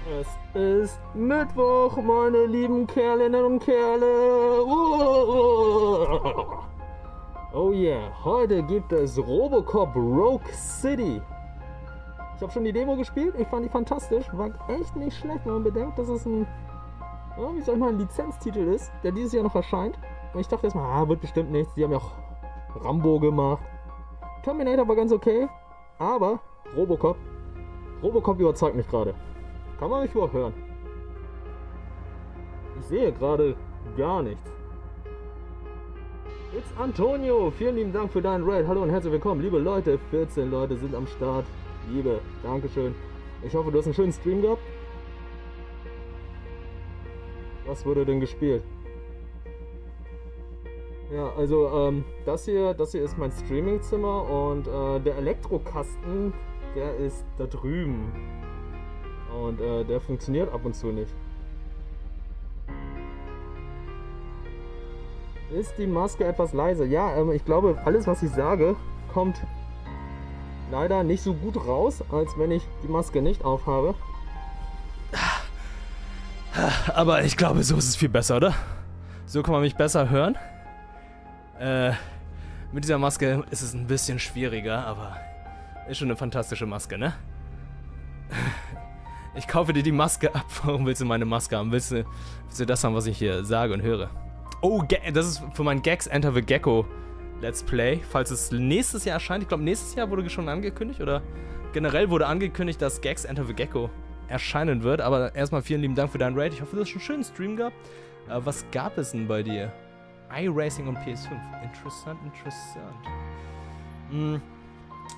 Es ist Mittwoch, meine lieben Kerlinnen und Kerle. Oh yeah, heute gibt es Robocop Rogue City. Ich habe schon die Demo gespielt, ich fand die fantastisch. War echt nicht schlecht, wenn man bedenkt, dass es ein, wie soll ich mal, ein Lizenztitel ist, der dieses Jahr noch erscheint. Und ich dachte erstmal, wird bestimmt nichts. Die haben ja auch Rambo gemacht. Terminator war ganz okay, aber Robocop überzeugt mich gerade. Kann man mich überhaupt hören? Ich sehe gerade gar nichts. It's Antonio, vielen lieben Dank für deinen Raid. Hallo und herzlich willkommen, liebe Leute. 14 Leute sind am Start. Liebe, Dankeschön. Ich hoffe, du hast einen schönen Stream gehabt. Was wurde denn gespielt? Ja, also das hier ist mein Streamingzimmer und der Elektrokasten, der ist da drüben. Und der funktioniert ab und zu nicht. Ist die Maske etwas leise? Ja, ich glaube, alles was ich sage, kommt leider nicht so gut raus, als wenn ich die Maske nicht aufhabe. Aber ich glaube, so ist es viel besser, oder? So kann man mich besser hören. Mit dieser Maske ist es ein bisschen schwieriger, aber ist schon eine fantastische Maske, ne? Ich kaufe dir die Maske ab. Warum willst du meine Maske haben? Willst du das haben, was ich hier sage und höre? Oh, das ist für mein Gags Enter the Gecko Let's Play. Falls es nächstes Jahr erscheint. Ich glaube, nächstes Jahr wurde schon angekündigt. Oder generell wurde angekündigt, dass Gags Enter the Gecko erscheinen wird. Aber erstmal vielen lieben Dank für deinen Raid. Ich hoffe, du hast einen schönen Stream gehabt. Was gab es denn bei dir? iRacing und PS5. Interessant.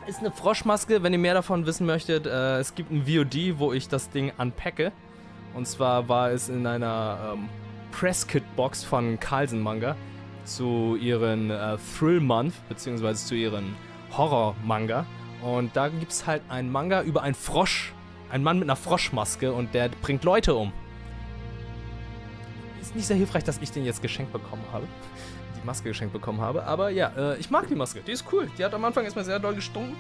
Ist eine Froschmaske, wenn ihr mehr davon wissen möchtet. Es gibt ein VOD, wo ich das Ding unpacke. Und zwar war es in einer Presskit-Box von Carlsen Manga zu ihren Thrill Month, beziehungsweise zu ihren Horror-Manga. Und da gibt es halt einen Manga über einen Frosch. Ein Mann mit einer Froschmaske und der bringt Leute um. Ist nicht sehr hilfreich, dass ich den jetzt geschenkt bekommen habe. Die Maske geschenkt bekommen habe. Aber ja, ich mag die Maske. Die ist cool. Die hat am Anfang erstmal sehr doll gestunken.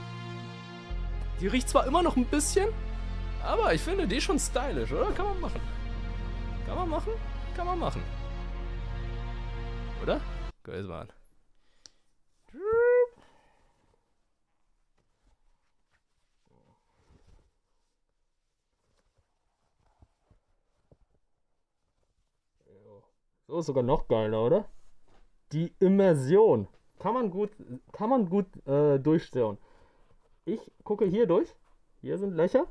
Die riecht zwar immer noch ein bisschen, aber ich finde, die ist schon stylisch, oder? Kann man machen. Kann man machen. Oder? Guck jetzt mal an. So ist sogar noch geiler, oder? Die Immersion. Kann man gut durchschauen. Ich gucke hier durch. Hier sind Löcher.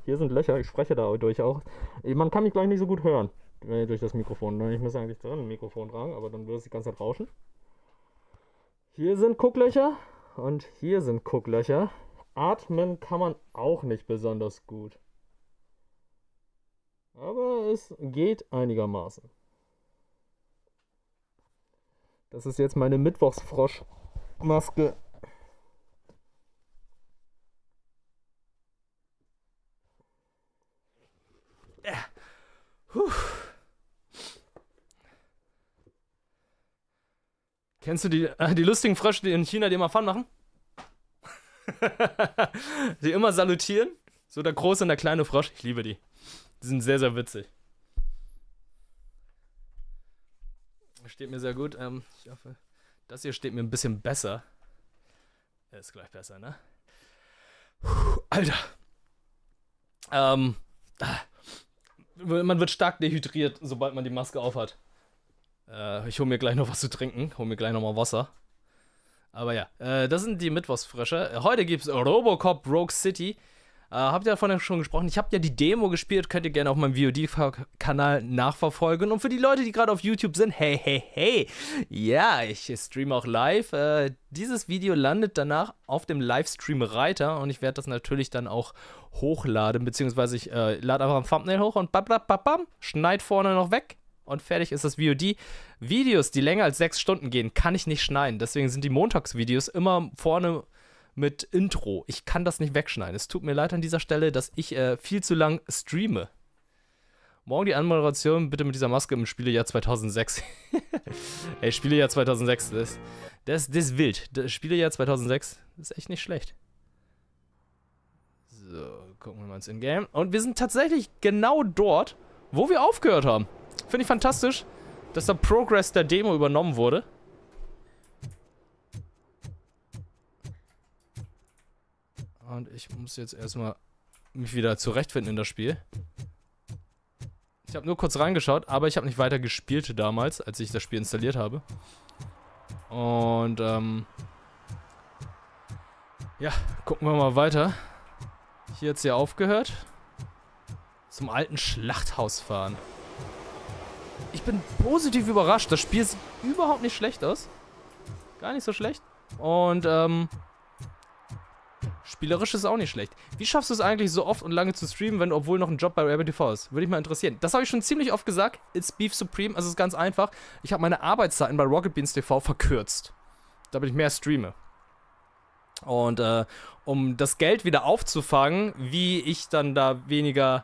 Ich spreche da durch auch. Man kann mich gleich nicht so gut hören. Durch das Mikrofon. Ich muss eigentlich drin ein Mikrofon tragen, aber dann wird es die ganze Zeit rauschen. Hier sind Gucklöcher. Und hier sind Gucklöcher. Atmen kann man auch nicht besonders gut. Aber es geht einigermaßen. Das ist jetzt meine Mittwochsfroschmaske. Kennst du die lustigen Frösche, die in China, die immer Fun machen? Die immer salutieren? So der große und der kleine Frosch. Ich liebe die. Die sind sehr, sehr witzig. Steht mir sehr gut. Ich hoffe, das hier steht mir ein bisschen besser. Ist gleich besser, ne? Alter. Man wird stark dehydriert, sobald man die Maske aufhat. Ich hole mir gleich noch was zu trinken. Hole mir gleich noch mal Wasser. Aber ja, das sind die Mittwochsfrösche. Heute gibt es Robocop Rogue City. Habt ihr davon schon gesprochen? Ich habe ja die Demo gespielt, könnt ihr gerne auf meinem VOD-Kanal nachverfolgen. Und für die Leute, die gerade auf YouTube sind, hey, ja, ich streame auch live. Dieses Video landet danach auf dem Livestream-Reiter und ich werde das natürlich dann auch hochladen, beziehungsweise ich lade einfach ein Thumbnail hoch und bam, schneid vorne noch weg und fertig ist das VOD. Videos, die länger als 6 Stunden gehen, kann ich nicht schneiden. Deswegen sind die Montagsvideos immer vorne mit Intro. Ich kann das nicht wegschneiden. Es tut mir leid an dieser Stelle, dass ich viel zu lang streame. Morgen die Anmoderation bitte mit dieser Maske im Spielejahr 2006. Ey, Spielejahr 2006, das ist wild. Das Spielejahr 2006 ist echt nicht schlecht. So, gucken wir mal ins Ingame. Und wir sind tatsächlich genau dort, wo wir aufgehört haben. Finde ich fantastisch, dass der Progress der Demo übernommen wurde. Und ich muss jetzt erstmal mich wieder zurechtfinden in das Spiel. Ich habe nur kurz reingeschaut, aber ich habe nicht weiter gespielt damals, als ich das Spiel installiert habe. Und, ja, gucken wir mal weiter. Hier hat es ja aufgehört. Zum alten Schlachthaus fahren. Ich bin positiv überrascht. Das Spiel sieht überhaupt nicht schlecht aus. Gar nicht so schlecht. Und, spielerisch ist auch nicht schlecht. Wie schaffst du es eigentlich so oft und lange zu streamen, wenn du obwohl noch ein Job bei Rebel TV ist? Würde mich mal interessieren. Das habe ich schon ziemlich oft gesagt. It's Beef Supreme. Also es ist ganz einfach. Ich habe meine Arbeitszeiten bei Rocket Beans TV verkürzt. Damit ich mehr streame. Und um das Geld wieder aufzufangen, wie ich dann da weniger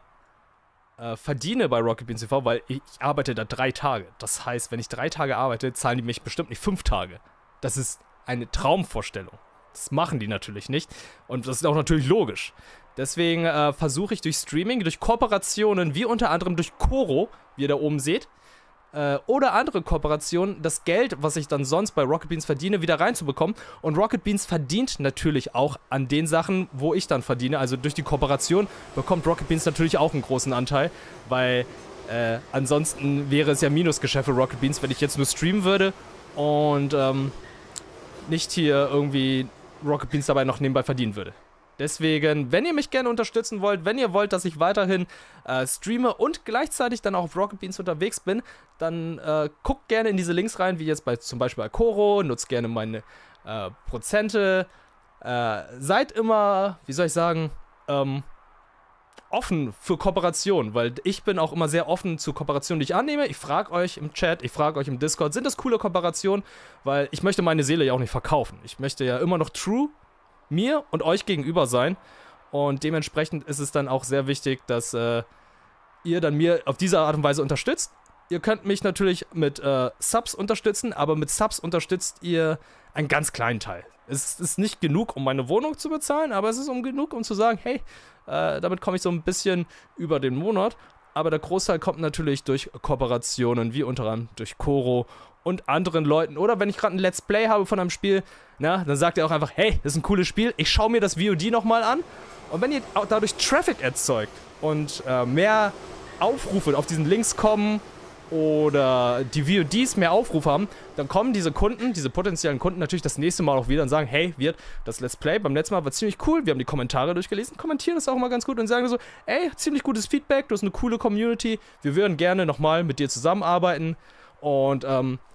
verdiene bei Rocket Beans TV, weil ich arbeite da 3 Tage. Das heißt, wenn ich 3 Tage arbeite, zahlen die mich bestimmt nicht 5 Tage. Das ist eine Traumvorstellung. Das machen die natürlich nicht. Und das ist auch natürlich logisch. Deswegen versuche ich durch Streaming, durch Kooperationen, wie unter anderem durch Koro, wie ihr da oben seht, oder andere Kooperationen, das Geld, was ich dann sonst bei Rocket Beans verdiene, wieder reinzubekommen. Und Rocket Beans verdient natürlich auch an den Sachen, wo ich dann verdiene. Also durch die Kooperation bekommt Rocket Beans natürlich auch einen großen Anteil, weil ansonsten wäre es ja Minusgeschäft für Rocket Beans, wenn ich jetzt nur streamen würde und nicht hier irgendwie Rocket Beans dabei noch nebenbei verdienen würde. Deswegen, wenn ihr mich gerne unterstützen wollt, wenn ihr wollt, dass ich weiterhin streame und gleichzeitig dann auch auf Rocket Beans unterwegs bin, dann guckt gerne in diese Links rein, wie jetzt zum Beispiel bei Koro, nutzt gerne meine Prozente, seid immer, wie soll ich sagen, offen für Kooperation, weil ich bin auch immer sehr offen zu Kooperationen, die ich annehme. Ich frage euch im Chat, ich frage euch im Discord, sind das coole Kooperationen? Weil ich möchte meine Seele ja auch nicht verkaufen. Ich möchte ja immer noch true mir und euch gegenüber sein. Und dementsprechend ist es dann auch sehr wichtig, dass ihr dann mir auf diese Art und Weise unterstützt. Ihr könnt mich natürlich mit Subs unterstützen, aber mit Subs unterstützt ihr einen ganz kleinen Teil. Es ist nicht genug, um meine Wohnung zu bezahlen, aber es ist genug, um zu sagen, hey, damit komme ich so ein bisschen über den Monat. Aber der Großteil kommt natürlich durch Kooperationen, wie unter anderem durch Koro und anderen Leuten. Oder wenn ich gerade ein Let's Play habe von einem Spiel, na, dann sagt ihr auch einfach, hey, das ist ein cooles Spiel, ich schaue mir das VOD nochmal an. Und wenn ihr auch dadurch Traffic erzeugt und mehr Aufrufe auf diesen Links kommen oder die VODs mehr Aufrufe haben, dann kommen diese Kunden, diese potenziellen Kunden natürlich das nächste Mal auch wieder und sagen, hey, das Let's Play beim letzten Mal war ziemlich cool, wir haben die Kommentare durchgelesen, kommentieren das auch immer ganz gut und sagen so, ey, ziemlich gutes Feedback, du hast eine coole Community, wir würden gerne nochmal mit dir zusammenarbeiten und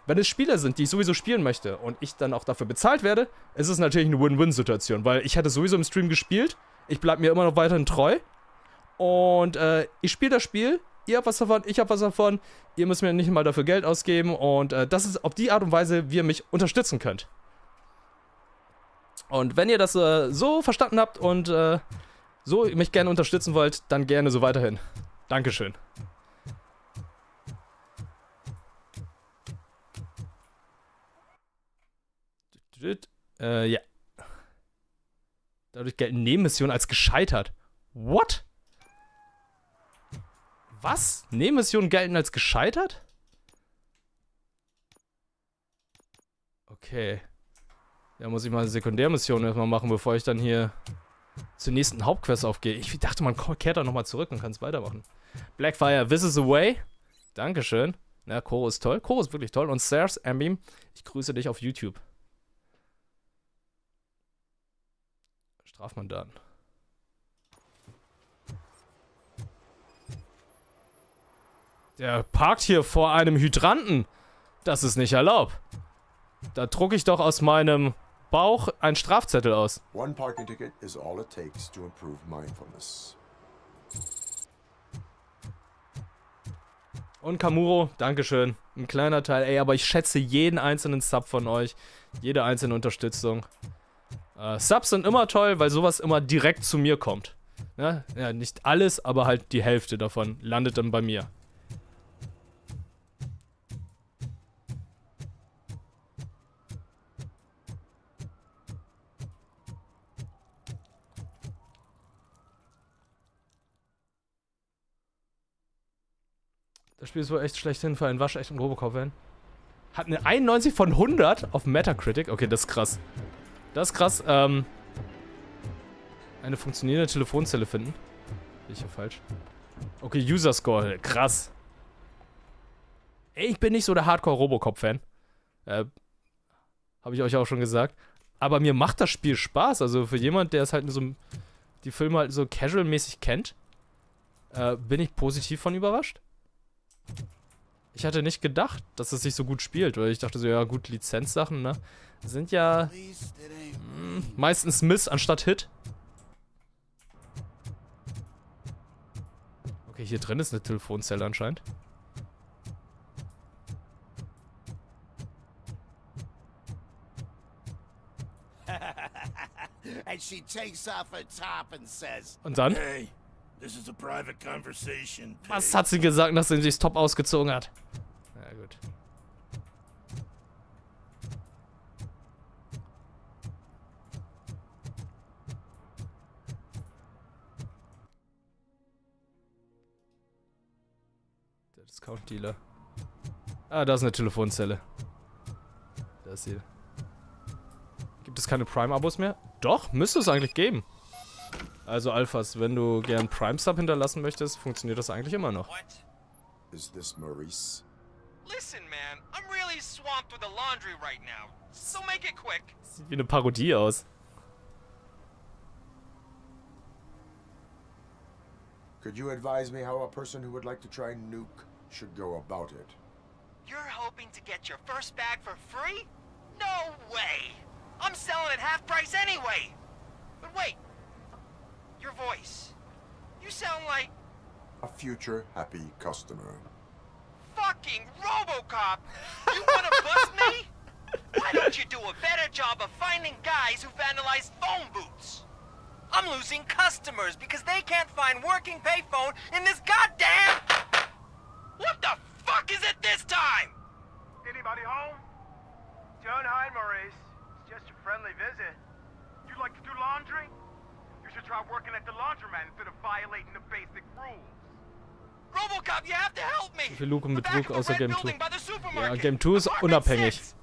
wenn es Spiele sind, die ich sowieso spielen möchte und ich dann auch dafür bezahlt werde, ist es natürlich eine Win-Win-Situation, weil ich hatte sowieso im Stream gespielt, ich bleibe mir immer noch weiterhin treu und ich spiele das Spiel, ihr habt was davon, ich hab was davon, ihr müsst mir nicht mal dafür Geld ausgeben und das ist auf die Art und Weise, wie ihr mich unterstützen könnt. Und wenn ihr das so verstanden habt und so mich gerne unterstützen wollt, dann gerne so weiterhin. Dankeschön. Ja. Dadurch gelten Nebenmissionen als gescheitert. What? Was? Nebenmissionen gelten als gescheitert? Okay. Ja, muss ich mal eine Sekundärmission erstmal machen, bevor ich dann hier zur nächsten Hauptquest aufgehe. Ich dachte, man kehrt da nochmal zurück und kann es weitermachen. Blackfire, this is the way. Dankeschön. Na, Koro ist toll. Koro ist wirklich toll. Und Sars, Ambim, ich grüße dich auf YouTube. Strafmandat. Der parkt hier vor einem Hydranten. Das ist nicht erlaubt. Da drucke ich doch aus meinem Bauch einen Strafzettel aus. One parking ticket is all it takes to improve mindfulness. Und Kamuro, Dankeschön. Ein kleiner Teil, ey, aber ich schätze jeden einzelnen Sub von euch. Jede einzelne Unterstützung. Subs sind immer toll, weil sowas immer direkt zu mir kommt. Ja, nicht alles, aber halt die Hälfte davon landet dann bei mir. Das Spiel ist wohl echt schlechthin für einen waschechten Robocop-Fan. Hat eine 91 von 100 auf Metacritic. Okay, das ist krass. Das ist krass. Eine funktionierende Telefonzelle finden. Bin ich hier falsch? Okay, User Score. Krass. Ey, ich bin nicht so der Hardcore-Robocop-Fan. Habe ich euch auch schon gesagt. Aber mir macht das Spiel Spaß. Also für jemand, der es halt so die Filme halt so casual-mäßig kennt, bin ich positiv von überrascht. Ich hatte nicht gedacht, dass es sich so gut spielt, weil ich dachte so, ja gut, Lizenzsachen, ne? Sind ja meistens Miss anstatt Hit. Okay, hier drin ist eine Telefonzelle anscheinend. And she takes off her top and says, Und dann? "Hey, this is a private conversation." Was hat sie gesagt, nachdem sie das Top ausgezogen hat? Na gut. Der Discount-Dealer. Ah, da ist eine Telefonzelle. Da ist sie. Gibt es keine Prime-Abos mehr? Doch, müsste es eigentlich geben. Also Alphas, wenn du gern Prime-Sub hinterlassen möchtest, funktioniert das eigentlich immer noch. Is this Maurice? Listen, man, I'm really swamped with the laundry right now, so make it quick. Sieht wie eine Parodie aus. Could you advise me how a person who would like to try Nuke should go about it? You're hoping to get your first bag for free? No way! I'm selling at half price anyway! But wait, your voice. You sound like A future happy customer. fucking Robocop! You wanna bust me? Why don't you do a better job of finding guys who vandalize phone booths? I'm losing customers because they can't find working payphone in this goddamn... What the fuck is it this time? Anybody home? Don't hide, Maurice. It's just a friendly visit. You like to do laundry? You should try working at the laundromat instead of violating the basic rules. Robocop, you have to help me. Wie viel Lug und The back Betrug of the außer red Game 2. building by the Ja, supermarket. Game 2 ist Apartment unabhängig. 6.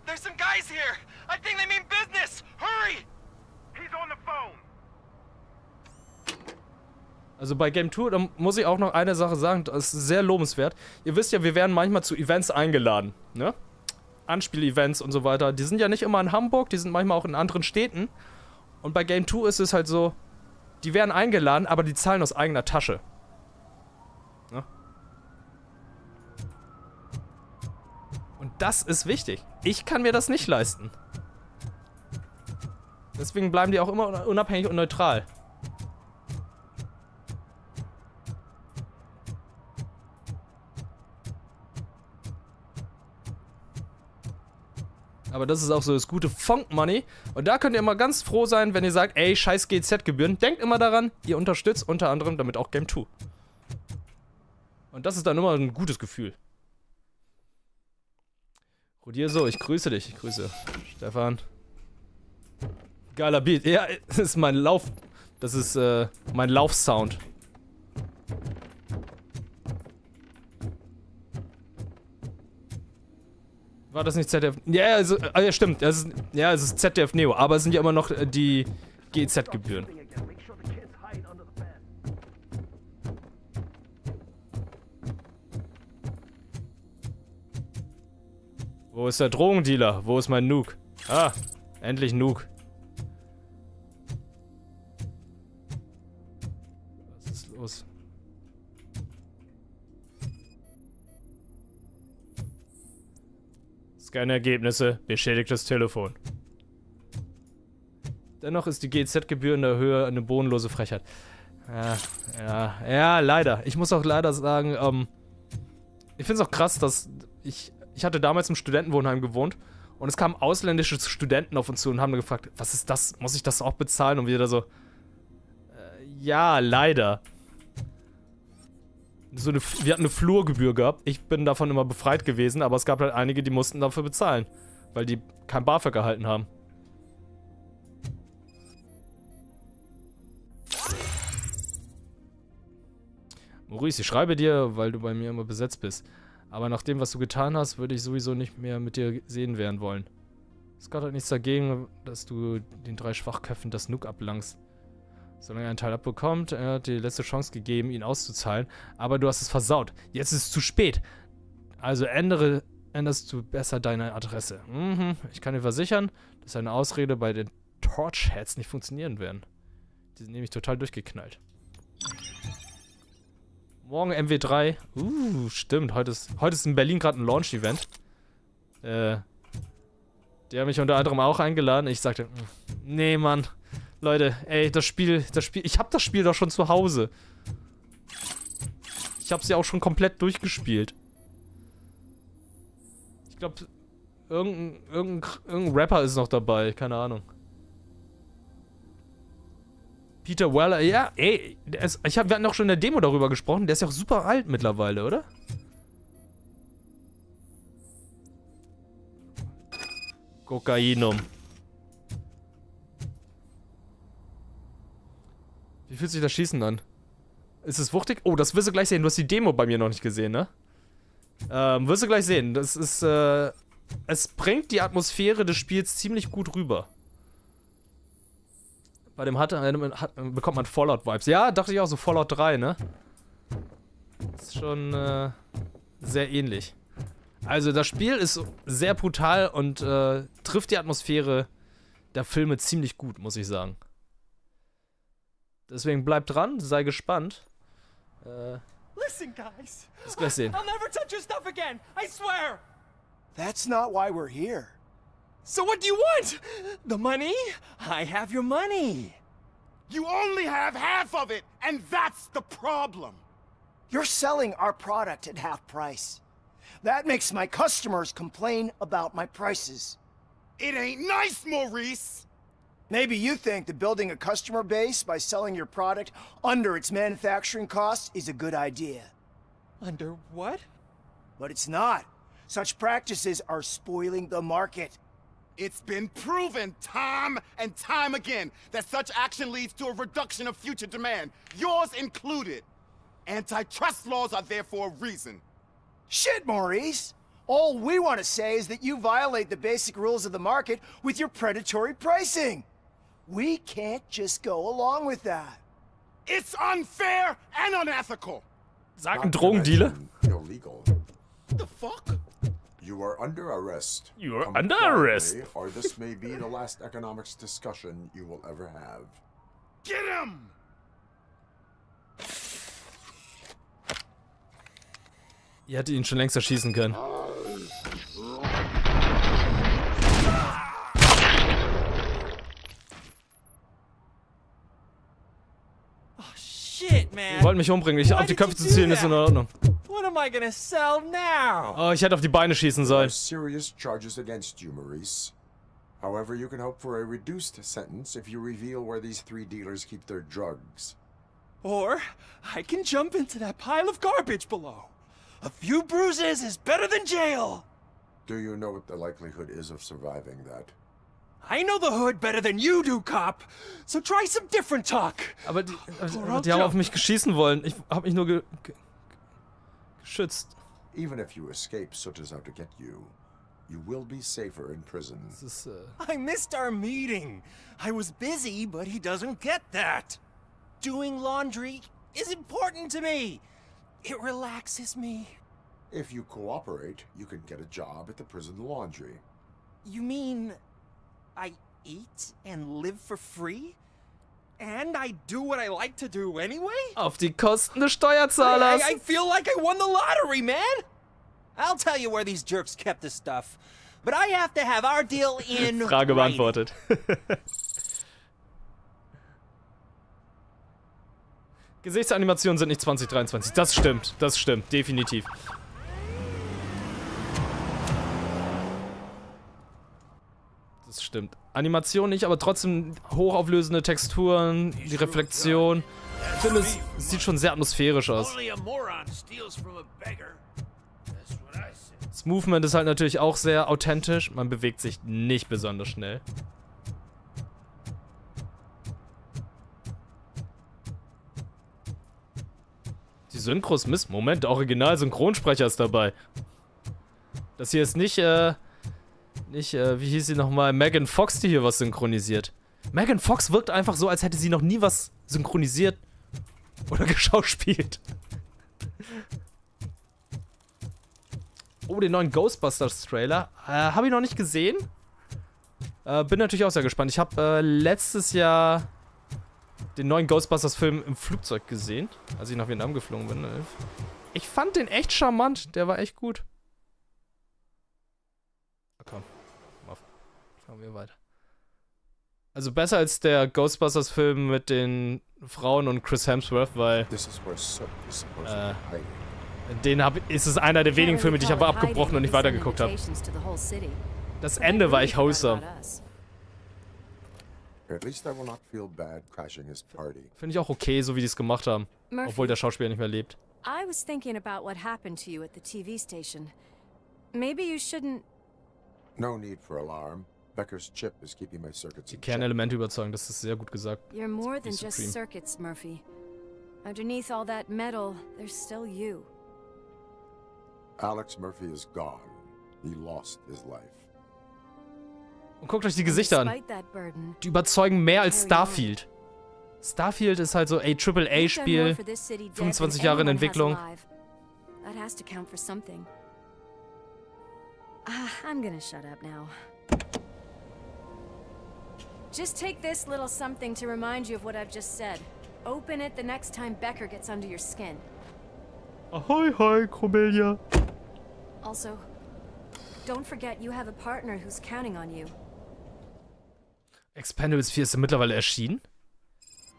There's some guys here. I think they mean business. Hurry! He's on the phone. Also bei Game 2, da muss ich auch noch eine Sache sagen, das ist sehr lobenswert. Ihr wisst ja, wir werden manchmal zu Events eingeladen, ne? Anspiel-Events und so weiter. Die sind ja nicht immer in Hamburg, die sind manchmal auch in anderen Städten. Und bei Game 2 ist es halt so, die werden eingeladen, aber die zahlen aus eigener Tasche. Ne? Und das ist wichtig. Ich kann mir das nicht leisten. Deswegen bleiben die auch immer unabhängig und neutral. Aber das ist auch so das gute Funk-Money. Und da könnt ihr immer ganz froh sein, wenn ihr sagt, ey, scheiß GZ-Gebühren. Denkt immer daran, ihr unterstützt unter anderem damit auch Game 2. Und das ist dann immer ein gutes Gefühl. Rodier so, ich grüße dich. Ich grüße Stefan. Geiler Beat. Ja, das ist mein Lauf... Das ist, mein Laufsound. War das nicht ZDF? Ja, also, ja stimmt. Es ist ZDF Neo, aber es sind ja immer noch die GEZ-Gebühren. Wo ist der Drogendealer? Wo ist mein Nuke? Ah, endlich Nuke. Was ist los? Scan-Ergebnisse, beschädigtes Telefon. Dennoch ist die GEZ-Gebühr in der Höhe eine bodenlose Frechheit. Ja, leider. Ich muss auch leider sagen, ich finde es auch krass, dass ich hatte damals im Studentenwohnheim gewohnt und es kamen ausländische Studenten auf uns zu und haben gefragt, was ist das? Muss ich das auch bezahlen? Und wir da so, ja, leider. Wir hatten eine Flurgebühr gehabt. Ich bin davon immer befreit gewesen, aber es gab halt einige, die mussten dafür bezahlen, weil die kein BAföG erhalten haben. Maurice, ich schreibe dir, weil du bei mir immer besetzt bist. Aber nach dem, was du getan hast, würde ich sowieso nicht mehr mit dir sehen werden wollen. Scott hat nichts dagegen, dass du den 3 Schwachköpfen das Nuke ablangst. Solange er einen Teil abbekommt, er hat dir die letzte Chance gegeben, ihn auszuzahlen. Aber du hast es versaut. Jetzt ist es zu spät. Also änderst du besser deine Adresse. Ich kann dir versichern, dass eine Ausrede bei den Torchheads nicht funktionieren werden. Die sind nämlich total durchgeknallt. Morgen MW3. Stimmt. Heute ist in Berlin gerade ein Launch-Event. Die haben mich unter anderem auch eingeladen. Ich sagte, nee, Mann. Leute, ey, ich hab das Spiel doch schon zu Hause. Ich hab's ja auch schon komplett durchgespielt. Ich glaube, irgendein Rapper ist noch dabei. Keine Ahnung. Peter Weller, ja, ey, wir hatten auch schon in der Demo darüber gesprochen, der ist ja auch super alt mittlerweile, oder? Kokainum. Wie fühlt sich das Schießen an? Ist es wuchtig? Oh, das wirst du gleich sehen, du hast die Demo bei mir noch nicht gesehen, ne? Wirst du gleich sehen, das ist, es bringt die Atmosphäre des Spiels ziemlich gut rüber. Bei dem hatte bekommt man Fallout-Vibes. Ja, dachte ich auch, so Fallout 3, ne? Ist schon sehr ähnlich. Also das Spiel ist sehr brutal und trifft die Atmosphäre der Filme ziemlich gut, muss ich sagen. Deswegen bleib dran, sei gespannt. Listen, guys. Bis gleich sehen. I'll never touch your stuff again. I swear. That's not why we're here. So what do you want? The money? I have your money. You only have half of it, and that's the problem. You're selling our product at half price. That makes my customers complain about my prices. It ain't nice, Maurice. Maybe you think that building a customer base by selling your product under its manufacturing costs is a good idea. Under what? But it's not. Such practices are spoiling the market. It's been proven time and time again that such action leads to a reduction of future demand, yours included. Antitrust laws are there for a reason. Shit, Maurice! All we want to say is that you violate the basic rules of the market with your predatory pricing. We can't just go along with that. It's unfair and unethical. Sag ein Drogendealer. Illegal. The fuck? You are under arrest. You are Come under quietly, arrest. Or this may be the last economics discussion you will ever have. Get him! Ihr hättet ihn schon längst erschießen können. Shit, man. Ihr wollt mich umbringen. Ich auf die Köpfe zu zielen ist in Ordnung. What am I gonna sell now? Oh, ich hätte auf die Beine schießen There are sollen. serious charges against you, Maurice. However, you can hope for a reduced sentence if you reveal where these 3 dealers keep their drugs. Or I can jump into that pile of garbage below. A few bruises is better than jail. Do you know what the likelihood is of surviving that? I know the hood better than you do, cop. So try some different talk. Aber die haben auf mich schießen wollen. Ich hab mich nur geschützt. Even if you escape Soot is out to get you, you will be safer in prison. Das ist, I missed our meeting. I was busy, but he doesn't get that. Doing laundry is important to me. It relaxes me. If you cooperate, you can get a job at the prison laundry. You mean I eat and live for free? And I do what I like to do anyway? auf die Kosten des Steuerzahlers. I feel like I won the lottery, man! I'll tell you where these jerks kept the stuff. But I have to have our deal in Frage beantwortet. Gesichtsanimationen sind nicht 2023. Das stimmt, definitiv. Das stimmt. Animation nicht, aber trotzdem hochauflösende Texturen, die Reflexion. Ich finde, es sieht schon sehr atmosphärisch aus. Only a moron steals from a beggar. That's what I said. Das Movement ist halt natürlich auch sehr authentisch. Man bewegt sich nicht besonders schnell. Die Synchros Mist. Moment, der Original-Synchronsprecher ist dabei. Das hier ist nicht, wie hieß sie nochmal? Megan Fox, die hier was synchronisiert. Megan Fox wirkt einfach so, als hätte sie noch nie was synchronisiert oder geschauspielt. Oh, den neuen Ghostbusters-Trailer. Habe ich noch nicht gesehen. Bin natürlich auch sehr gespannt. Ich habe letztes Jahr den neuen Ghostbusters-Film im Flugzeug gesehen, als ich nach Vietnam geflogen bin. Ich fand den echt charmant. Der war echt gut. Komm, fahren wir weiter. Also besser als der Ghostbusters-Film mit den Frauen und Chris Hemsworth, weil ist es einer der wenigen Filme, die ich aber abgebrochen und nicht weitergeguckt habe. Das Ende war echt wholesome. Finde ich auch okay, so wie die es gemacht haben. Obwohl der Schauspieler nicht mehr lebt. I was thinking about what happened to you at the TV station. Maybe you shouldn't... No need for alarm. Becker's chip is keeping my circuits Die in check. Kernelemente überzeugen, das ist sehr gut gesagt. You're more than Be just supreme. circuits, Murphy. Underneath all that metal, there's still you. Alex Murphy is gone. He lost his life. Und guckt euch die Gesichter an. Despite that burden, Die überzeugen mehr als Starfield. Starfield ist halt so ein you've done more AAA-Spiel. for this city dead 25 than Jahre in anyone has Entwicklung. alive. That has to count for something. I'm gonna shut up now. Just take this little something to remind you of what I've just said. Open it the next time Becker gets under your skin. Ahoi, hi, Chromelia. Also, don't forget you have a partner who's counting on you. Expendables 4 ist mittlerweile erschienen?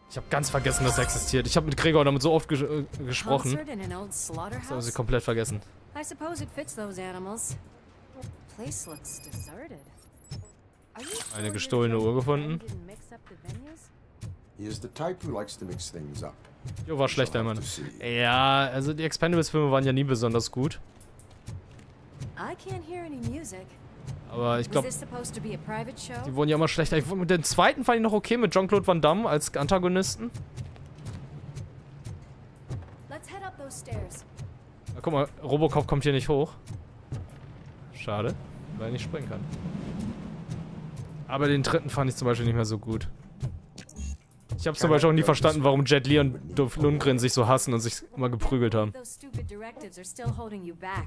Ich habe ganz vergessen, dass er existiert. Ich habe mit Gregor damit so oft gesprochen. Concert in an old Das haben sie slaughterhouse? komplett vergessen. I suppose it fits those animals. Place looks deserted. Are you sure Eine your gestohlene judge Uhr gefunden. didn't mix up the venues? He is the type who likes to mix things up. Jo, war schlecht, der Mann. Ja, also die Expendables-Filme waren ja nie besonders gut. I can't hear any music. Aber ich Was glaube, this supposed to be a private show? die wurden ja immer schlechter. Mit den zweiten fand ich noch okay, mit Jean-Claude Van Damme als Antagonisten. Let's head up those stairs. Na, guck mal, Robocop kommt hier nicht hoch. Schade, weil er nicht springen kann. Aber den dritten fand ich zum Beispiel nicht mehr so gut. Ich habe zum Beispiel auch nie verstanden, warum Jet Li und Dolph Lundgren sich so hassen und sich immer geprügelt haben. Those stupid directives are still holding you back.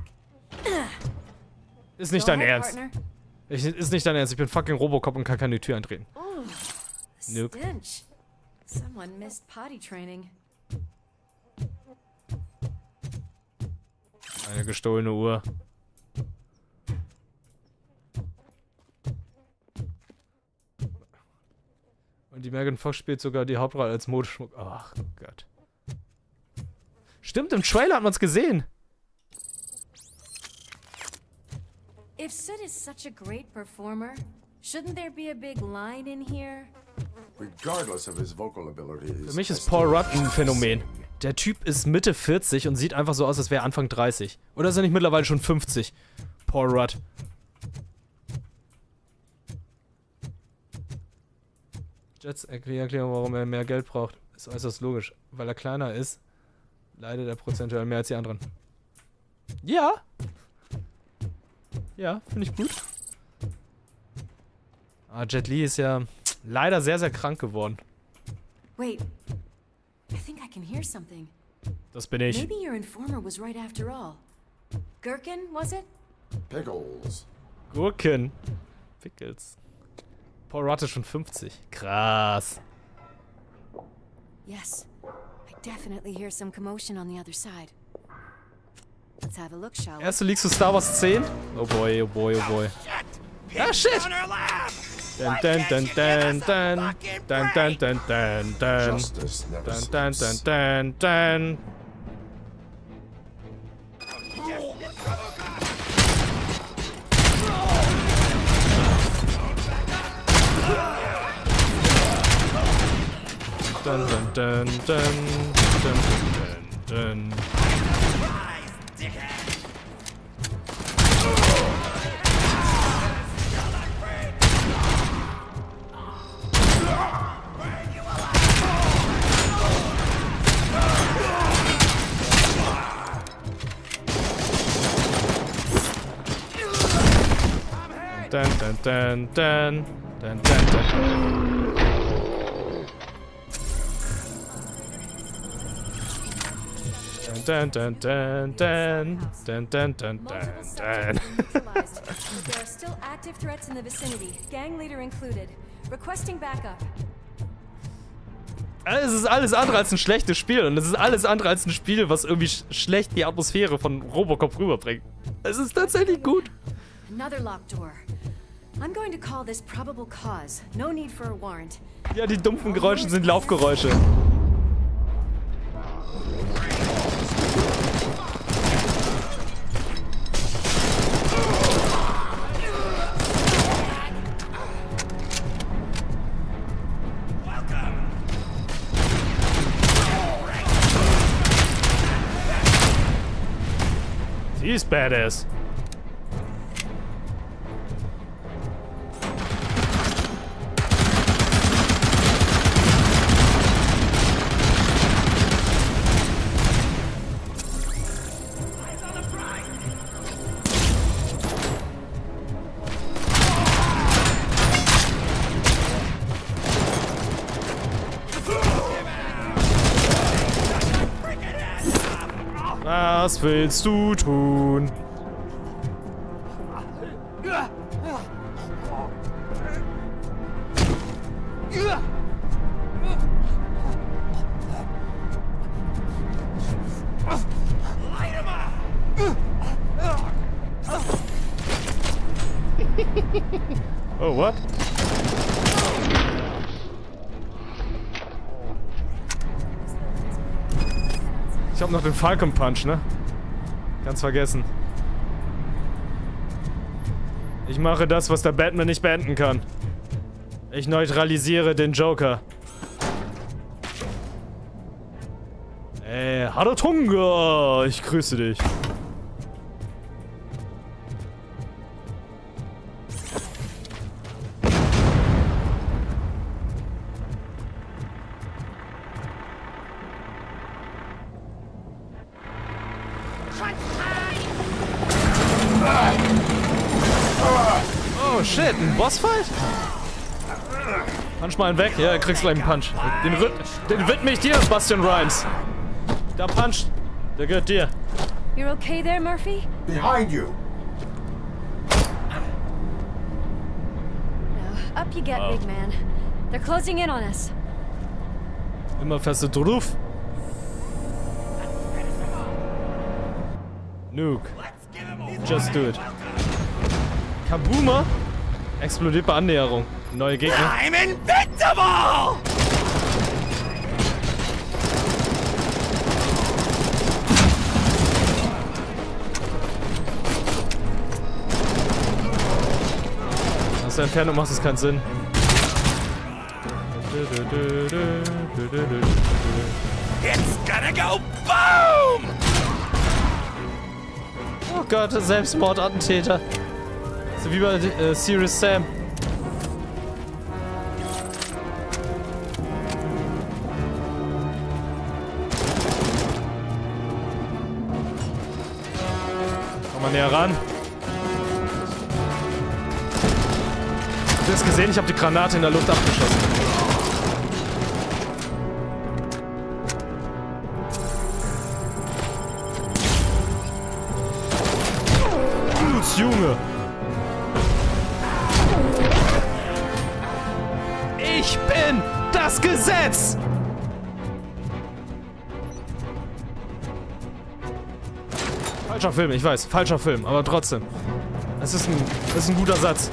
Ist nicht Go dein ahead, Ernst. partner. Ist nicht dein Ernst. Ich bin fucking Robocop und kann keine Tür eintreten. Ooh, Nope. stench. Someone missed potty training. Eine gestohlene Uhr. Und die Megan Fox spielt sogar die Hauptrolle als Modeschmuck. Ach Gott. Stimmt, im Trailer hat man es gesehen. If Sid is such a great performer, shouldn't there be a big line in here? Regardless of his vocal abilities. Für mich ist Paul Rudd ein Phänomen. Der Typ ist Mitte 40 und sieht einfach so aus, als wäre er Anfang 30. Oder ist er nicht mittlerweile schon 50? Paul Rudd. Jets erklären, warum er mehr Geld braucht. Ist äußerst logisch. Weil er kleiner ist, leidet er prozentual mehr als die anderen. Ja. Ja, finde ich gut. Ah, Jet Li ist ja leider sehr, sehr krank geworden. Wait, I think I can hear something. Das bin ich. Maybe your informer was right after all. Gherkin, was it? Pickles. Gurken. Pickles. Paul Rudd ist schon 50. Krass. Yes, I definitely hear some commotion on the other side. Let's have a look, shall we? Erste liegst du Star Wars 10? Oh boy, oh boy, oh boy. Ah, shit! Dun dun dun dun dun. Dun dun dun dun dun. Justice never Dun dun dun sleeps. dun dun. Dun dun dun dun. Dun dun dun dun. Multiple sectors neutralized, but there are still active threats in the vicinity, gang leader included. Requesting backup. Es ist alles andere als ein schlechtes Spiel und es ist alles andere als ein Spiel, was irgendwie schlecht die Atmosphäre von Robocop rüberbringt. Es ist tatsächlich gut. Another locked door. I'm going to call this probable cause. No need for a warrant. Ja, die dumpfen Geräusche sind Laufgeräusche. He's badass. Was willst du tun? Oh, what? Ich hab noch den Falcon Punch, ne? Ganz vergessen. Ich mache das, was der Batman nicht beenden kann. Ich neutralisiere den Joker. Haratunga! Ich grüße dich. Oh shit, ein Bossfight? Punch mal einen weg. Ja, kriegst gleich einen Punch. Den widme ich dir, Bastian Rhymes. Der Punch, der gehört dir. You're okay there, Murphy? Behind you! No. Up you get, big man. They're closing in on us. Immer feste drauf. Nuke. Just do it. Kabuma explodiert bei Annäherung. Neue Gegner. I'm invincible! Aus der Entfernung macht es keinen Sinn. It's gonna go boom! Oh Gott, Selbstmordattentäter. So wie bei Serious Sam. Komm mal näher ran. Habt ihr das gesehen? Ich habe die Granate in der Luft abgeschossen. Junge. Ich bin das Gesetz. Falscher Film, ich weiß. Falscher Film, aber trotzdem. Es ist ein guter Satz.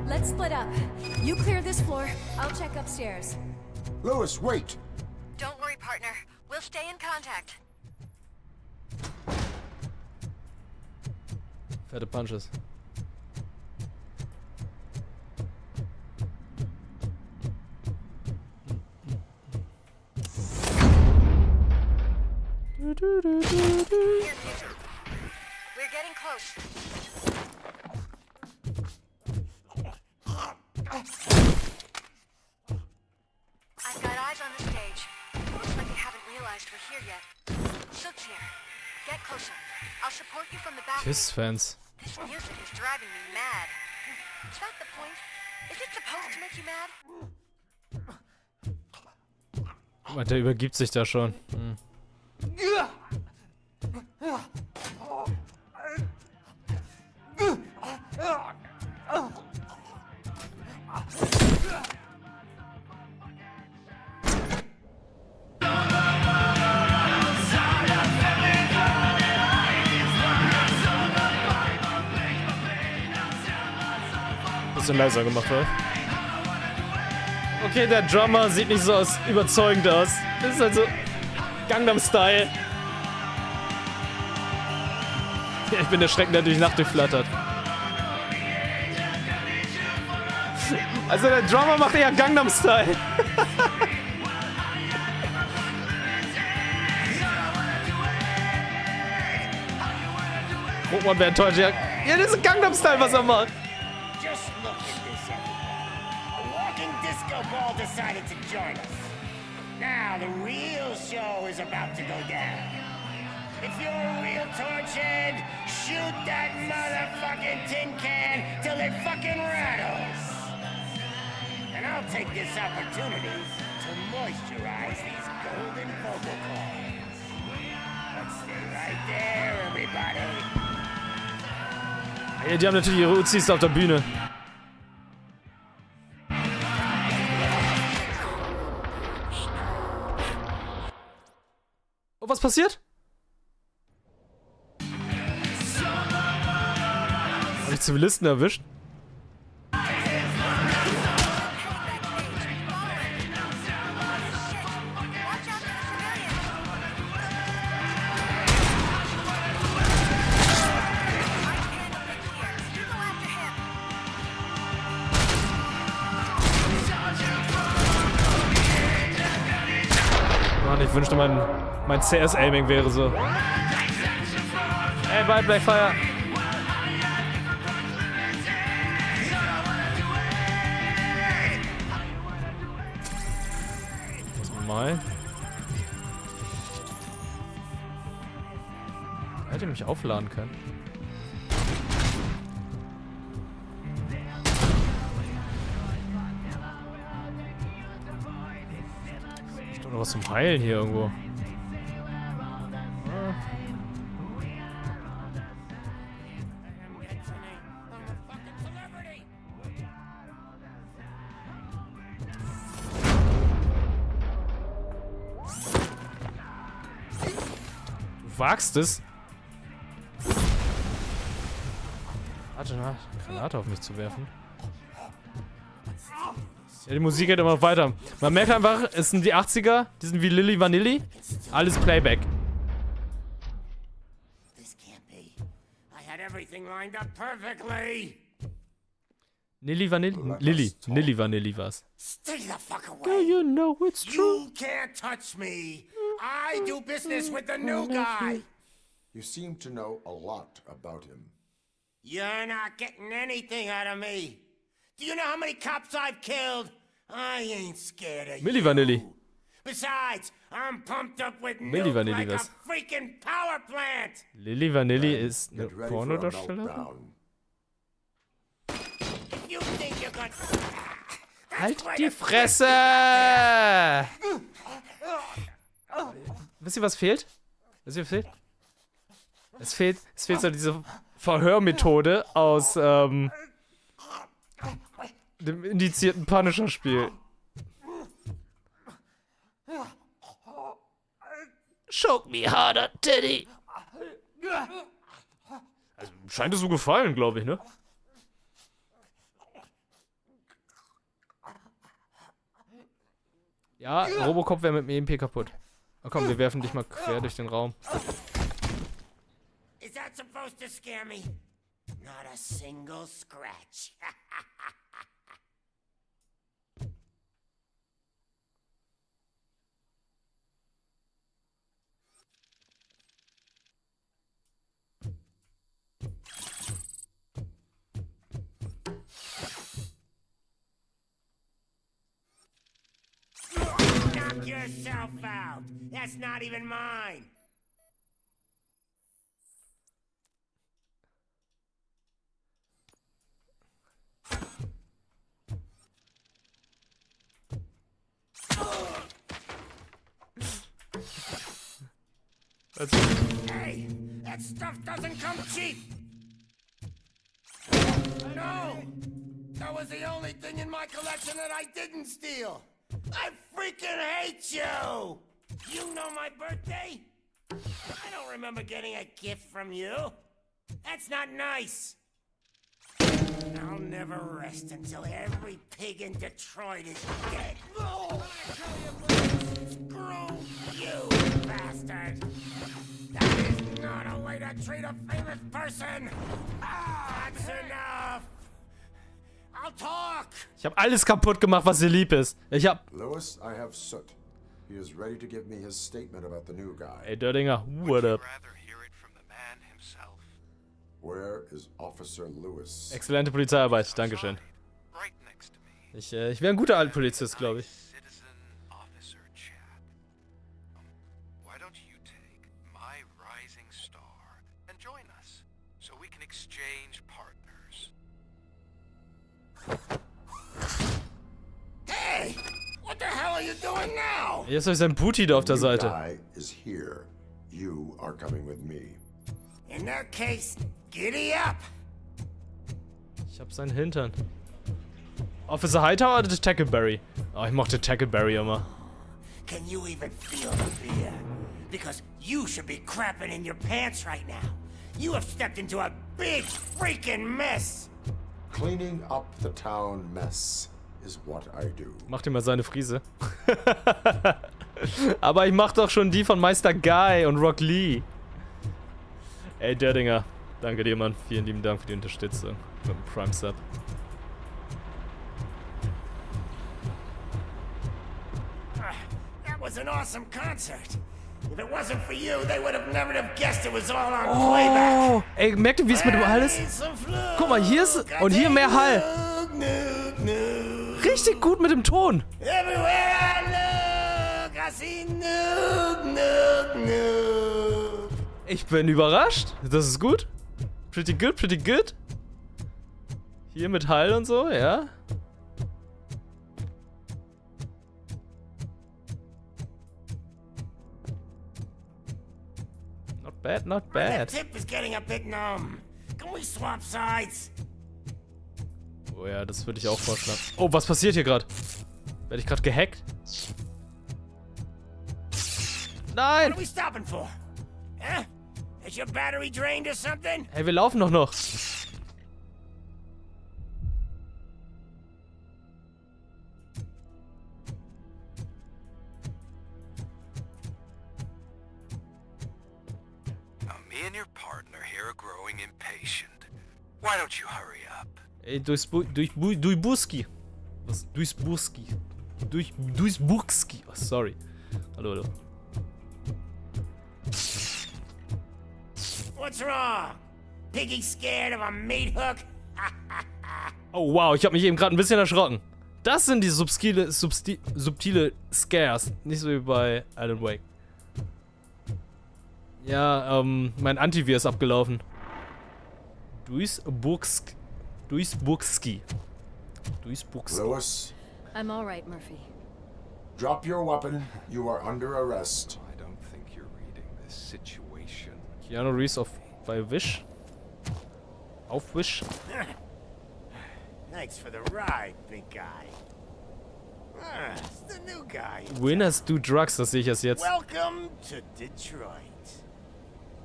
Let's split up. You clear this floor. I'll check upstairs. Lewis, wait! Don't worry, partner. We'll stay in contact. Fette Punches. Here. We're getting close. I've got eyes on the stairs. realized we're here yet. Shook's here. Get closer. I'll support you from the back. KISS-Fans. This music is driving me mad. Is that the point? Is it supposed to make you mad? Guck mal, der übergibt sich da schon. Bisschen leiser gemacht, oder? Okay, der Drummer sieht nicht so überzeugend aus. Das ist halt so Gangnam-Style. Ja, ich bin der Schrecken, der durch die Nacht durchflattert. Also der Drummer macht eher Gangnam-Style. Guck mal, wer enttäuscht. Ja, das ist Gangnam-Style, was er macht. Just look at this, everybody. A walking disco ball decided to join us. Now the real show is about to go down. If you're a real torchhead, shoot that motherfucking tin can till it fucking rattles. And I'll take this opportunity to moisturize these golden vocal cords. But stay right there, everybody. Ja, die haben natürlich ihre Uzis auf der Bühne. Oh, was passiert? Habe ich Zivilisten erwischt? Mann, ich wünschte, mein CS-Aiming wäre so. Ey, bye, Blackfire! Das normal. Hätte mich aufladen können. Oder was zum Heilen hier irgendwo. Du wagst es? Warte mal, Granate auf mich zu werfen. Ja, die Musik geht immer weiter. Man merkt einfach, es sind die 80er, die sind wie Lilly Vanilli. Alles Playback. This can't be. I had everything lined up perfectly. Nilly Vanilli? Nilly Vanilli war's. Stay the fuck away. Do you know it's true? You can't touch me. I do business with the new guy. You seem to know a lot about him. You're not getting anything out of me. Do you know how many cops I've killed? I ain't scared of Milli you. Vanilli. Besides, I'm pumped up with Milli milk Vanilli like a was. freaking power plant. Lilly Vanilli ist eine Get ready for a Pornodarstellerin? meltdown. If you think you're gonna... Halt die Fresse! Wisst ihr, was fehlt? Wisst ihr, was fehlt? Es fehlt so diese Verhörmethode aus, dem indizierten Punisher-Spiel. Choke me harder, Teddy! Also, scheint es so gefallen, glaube ich, ne? Ja, Robocop wäre mit dem EMP kaputt. Oh, komm, wir werfen dich mal quer durch den Raum. Is that supposed to scare me? Not a single scratch. Knock yourself out. That's not even mine. Hey, that stuff doesn't come cheap. No, that was the only thing in my collection that I didn't steal. I freaking hate you. You know my birthday? I don't remember getting a gift from you. That's not nice. I'll never rest until every pig in Detroit is dead. No! Screw you, bastard! That is not a way to treat a famous person! That's enough! I'll talk! Ich habe alles kaputt gemacht, was dir lieb ist. Lewis, I have Soot. He is ready to give me his statement about the new guy. Ey, Dördinger, what up? Where is Officer Lewis? Exzellente Polizeiarbeit, dankeschön. Ich wäre ein guter alter Polizist, glaube ich. Hey! What the hell are you doing now? Jetzt habe ich sein Booty da auf der Seite. Guy is here. You are coming with me. In that case, giddy up! Ich hab seinen Hintern. Officer Hightower oder Tackleberry? Oh, ich mochte Tackleberry immer. Can you even feel the fear? Because you should be crapping in your pants right now. You have stepped into a big freaking mess. Cleaning up the town mess is what I do. Mach dir mal seine Frise. Aber ich mach doch schon die von Meister Guy und Rock Lee. Ey, Dördinger. Danke dir, Mann. Vielen lieben Dank für die Unterstützung. Mit dem Prime Sub. That was an awesome concert. If it wasn't for you, they would have never have guessed it was all on playback. Ey, merkt ihr, wie es mit dem Hall ist? Guck mal, hier ist und hier mehr Hall. Richtig gut mit dem Ton. Everywhere I look, I see Nuke. Ich bin überrascht. Das ist gut. Pretty good, pretty good. Hier mit Hall und so, ja. Not bad, not bad. The tip is getting a bit numb. Can we swap sides? Oh ja, das würde ich auch vorschlagen. Oh, was passiert hier gerade? Werde ich gerade gehackt? Nein! What are we stopping for? Huh? Is your battery drained or something? Hey, wir laufen doch noch. Now, me and your partner here are growing impatient. Why don't you hurry up? Ey, durchs Burski. Was? Durchs Burski. Durchs Burski. Oh, sorry. Hallo, hallo. What's wrong? Piggy scared of a meat hook? Oh wow, ich habe mich eben gerade ein bisschen erschrocken. Das sind die subtile Scares. Nicht so wie bei Alan Wake. Ja, mein Antivir ist abgelaufen. Durchs Burski. Lewis, I'm all right, Murphy. drop your weapon. You are under arrest. I don't think you're reading this situation. Keanu Reeves bei Wish. Auf Wish. Thanks for the ride, big guy. It's the new guy. Winners do drugs, das sehe ich erst jetzt. Welcome to Detroit.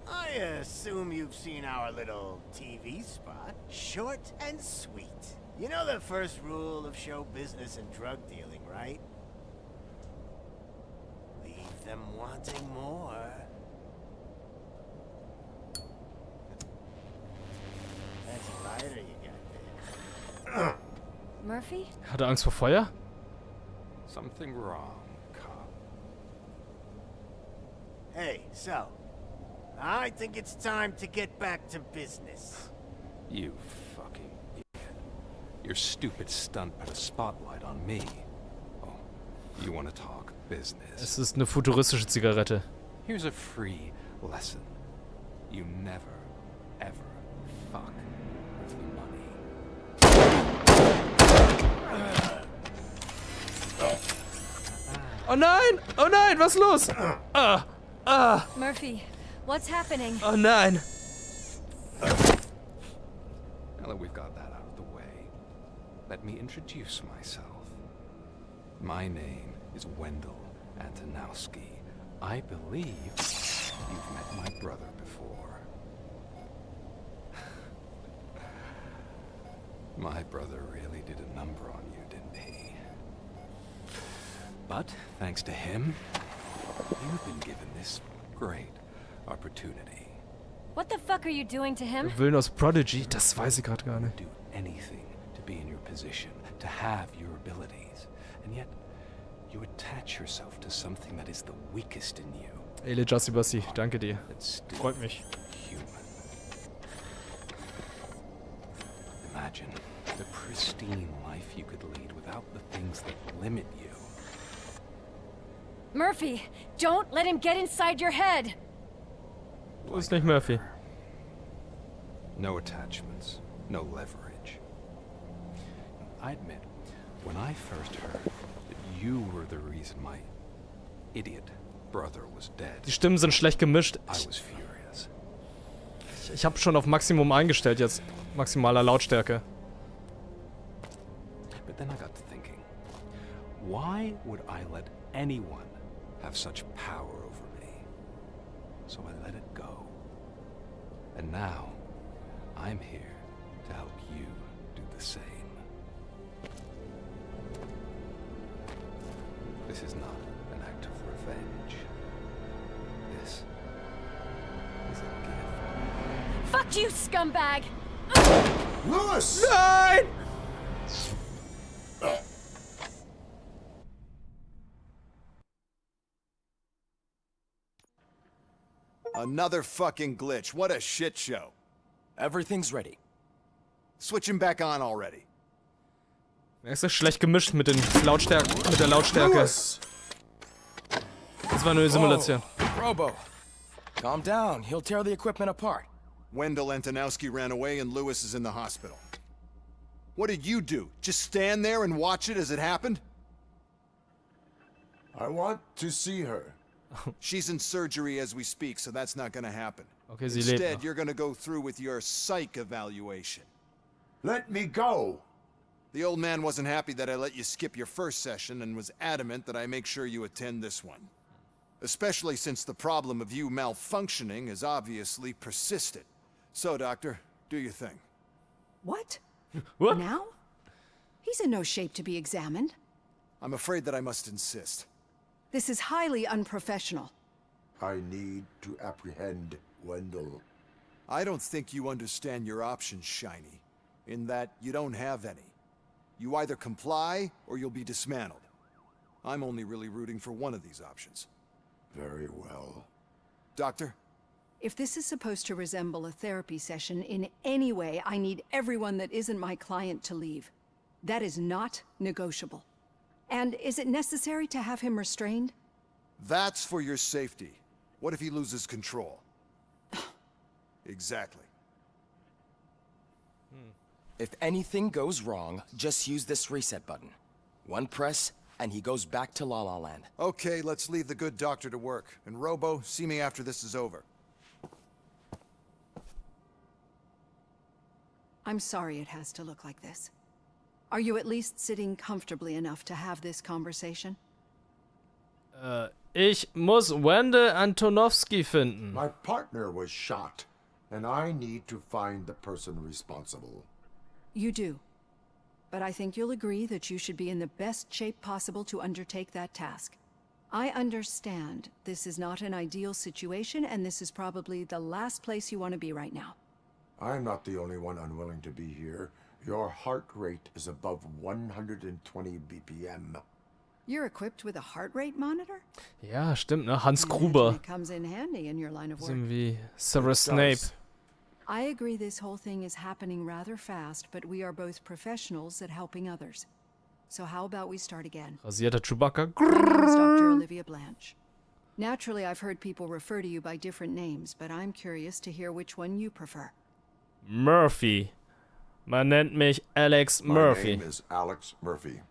I assume you've seen our little TV spot. Short and sweet. You know the first rule of show business and drug dealing, right? Leave them wanting more. That's a lighter you got there. Murphy? Hat er Angst vor Feuer? Something wrong, cop. Hey, so, I think it's time to get back to business. You fucking idiot. Your stupid stunt put a spotlight on me. Oh, you want to talk? business. Es ist eine futuristische Zigarette. Here's a free lesson. You never, ever fuck with the money. Oh nein! Oh nein, was ist los? Murphy, what's happening? Oh nein! Now that we've got that out of the way, let me introduce myself. My name is Wendell Antonowski. I believe you've met my brother before. My brother really did a number on you, didn't he? But thanks to him, you've been given this great opportunity. What the fuck are you doing to him? Willen Prodigy? Das weiß ich gerade gar nicht. Do anything to be in your position, to have your abilities, and yet you attach yourself to something that is the weakest in you. Ele Jussi Bassi, danke dir. That's still Freut mich. human. Imagine the pristine life you could lead without the things that limit you. Murphy, don't let him get inside your head. Wo ist nicht Murphy? No attachments, no leverage. I admit, when I first heard that you were the reason my idiot brother was dead, Die Stimmen sind schlecht gemischt. I was furious. Ich habe schon auf Maximum eingestellt jetzt. Maximaler Lautstärke. But then I got to thinking, why would I let anyone have such power over me? So I let it go. And now, I'm here to help you do the same. This is not an act of revenge. This is a gift. Fuck you, scumbag! Lewis! Nein! Another fucking glitch. What a shit show. Everything's ready. Switch him back on already. Es ist schlecht gemischt mit den Lautstärken, mit der Lautstärke. Lewis! Das war nur eine Simulation. Robo, calm down. He'll tear the equipment apart. Wendell Antonowski ran away and Lewis is in the hospital. What did you do? Just stand there and watch it as it happened? I want to see her. She's in surgery as we speak, so that's not gonna happen. Okay, sie lebt Instead, noch. you're gonna go through with your psych evaluation. Let me go. The old man wasn't happy that I let you skip your first session and was adamant that I make sure you attend this one. Especially since the problem of you malfunctioning has obviously persisted. So, Doctor, do your thing. What? What? Now? He's in no shape to be examined. I'm afraid that I must insist. This is highly unprofessional. I need to apprehend Wendell. I don't think you understand your options, Shiny, in that you don't have any. You either comply or you'll be dismantled. I'm only really rooting for one of these options. Very well. Doctor? If this is supposed to resemble a therapy session in any way, I need everyone that isn't my client to leave. That is not negotiable. And is it necessary to have him restrained? That's for your safety. What if he loses control? Exactly. If anything goes wrong, just use this reset button. One press, and he goes back to La La Land. Okay, let's leave the good doctor to work. And Robo, see me after this is over. I'm sorry it has to look like this. Are you at least sitting comfortably enough to have this conversation? Ich muss Wendell Antonowski finden. My partner was shot, and I need to find the person responsible. You do. But I think you'll agree that you should be in the best shape possible to undertake that task. I understand this is not an ideal situation, and this is probably the last place you want to be right now. I'm not the only one unwilling to be here. Your heart rate is above 120 BPM. You're equipped with a heart rate monitor? Ja, stimmt, ne? Hans Imagine Gruber. it comes in handy in your line of work. Bisschen wie Severus Snape. I agree this whole thing is happening rather fast, but we are both professionals at helping others. so how about we start again? Rasierter Chewbacca. My name is Dr. Olivia Blanche. Naturally, I've heard people refer to you by different names, but I'm curious to hear which one you prefer. Murphy. Man nennt mich Alex Murphy. My name is Alex Murphy.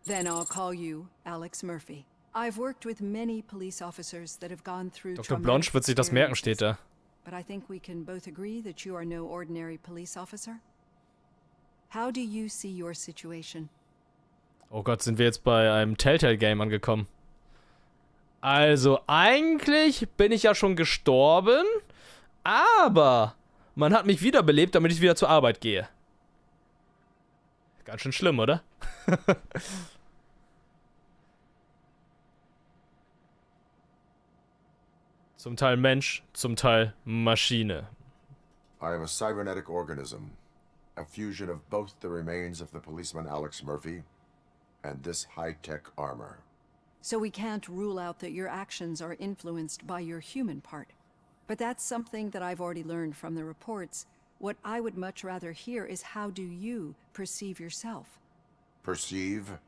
Then I'll call you Alex Murphy. I've worked with many police officers that have gone through Dr. Blanche wird sich das merken, steht da. But I think we can both agree that you are no ordinary police officer. How do you see your situation? Oh Gott, sind wir jetzt bei einem Telltale-Game angekommen. Also, eigentlich bin ich ja schon gestorben, aber man hat mich wiederbelebt, damit ich wieder zur Arbeit gehe. Ganz schön schlimm, oder? Zum Teil Mensch, zum Teil Maschine. I am a cybernetic organism, a fusion of both the remains of the policeman Alex Murphy and this high-tech armor. So we can't rule out that your actions are influenced by your human part. But that's something that I've already learned from the reports. What I would much rather hear is how do you perceive yourself? Perceive?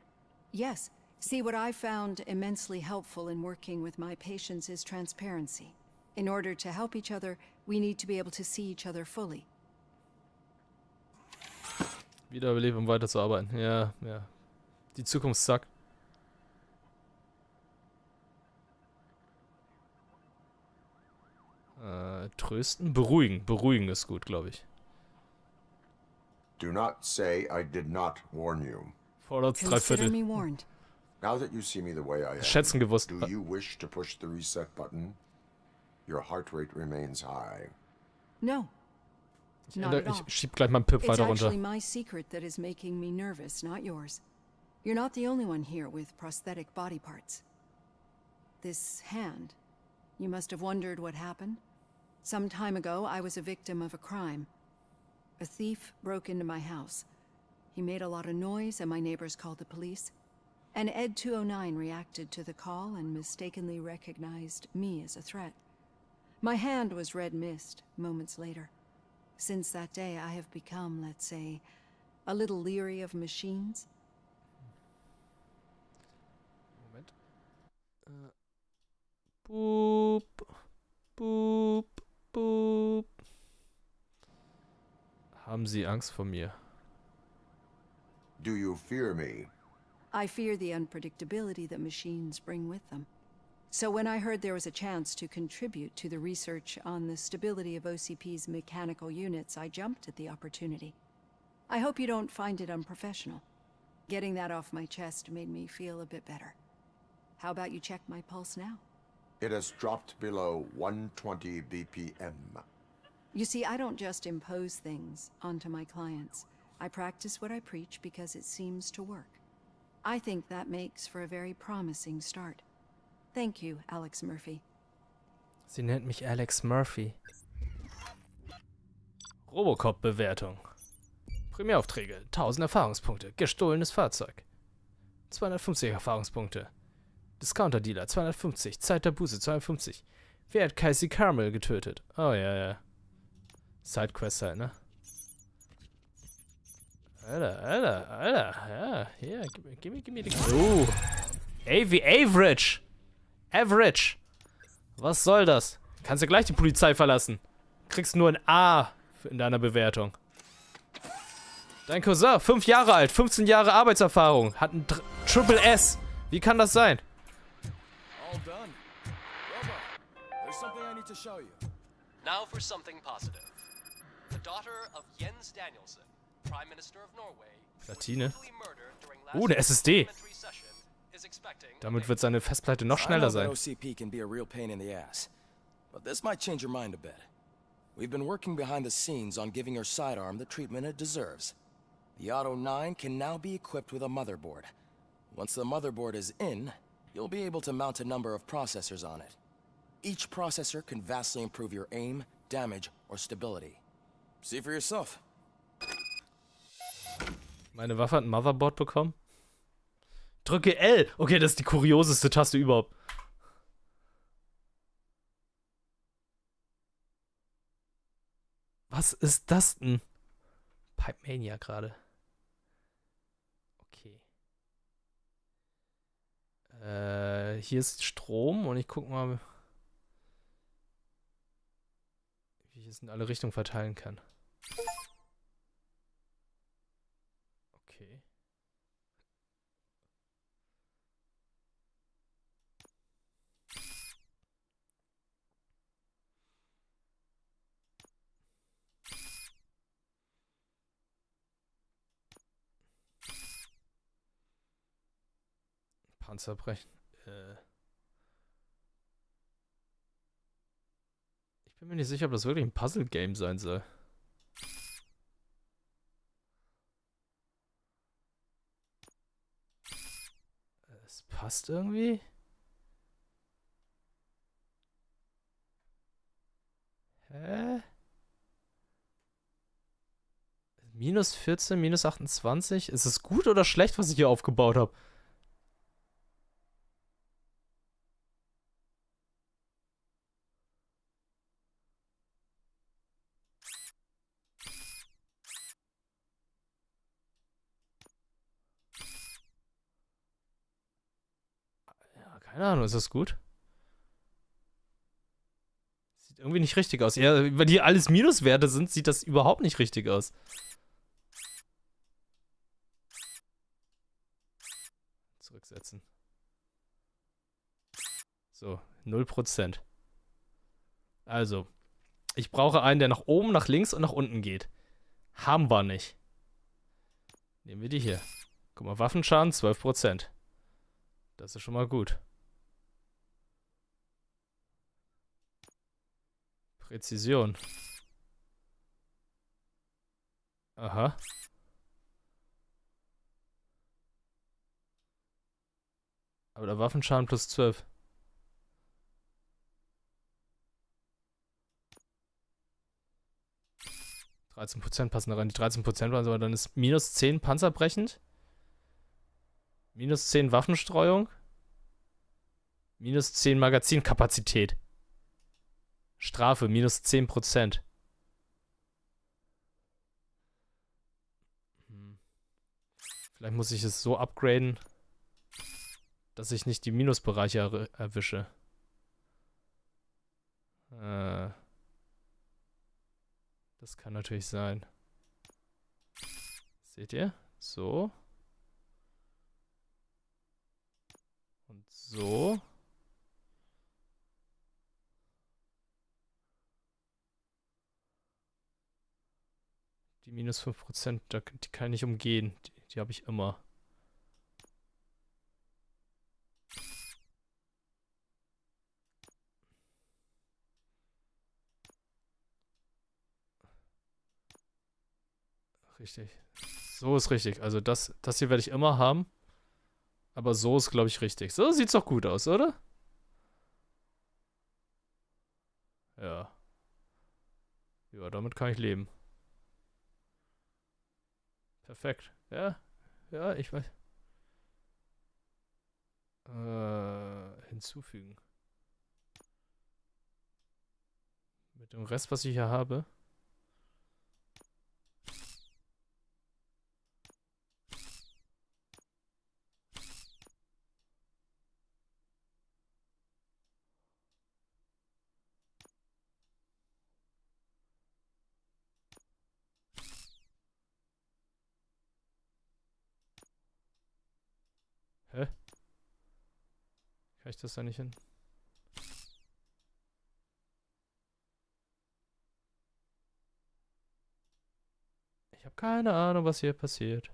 Yes. See, what I found immensely helpful in working with my patients is transparency. In order to help each other, we need to be able to see each other fully. Wiederbelebt, um weiterzuarbeiten. Ja, ja. Die Zukunft sagt. Trösten? Beruhigen. Beruhigen ist gut, glaube ich. Do not say I did not warn you. Vorderts Dreiviertel. me warned. Now that you see me the way I am, Schätzen gewusst. do you wish to push the reset button? Your heart rate remains high. No. Not at all. Ich schieb gleich meinen Pip It's weiter runter. actually my secret that is making me nervous, not yours. You're not the only one here with prosthetic body parts. This hand, you must have wondered what happened. Some time ago, I was a victim of a crime. A thief broke into my house. He made a lot of noise and my neighbors called the police. And Ed 209 reacted to the call and mistakenly recognized me as a threat. My hand was red mist moments later. Since that day, I have become, let's say, a little leery of machines. Moment. Boop. Boop. Boop. Haben Sie Angst vor mir? Do you fear me? I fear the unpredictability that machines bring with them. So when I heard there was a chance to contribute to the research on the stability of OCP's mechanical units, I jumped at the opportunity. I hope you don't find it unprofessional. Getting that off my chest made me feel a bit better. How about you check my pulse now? It has dropped below 120 BPM. You see, I don't just impose things onto my clients. I practice what I preach because it seems to work. I think that makes for a very promising start. Thank you, Alex Murphy. Sie nennt mich Alex Murphy. Robocop-Bewertung. Primäraufträge, 1000 Erfahrungspunkte. Gestohlenes Fahrzeug. 250 Erfahrungspunkte. Discounter-Dealer, 250. Zeit der Buße, 250. Wer hat Casey Carmel getötet? Oh, ja, ja. Sidequest halt, ne? Alter. Ja, hier, gib mir die... Oh. Wie Average. Average. Was soll das? Kannst du gleich die Polizei verlassen. Kriegst nur ein A in deiner Bewertung. Dein Cousin, 5 Jahre alt, 15 Jahre Arbeitserfahrung, hat ein Triple S. Wie kann das sein? All done. Robo, there's something I need to show you. Now for something positive. The daughter of Jens Danielson, Prime Minister of Norway, Platine. Eine SSD. Damit wird seine Festplatte noch schneller sein. OCP can be a real pain in the ass, but this might change your mind a bit. We've been working behind the scenes on giving her sidearm the treatment it deserves. The Auto 9 can now be equipped with a motherboard. Once the motherboard is in, you'll be able to mount a number of processors on it. Each processor can vastly improve your aim, damage, or stability. See for yourself. Meine Waffe hat ein Motherboard bekommen. Drücke L. Okay, das ist die kurioseste Taste überhaupt. Was ist das denn? Pipe Mania gerade. Okay. Hier ist Strom und ich guck mal, wie ich es in alle Richtungen verteilen kann. Okay. Panzer brechen. Ich bin mir nicht sicher, ob das wirklich ein Puzzle-Game sein soll. Es passt irgendwie. Hä? Minus 14, minus 28. Ist es gut oder schlecht, was ich hier aufgebaut habe? Ja, keine Ahnung, ist das gut? Sieht irgendwie nicht richtig aus. Ja, weil hier alles Minuswerte sind, sieht das überhaupt nicht richtig aus. Zurücksetzen. So, 0%. Also, ich brauche einen, der nach oben, nach links und nach unten geht. Haben wir nicht. Nehmen wir die hier. Guck mal, Waffenschaden 12%. Das ist schon mal gut. Präzision. Aha. Aber der Waffenschaden plus 12. %, passen da rein. Die 13% waren so, dann ist minus 10 panzerbrechend. Minus 10 Waffenstreuung. Minus 10 Magazinkapazität. Strafe, minus 10%. Vielleicht muss ich es so upgraden, dass ich nicht die Minusbereiche erwische. Das kann natürlich sein. Seht ihr? So. Und so. Die minus 5%, die kann ich umgehen. Die habe ich immer. Richtig. So ist richtig. Also das hier werde ich immer haben. Aber so ist, glaube ich, richtig. So sieht's doch gut aus, oder? Ja. Ja, damit kann ich leben. Perfekt. Ja. Ja, ich weiß. Hinzufügen. Mit dem Rest, was ich hier habe. Hä? Kann ich das da nicht hin? Ich habe keine Ahnung, was hier passiert.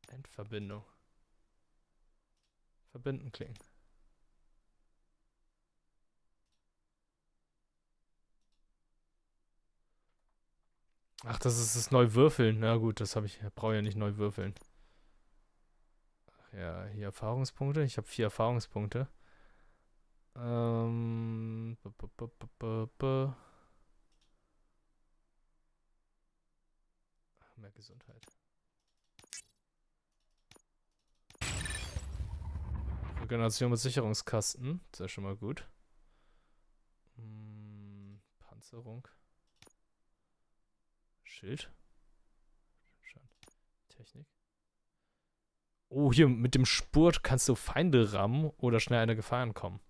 Endverbindung. Verbinden klicken. Ach, das ist das Neuwürfeln. Na gut, das brauche ich ja nicht neu würfeln. Ach ja, hier Erfahrungspunkte. Ich habe 4 Erfahrungspunkte. Mehr Gesundheit. Regeneration mit Sicherungskasten. Das ist schon mal gut. Panzerung. Schild. Technik. Oh, hier mit dem Spurt kannst du Feinde rammen oder schnell einer Gefahr entkommen.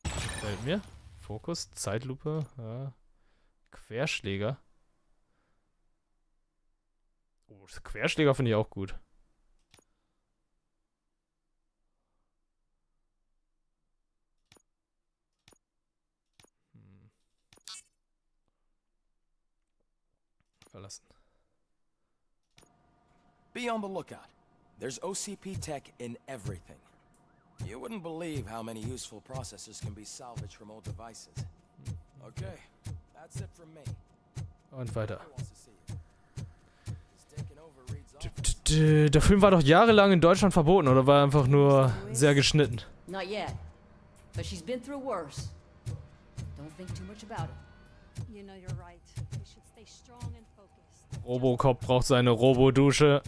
Gefällt mir. Fokus, Zeitlupe, ja. Querschläger. Oh, das Querschläger finde ich auch gut. Verlassen. Be on the lookout. There's OCP tech in everything. You wouldn't believe how many useful processors can be salvaged from old devices. Okay, that's it from me. Und weiter. Der Film war doch jahrelang in Deutschland verboten oder war einfach nur sehr geschnitten? Not yet. But she's been through worse. Don't think too much about it. You know you're right. We should stay strong and focused. Robocop braucht seine Robodusche.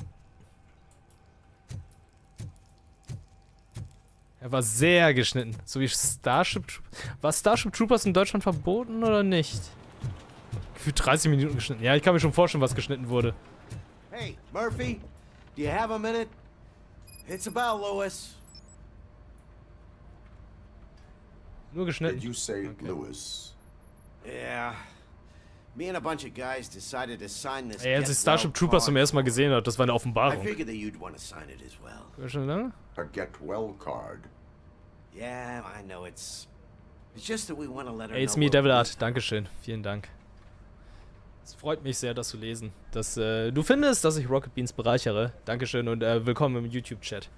Er war sehr geschnitten. So wie Starship Troopers. War Starship Troopers in Deutschland verboten oder nicht? Gefühlt 30 Minuten geschnitten. Ja, ich kann mir schon vorstellen, was geschnitten wurde. Hey, Murphy, do you have a minute? It's about Lewis. Nur geschnitten. Did you say Lewis? Yeah. Me and a bunch of guys decided to sign this. Ey, als ich Starship Troopers zum ersten Mal gesehen habe, das war eine I Offenbarung. figured that you'd want to sign it as well. War schon lange? A get well card. Yeah, I know it's just that we want to let her Ey, it's know me, we're Devil pleased. Art. Dankeschön. Vielen Dank. Es freut mich sehr, das zu lesen. Dass du findest, dass ich Rocket Beans bereichere. Dankeschön und willkommen im YouTube-Chat.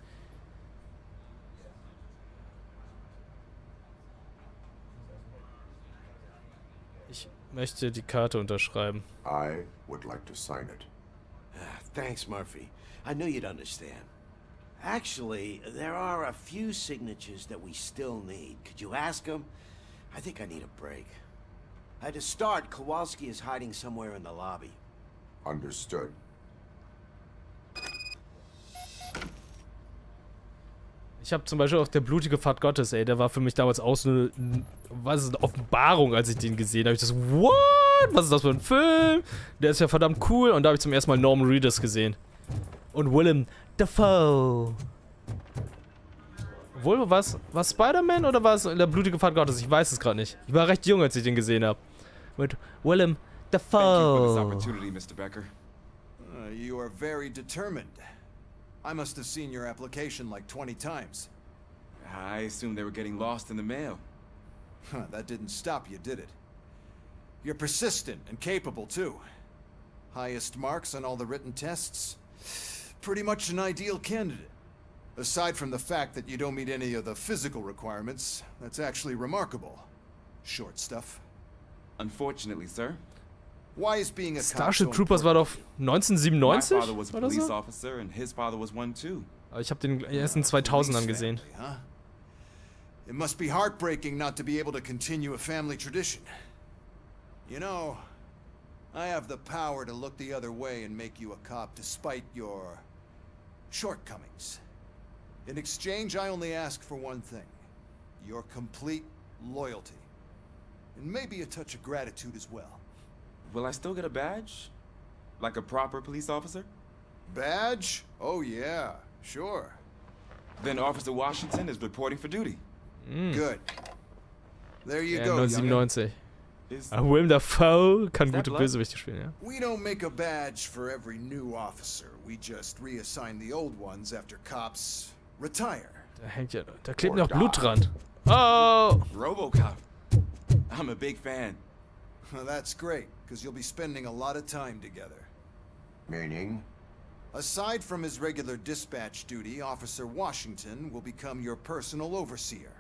Ich möchte die Karte unterschreiben. I would like to sign it. Thanks, Murphy. I knew you'd understand. Actually, there are a few signatures that we still need. Could you ask them? I think I need a break. To start, Kowalski is hiding somewhere in the lobby. Understood. Ich habe zum Beispiel auch der blutige Pfad Gottes, ey, der war für mich damals auch so eine Offenbarung, als ich den gesehen habe. Ich dachte, what? Was ist das für ein Film? Der ist ja verdammt cool. Und da habe ich zum ersten Mal Norman Reedus gesehen. Und Willem Dafoe. Obwohl, was Spider-Man oder war es der blutige Pfad Gottes? Ich weiß es gerade nicht. Ich war recht jung, als ich den gesehen habe. Mit Willem Dafoe. Thank you for this opportunity, Mr. Becker. You are very determined. I must have seen your application like 20 times. I assumed they were getting lost in the mail. That didn't stop you, did it? You're persistent and capable, too. Highest marks on all the written tests. Pretty much an ideal candidate. Aside from the fact that you don't meet any of the physical requirements, that's actually remarkable. Short stuff. Unfortunately, sir. Why is being a Starship Troopers war doch 1997 My father was a oder police so? officer and his father was one too. Aber ich habe den erst in 2000ern gesehen. Huh? It must be heartbreaking not to be able to continue a family tradition. You know, I have the power to look the other way and make you a cop despite your shortcomings. In exchange, I only ask for one thing. Your complete loyalty. And maybe a touch of gratitude as well. Will I still get a badge? Like a proper police officer? Badge? Oh yeah, sure. Then Officer Washington is reporting for duty. Good. There you Ja, go, young'un. 1997. Willem Dafoe kann gute blood? Bösewichte spielen, ja. We don't make a badge for every new officer. We just reassign the old ones after cops retire. Da hängt ja, da klebt noch Blut dran. Oh! Robocop. I'm a big fan. Well, that's great, because you'll be spending a lot of time together. Meaning? Aside from his regular dispatch duty, Officer Washington will become your personal overseer.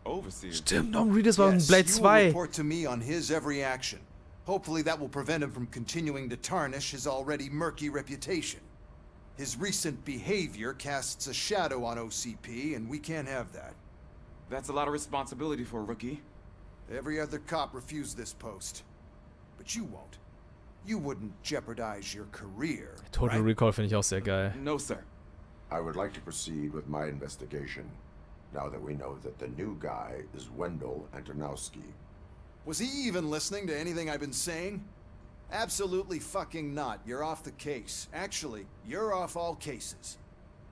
Overseer? Stimmt, Norman Reedus war in Yes, Blade you will 2. report to me on his every action. Hopefully that will prevent him from continuing to tarnish his already murky reputation. His recent behavior casts a shadow on OCP, and we can't have that. That's a lot of responsibility for a rookie. Every other cop refused this post. But you won't. You wouldn't jeopardize your career, Total right? Recall finde ich auch sehr geil. No, sir. I would like to proceed with my investigation, now that we know that the new guy is Wendell Antonowski. Was he even listening to anything I've been saying? Absolutely fucking not. You're off the case. Actually, you're off all cases.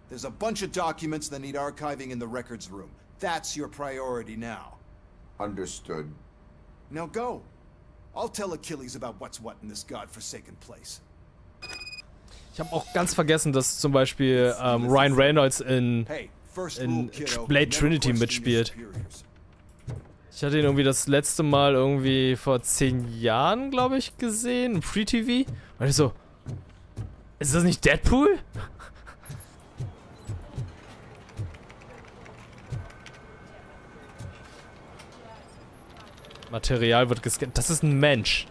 There's a bunch of documents that need archiving in the records room. That's your priority now. Understood. Now go. I'll tell Achilles about what's what in this godforsaken place. Ich habe auch ganz vergessen, dass zum Beispiel Ryan Reynolds in Blade Trinity mitspielt. Ich hatte ihn irgendwie das letzte Mal irgendwie vor 10 Jahren, glaube ich, gesehen, im Free-TV. Und ich so, ist das nicht Deadpool? Material wird gescannt. Das ist ein Mensch.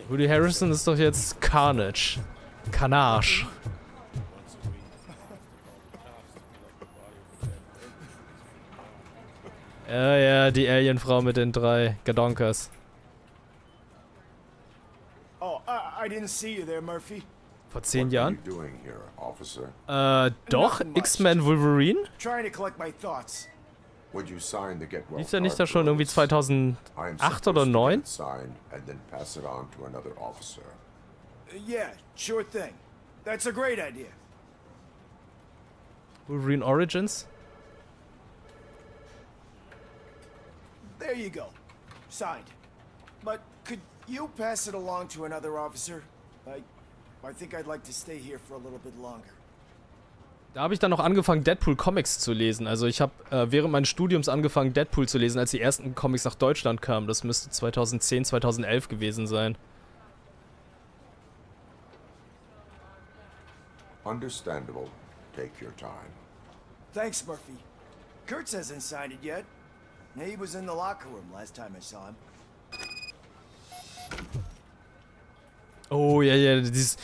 Woody Harrison ist doch jetzt Carnage. Carnage. Ja, die Alienfrau mit den 3 Gedonkers. Oh, I didn't see you there, Murphy. Vor 10 Jahren? Here, Doch, X-Men Wolverine? Trying to collect my thoughts. Lief der nicht da schon irgendwie 2008 oder 2009? Yeah, sure thing. That's a great idea. Wolverine Origins? There you go. Signed. But could you pass it along to another officer? I think I'd like to stay here for a little bit longer. Da habe ich dann noch angefangen, Deadpool Comics zu lesen. Also ich habe während meines Studiums angefangen, Deadpool zu lesen, als die ersten Comics nach Deutschland kamen. Das müsste 2010, 2011 gewesen sein. Understandable. Take your time. Thanks, Murphy. Kurtz hasn't signed it yet. He was in the locker room last time I saw him. Oh, ja, dieses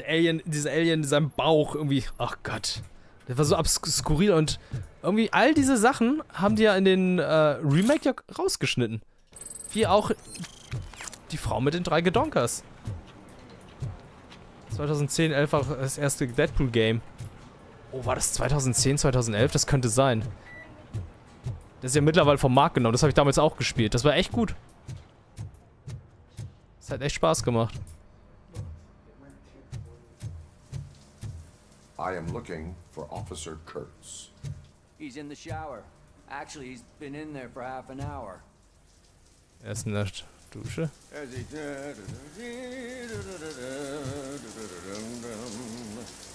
Alien, dieser Alien in seinem Bauch irgendwie. Ach Gott. Der war so skurril und irgendwie all diese Sachen haben die ja in den Remake ja rausgeschnitten. Wie auch die Frau mit den 3 Gedonkers. 2010, 11 auch das erste Deadpool-Game. Oh, war das 2010, 2011? Das könnte sein. Das ist ja mittlerweile vom Markt genommen. Das habe ich damals auch gespielt. Das war echt gut. Das hat echt Spaß gemacht. I am looking for Officer Kurtz. He's in the shower. Actually, he's been in there for half an hour. Er ist in der Dusche.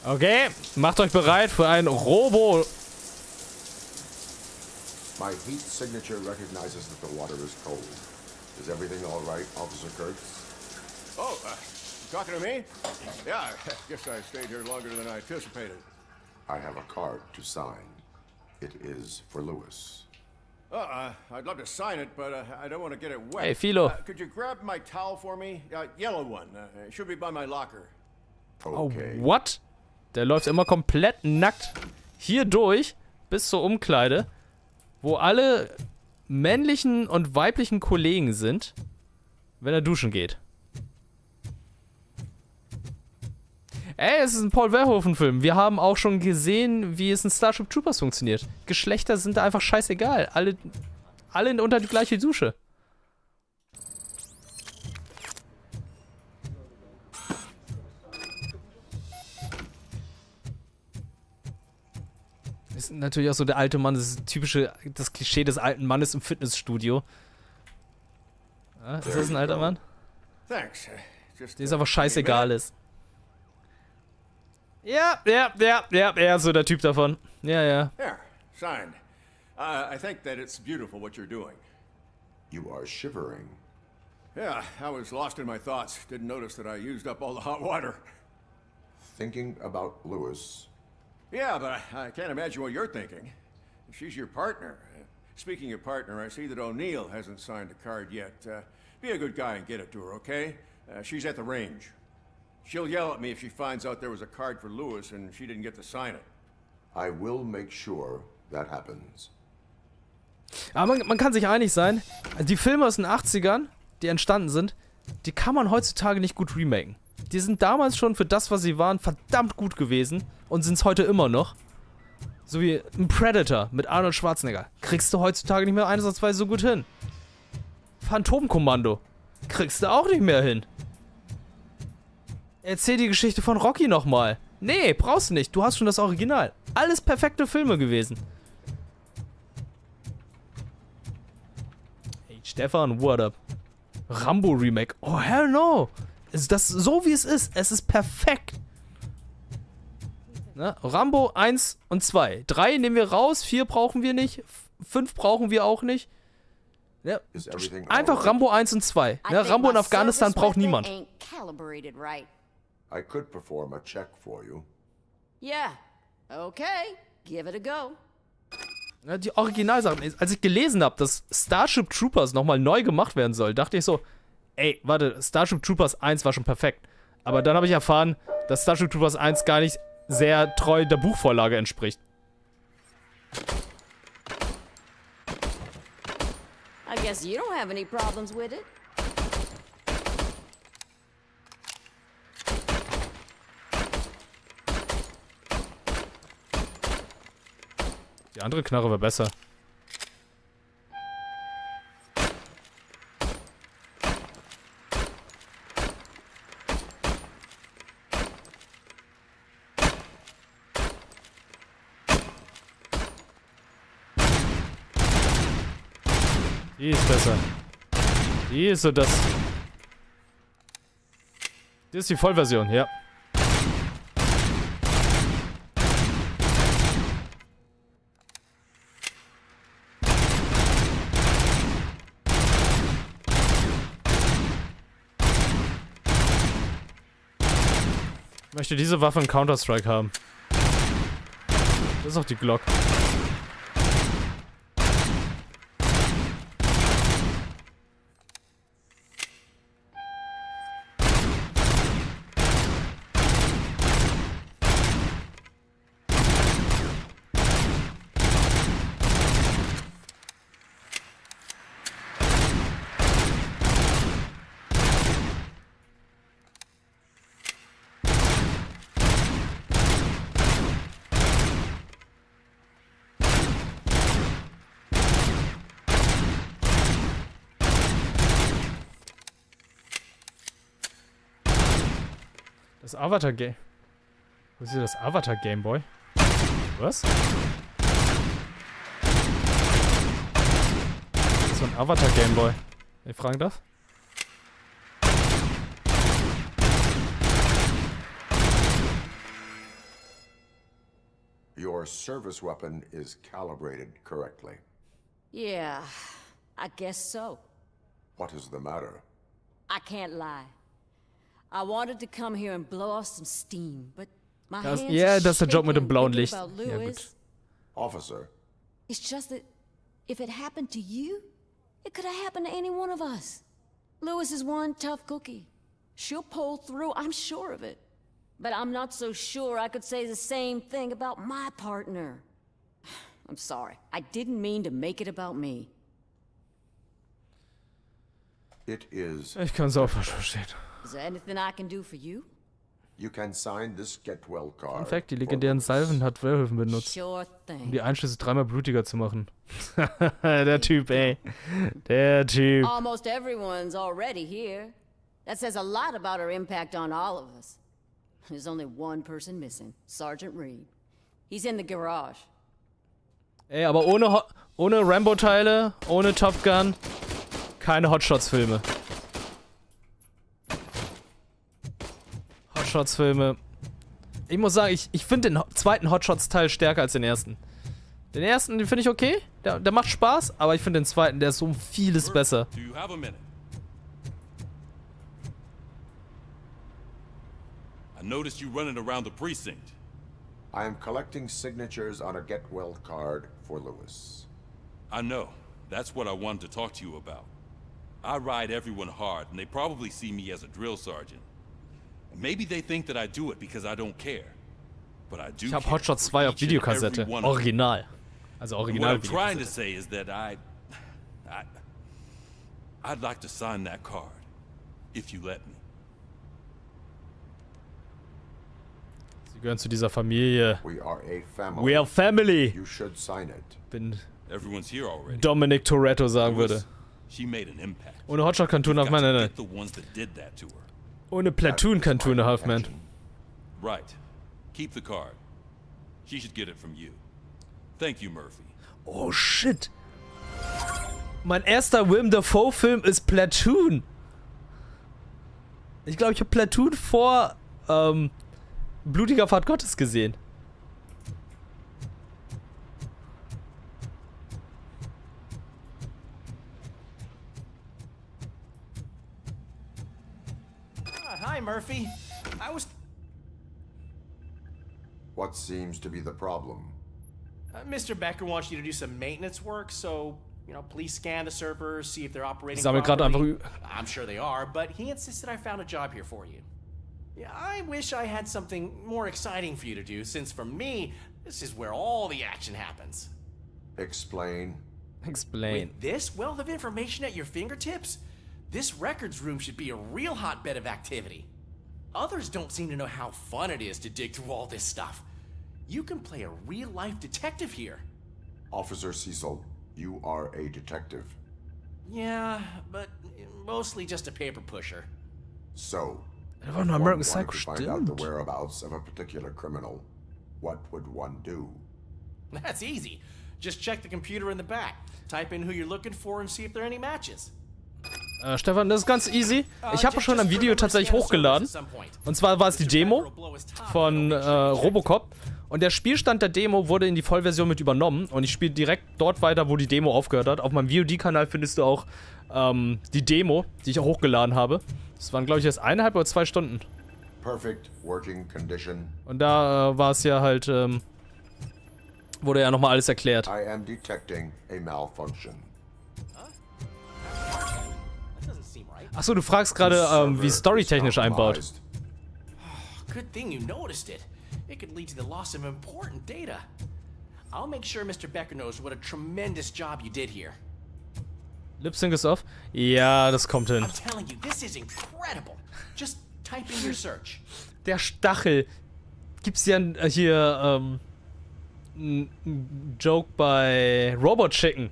Okay, macht euch bereit für ein Robo. My heat signature recognizes that the water is cold. Is everything all right, Officer Kurtz? Oh, talking to me? Yeah, I guess I stayed here longer than I anticipated. I have a card to sign. It is for Lewis. I'd love to sign it, but I don't want to get it wet. Hey, Philo. Could you grab my towel for me? Yellow one. It should be by my locker. Okay. Oh, what? Der läuft immer komplett nackt hier durch bis zur Umkleide, wo alle männlichen und weiblichen Kollegen sind, wenn er duschen geht. Ey, es ist ein Paul Verhoeven-Film. Wir haben auch schon gesehen, wie es in Starship Troopers funktioniert. Geschlechter sind da einfach scheißegal. Alle unter die gleiche Dusche. Ist natürlich auch so der alte Mann, das ist das Klischee des alten Mannes im Fitnessstudio. Ja, ist das ein alter Mann? Thanks. Der ist aber scheißegal ist. Ja, so der Typ davon. Ja. Here, signed. I think that it's beautiful what you're doing. You are shivering. Yeah, I was lost in my thoughts. Didn't notice that I used up all the hot water. Thinking about Lewis. Yeah, but I can't imagine what you're thinking. She's your partner. Speaking of partner, I see that O'Neill hasn't signed a card yet. Be a good guy and get it to her, okay? She's at the range. She'll yell at me if she finds out there was a card for Lewis and she didn't get to sign it. I will make sure that happens. Aber man kann sich einig sein, die Filme aus den 80ern, die entstanden sind, die kann man heutzutage nicht gut remaken. Die sind damals schon für das, was sie waren, verdammt gut gewesen und sind es heute immer noch. So wie ein Predator mit Arnold Schwarzenegger. Kriegst du heutzutage nicht mehr einsatzweise so gut hin. Phantomkommando. Kriegst du auch nicht mehr hin. Erzähl die Geschichte von Rocky nochmal. Nee, brauchst du nicht. Du hast schon das Original. Alles perfekte Filme gewesen. Hey, Stefan, what up? Rambo Remake. Oh, hell no. Ist das so, wie es ist? Es ist perfekt. Na, Rambo 1 und 2. 3 nehmen wir raus. 4 brauchen wir nicht. 5 brauchen wir auch nicht. Ja, einfach Rambo 1 und 2. Ja, Rambo in Afghanistan braucht niemand. I could perform a check for you. Yeah, okay, give it a go. Ja, die Originalsachen. Als ich gelesen habe, dass Starship Troopers nochmal neu gemacht werden soll, dachte ich so, ey, warte, Starship Troopers 1 war schon perfekt. Aber dann habe ich erfahren, dass Starship Troopers 1 gar nicht sehr treu der Buchvorlage entspricht. I guess you don't have any problems with it. Die andere Knarre war besser. Die ist besser. Die ist so das. Die ist die Vollversion, ja. Ich möchte diese Waffe in Counter-Strike haben. Das ist auch die Glock. Das Avatar-Game. Wo ist hier das Avatar-Gameboy? Was? Das ist so ein Avatar-Gameboy. Wenn ich fragen darf? Your service weapon is calibrated correctly. Yeah, I guess so. What is the matter? I can't lie. I wanted to come here and blow off some steam, but my Das, hands ja, are das ist der Job mit dem shaking blauen thinking Licht. about Ja, Lewis. gut. Officer. It's just that if it happened to you, it could have happened to any one of us. Lewis is one tough cookie. She'll pull through, I'm sure of it. But I'm not so sure I could say the same thing about my partner. I'm sorry. I didn't mean to make it about me. It is. Ich kann es auch verstehen. Is there anything I can do for you? You can sign this get well card. Fun Fact, die legendären Salven hat Werwölfen benutzt. Sure thing. Um die Einschlüsse 3-mal blutiger zu machen. Der Typ, ey. Der Typ. Almost everyone's already here. That says a lot about her impact on all of us. There's only one person missing, Sergeant Reed. He's in the garage. Ey, aber ohne Rambo-Teile, ohne Top Gun, keine Hotshots-Filme. Hotshots-Filme. Ich muss sagen, ich finde den zweiten Hotshots-Teil stärker als den ersten. Den ersten, den finde ich okay. Der macht Spaß, aber ich finde den zweiten, der ist so um vieles besser. Do you have a minute? I noticed you running around the precinct. I am collecting signatures on a get well card for Lewis. I know. That's what I wanted to talk to you about. I ride everyone hard, and they probably see me as a drill sergeant. And maybe they think that I do it because I don't care. But I do. Ich habe Hotshots 2 auf Videokassette. Original. Also original. What I'm trying to say is that I'd like to sign that card, if you let me. Sie gehören zu dieser Familie. We are a family. We are family. You should sign it. Bin Everyone's here already. Dominic Toretto sagen würde. She made an impact. Ohne Hotshot kann Two and a Half Men, nein. The ones that did that to her. Ohne Platoon kann Two and a Half Men. Right. Keep the card. She should get it from you. Thank you, Murphy. Oh shit. Mein erster Willem Dafoe-Film ist Platoon. Ich glaube, ich habe Platoon vor Blutiger Pfad Gottes gesehen. Hi, Murphy. I was... What seems to be the problem? Mr. Becker wants you to do some maintenance work, so, you know, please scan the servers, see if they're operating properly. I'm sure they are, but he insisted I found a job here for you. Yeah, I wish I had something more exciting for you to do, since for me, this is where all the action happens. Explain. Explain. With this wealth of information at your fingertips, this records room should be a real hotbed of activity. Others don't seem to know how fun it is to dig through all this stuff. You can play a real-life detective here. Officer Cecil, you are a detective. Yeah, but mostly just a paper pusher. So, if one wanted to find out the whereabouts of a particular criminal, what would one do? That's easy. Just check the computer in the back. Type in who you're looking for and see if there are any matches. Stefan, das ist ganz easy. Ich habe schon ein Video tatsächlich hochgeladen. Und zwar war es die Demo von Robocop. Und der Spielstand der Demo wurde in die Vollversion mit übernommen. Und ich spiele direkt dort weiter, wo die Demo aufgehört hat. Auf meinem VOD-Kanal findest du auch die Demo, die ich auch hochgeladen habe. Das waren, glaube ich, erst 1,5 oder 2 Stunden. Perfect working condition. Und da war es ja halt, wurde ja nochmal alles erklärt. I am detecting a malfunction. Achso, du fragst gerade, wie storytechnisch einbaut. Good thing you noticed it. It could lead to the loss of important data. I'll make sure Mr. Becker knows what a tremendous job you did here. Lip Sync ist off? Ja, das kommt hin. I'm telling you, this is incredible. Just type in your search. Der Stachel. Gibt's ja hier einen Joke bei Robot Chicken,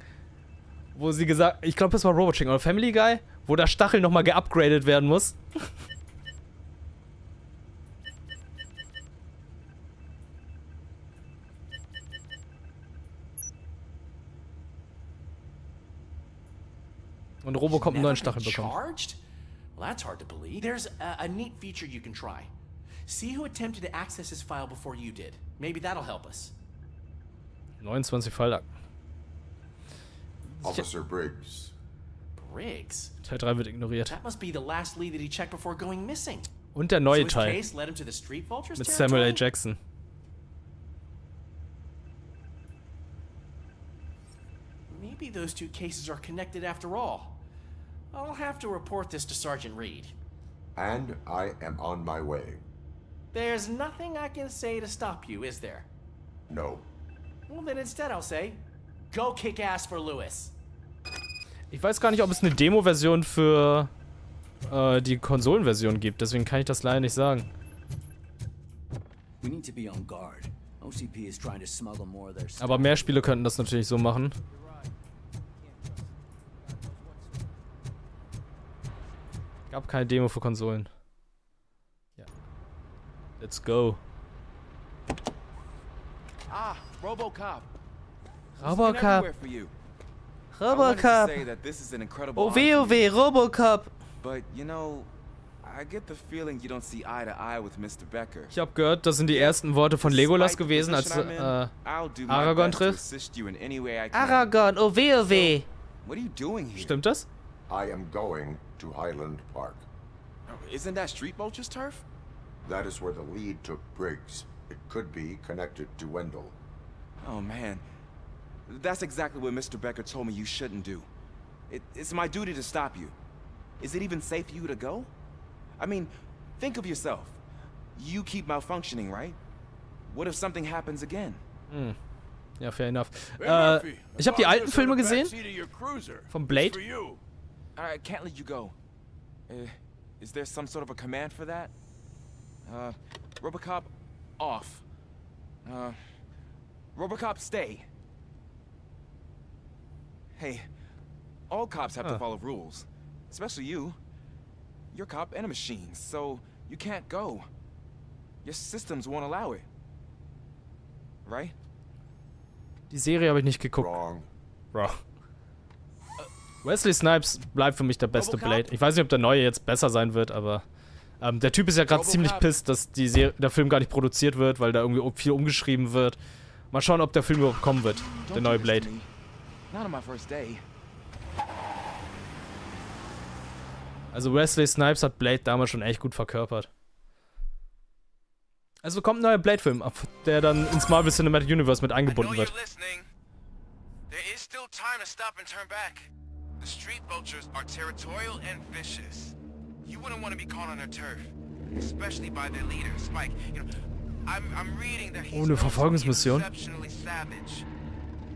wo sie gesagt, ich glaube, das war Robot Chicken oder Family Guy, wo der Stachel nochmal geupgradet werden muss. Und Robocop einen neuen Stachel bekommen. Well, that's hard to believe. There's a neat feature you can try. See who attempted to access this file before you did. Maybe that'll help us. 29 Fallakten. Officer Briggs. Briggs? Teil 3 wird ignoriert. That must be the last lead that he checked before going missing. Und der neue So his Teil. case led him to the Street Vultures Mit territory? Samuel L. Jackson. Maybe those two cases are connected after all. I'll have to report this to Sergeant Reed. And I am on my way. There's nothing I can say to stop you, is there? No. Well, then instead I'll say, go kick ass for Lewis. Ich weiß gar nicht, ob es eine Demo-Version für die Konsolenversion gibt, deswegen kann ich das leider nicht sagen. We need to be on guard. OCP is trying to smuggle more of their stuff. Aber mehr Spiele könnten das natürlich so machen. Gab keine Demo für Konsolen. Ja. Let's go. Ah, Robocop. Robocop. Robocop. Oh weh, Robocop. But you know, I get the feeling you don't see eye to eye with Mr. Becker. Ich habe gehört, das sind die ersten Worte von Legolas gewesen, als Aragorn trifft. Aragorn, oh weh. What are you doing here? Stimmt das? I am going to Highland Park. Isn't that Street Vulture's turf? That is where the lead took Briggs. It could be connected to Wendell. Oh man, that's exactly what Mr. Becker told me you shouldn't do. It's my duty to stop you. Is it even safe for you to go? I mean, think of yourself. You keep malfunctioning, right? What if something happens again? Hm. Ja, fair enough. Ich habe die alten Filme gesehen. Vom Blade. I can't let you go. Is there some sort of a command for that? Robocop, off. Robocop, stay. Hey, all cops have to follow rules. Especially you. You're a cop and a machine, so you can't go. Your systems won't allow it. Right? Die Serie habe ich nicht geguckt. Wrong. Wesley Snipes bleibt für mich der beste Blade. Ich weiß nicht, ob der neue jetzt besser sein wird, aber der Typ ist ja gerade ziemlich pisst, dass der Film gar nicht produziert wird, weil da irgendwie viel umgeschrieben wird. Mal schauen, ob der Film überhaupt kommen wird, der neue Blade. Also Wesley Snipes hat Blade damals schon echt gut verkörpert. Also kommt ein neuer Blade-Film, der dann ins Marvel Cinematic Universe mit eingebunden wird. There is still time to stop and turn back. The street vultures are territorial and vicious. You wouldn't want to be caught on their turf, especially by their leader, Spike. You know, I'm reading that he's eine Verfolgungsmission. exceptionally savage.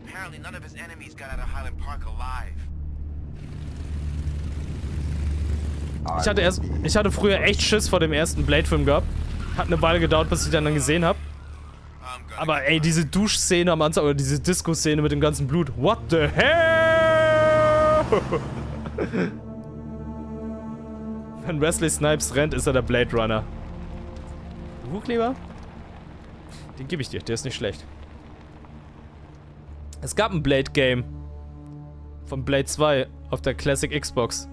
Apparently none of his enemies got out of Highland Park alive. Ich hatte früher echt Schiss vor dem ersten Blade-Film gehabt. Hat eine Weile gedauert, bis ich den dann gesehen habe. Aber ey, diese Duschszene am Anfang, oder diese Disco-Szene mit dem ganzen Blut. What the hell? Wenn Wesley Snipes rennt, ist er der Blade Runner. Buchkleber? Den gebe ich dir, der ist nicht schlecht. Es gab ein Blade-Game. Von Blade 2 auf der Classic Xbox.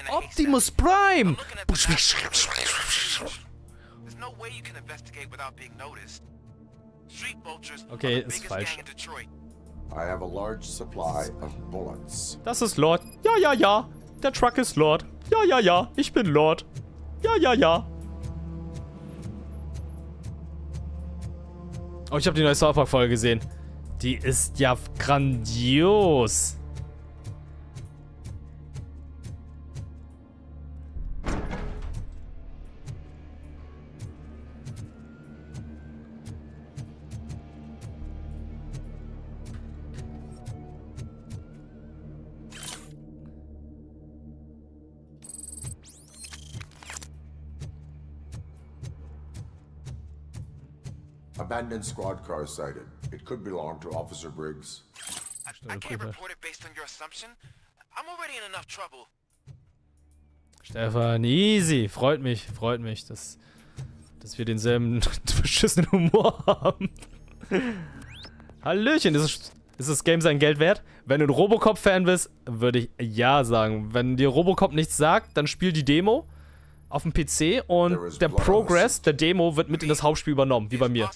Optimus Prime! Okay, ist falsch. Das ist Lord. Ja, ja, ja. Der Truck ist Lord. Ja, ja, ja. Ich bin Lord. Ja, ja, ja. Oh, ich habe die neue South Park Folge gesehen. Die ist ja grandios. Abandoned squad car sighted. It could belong to Officer Briggs. I can't report it based on your assumption. I'm already in enough trouble. Stefan, easy. Freut mich, dass wir denselben beschissenen Humor haben. Hallöchen, ist das Game sein Geld wert? Wenn du ein Robocop-Fan bist, würde ich ja sagen. Wenn dir Robocop nichts sagt, dann spiel die Demo auf dem PC und der Progress der Demo wird mit in das Hauptspiel übernommen, wie bei mir.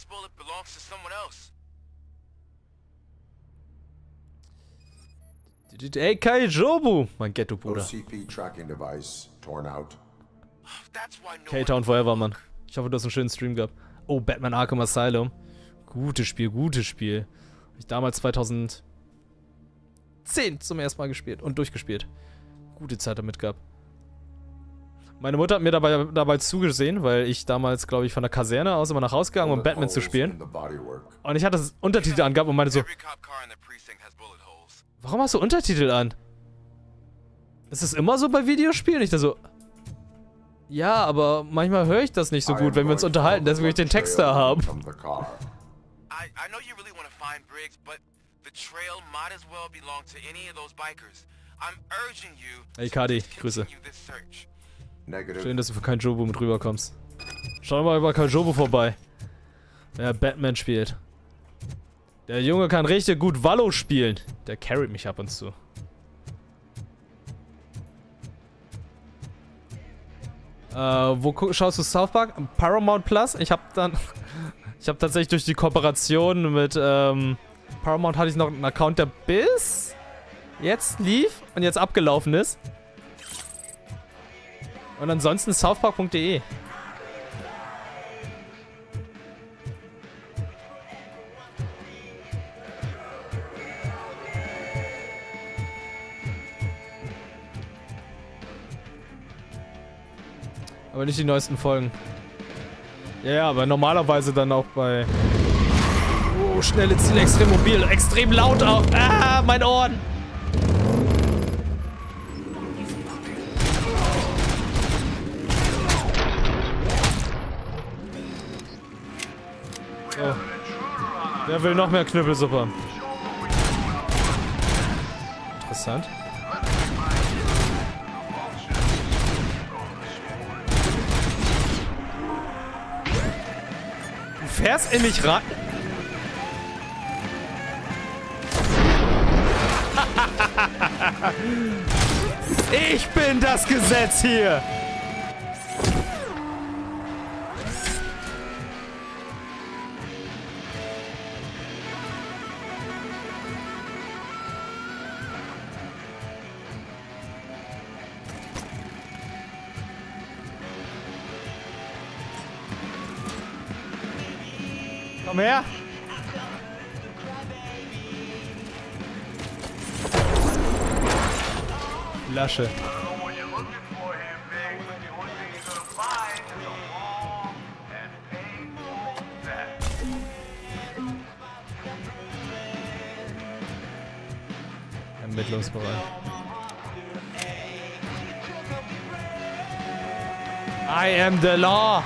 Ey, Kai Jobu, mein Ghetto-Bruder. K-Town Forever, Mann. Ich hoffe, du hast einen schönen Stream gehabt. Oh, Batman Arkham Asylum. Gutes Spiel, gutes Spiel. Hab ich damals 2010 zum ersten Mal gespielt und durchgespielt. Gute Zeit damit gehabt. Meine Mutter hat mir dabei zugesehen, weil ich damals, glaube ich, von der Kaserne aus immer nach Hause gegangen, um Batman zu spielen. Und ich hatte das Untertitel angehabt und meinte so, warum hast du Untertitel an? Ist das immer so bei Videospielen? Ich da so, ja, aber manchmal höre ich das nicht so gut, wenn wir uns unterhalten, deswegen will ich den Text da haben. Hey Kadi, Grüße. Schön, dass du für kein Jobo mit rüberkommst. Schau mal über kein Jobo vorbei. Der Batman spielt. Der Junge kann richtig gut Wallo spielen. Der carryt mich ab und zu. Wo schaust du South Park? Paramount Plus? Ich habe tatsächlich durch die Kooperation mit Paramount hatte ich noch einen Account, der bis jetzt lief und jetzt abgelaufen ist. Und ansonsten southpark.de. Aber nicht die neuesten Folgen. Ja, aber normalerweise dann auch bei... Oh, schnelle Ziele, extrem mobil, extrem laut auch. Ah, mein Ohren! Oh. Wer will noch mehr Knüppelsuppe? Interessant. Du fährst in mich rein. Ich bin das Gesetz hier. Komm her. Lasche. Ermittlungsbereit. I am the law.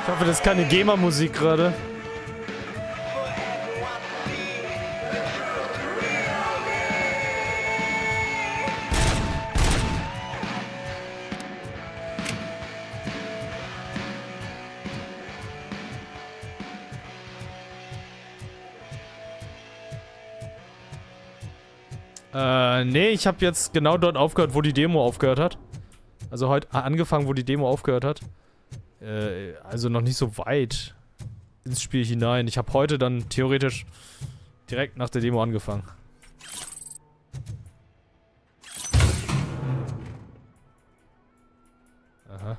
Ich hoffe, das ist keine GEMA-Musik gerade. Nee, ich habe jetzt genau dort aufgehört, wo die Demo aufgehört hat. Also heute angefangen, wo die Demo aufgehört hat. Also noch nicht so weit ins Spiel hinein. Ich habe heute dann theoretisch direkt nach der Demo angefangen. Aha.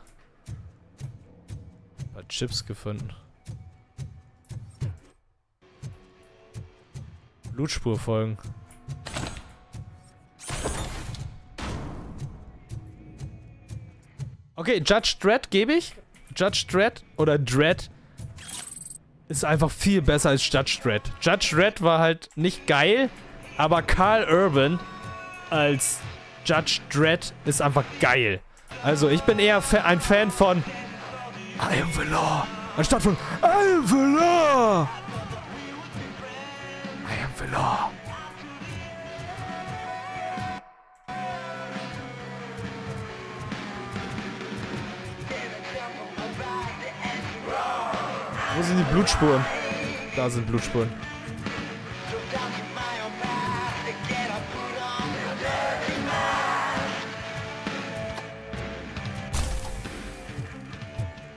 Ein paar Chips gefunden. Blutspur folgen. Okay, Judge Dredd gebe ich. Judge Dredd oder Dredd ist einfach viel besser als Judge Dredd. Judge Dredd war halt nicht geil, aber Karl Urban als Judge Dredd ist einfach geil. Also ich bin eher ein Fan von I am the law anstatt von I am the law. I am the law. Wo sind die Blutspuren? Da sind Blutspuren.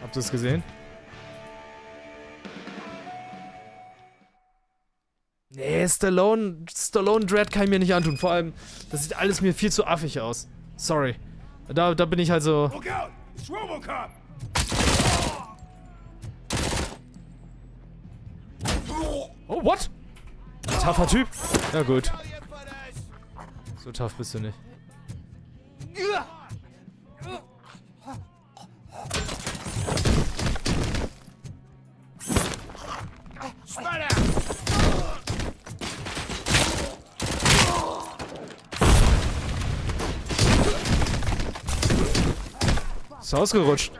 Habt ihr es gesehen? Nee, Stallone Dredd kann ich mir nicht antun. Vor allem, das sieht alles mir viel zu affig aus. Sorry. Da bin ich halt so... Look out! It's Robocop! Oh, what? Tougher Typ. Ja, gut. So tough bist du nicht. Ist ausgerutscht.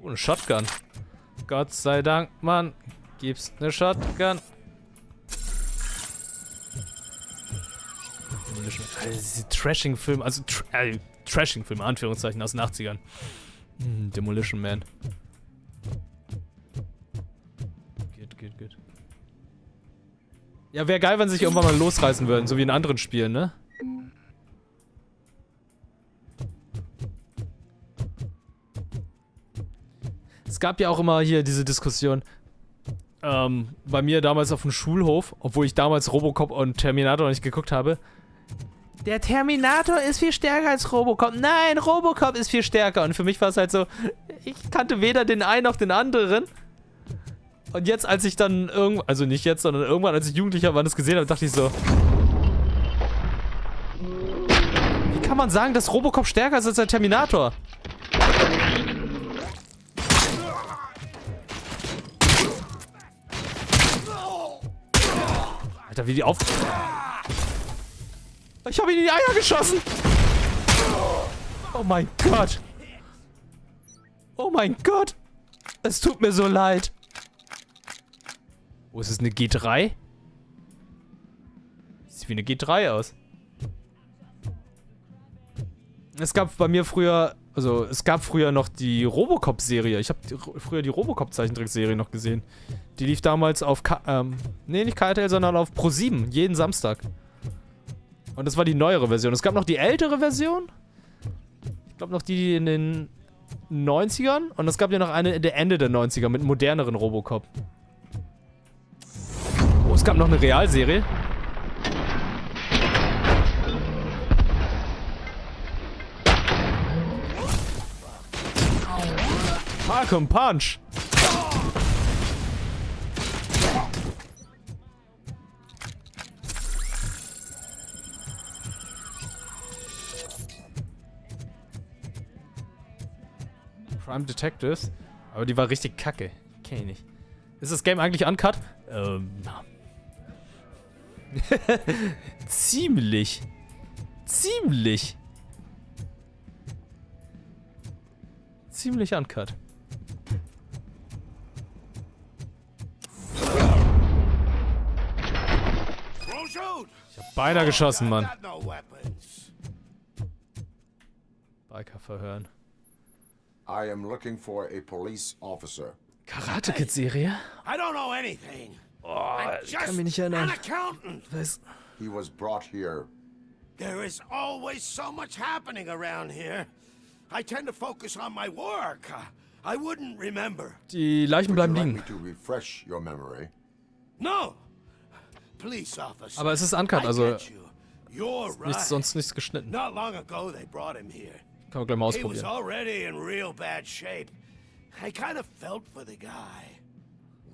Oh, eine Shotgun. Gott sei Dank, Mann. Gibt's eine Shotgun. Diese Trashing-Film, also Trashing-Film, Anführungszeichen, aus den 80ern. Demolition Man. Geht. Ja, wäre geil, wenn sie sich irgendwann mal losreißen würden, so wie in anderen Spielen, ne? Es gab ja auch immer hier diese Diskussion, bei mir damals auf dem Schulhof, obwohl ich damals Robocop und Terminator noch nicht geguckt habe. Der Terminator ist viel stärker als Robocop. Nein, Robocop ist viel stärker. Und für mich war es halt so, ich kannte weder den einen noch den anderen. Und jetzt, als ich dann also nicht jetzt, sondern irgendwann, als ich Jugendlicher war, das gesehen habe, dachte ich so, wie man sagen, dass Robocop stärker ist als der Terminator? Alter, wie die auf... Ich habe ihn in die Eier geschossen! Oh mein Gott! Oh mein Gott! Es tut mir so leid. Wo ist es, eine G3? Sieht wie eine G3 aus. Es gab bei mir früher... Also, es gab früher noch die Robocop-Serie. Ich habe früher die Robocop-Zeichentrickserie noch gesehen. Die lief damals auf... nee, nicht KRTL, sondern auf Pro7. Jeden Samstag. Und das war die neuere Version. Es gab noch die ältere Version. Ich glaube noch die in den 90ern. Und es gab ja noch eine in der Ende der 90er mit moderneren Robocop. Oh, es gab noch eine Realserie. Marke und Punch. Prime Detectives. Aber die war richtig kacke. Kenn ich nicht. Ist das Game eigentlich uncut? Ziemlich. Ziemlich uncut. Ich hab beinahe geschossen, Mann. Biker verhören. I am looking for a police officer. Karate Kid Serie? I don't know anything. Oh, ich kann mich nicht erinnern. An accountant. Was? He was brought here. There is always so much happening around here. I tend to focus on my work. I wouldn't remember. Die Leichen bleiben liegen. Me to refresh your memory. No. Police officer. Aber es ist uncut, also You're right. sonst nichts geschnitten. Not long ago they brought him here. Kann man gleich mal He was ausprobieren. already in real bad shape. I kind of felt for the guy.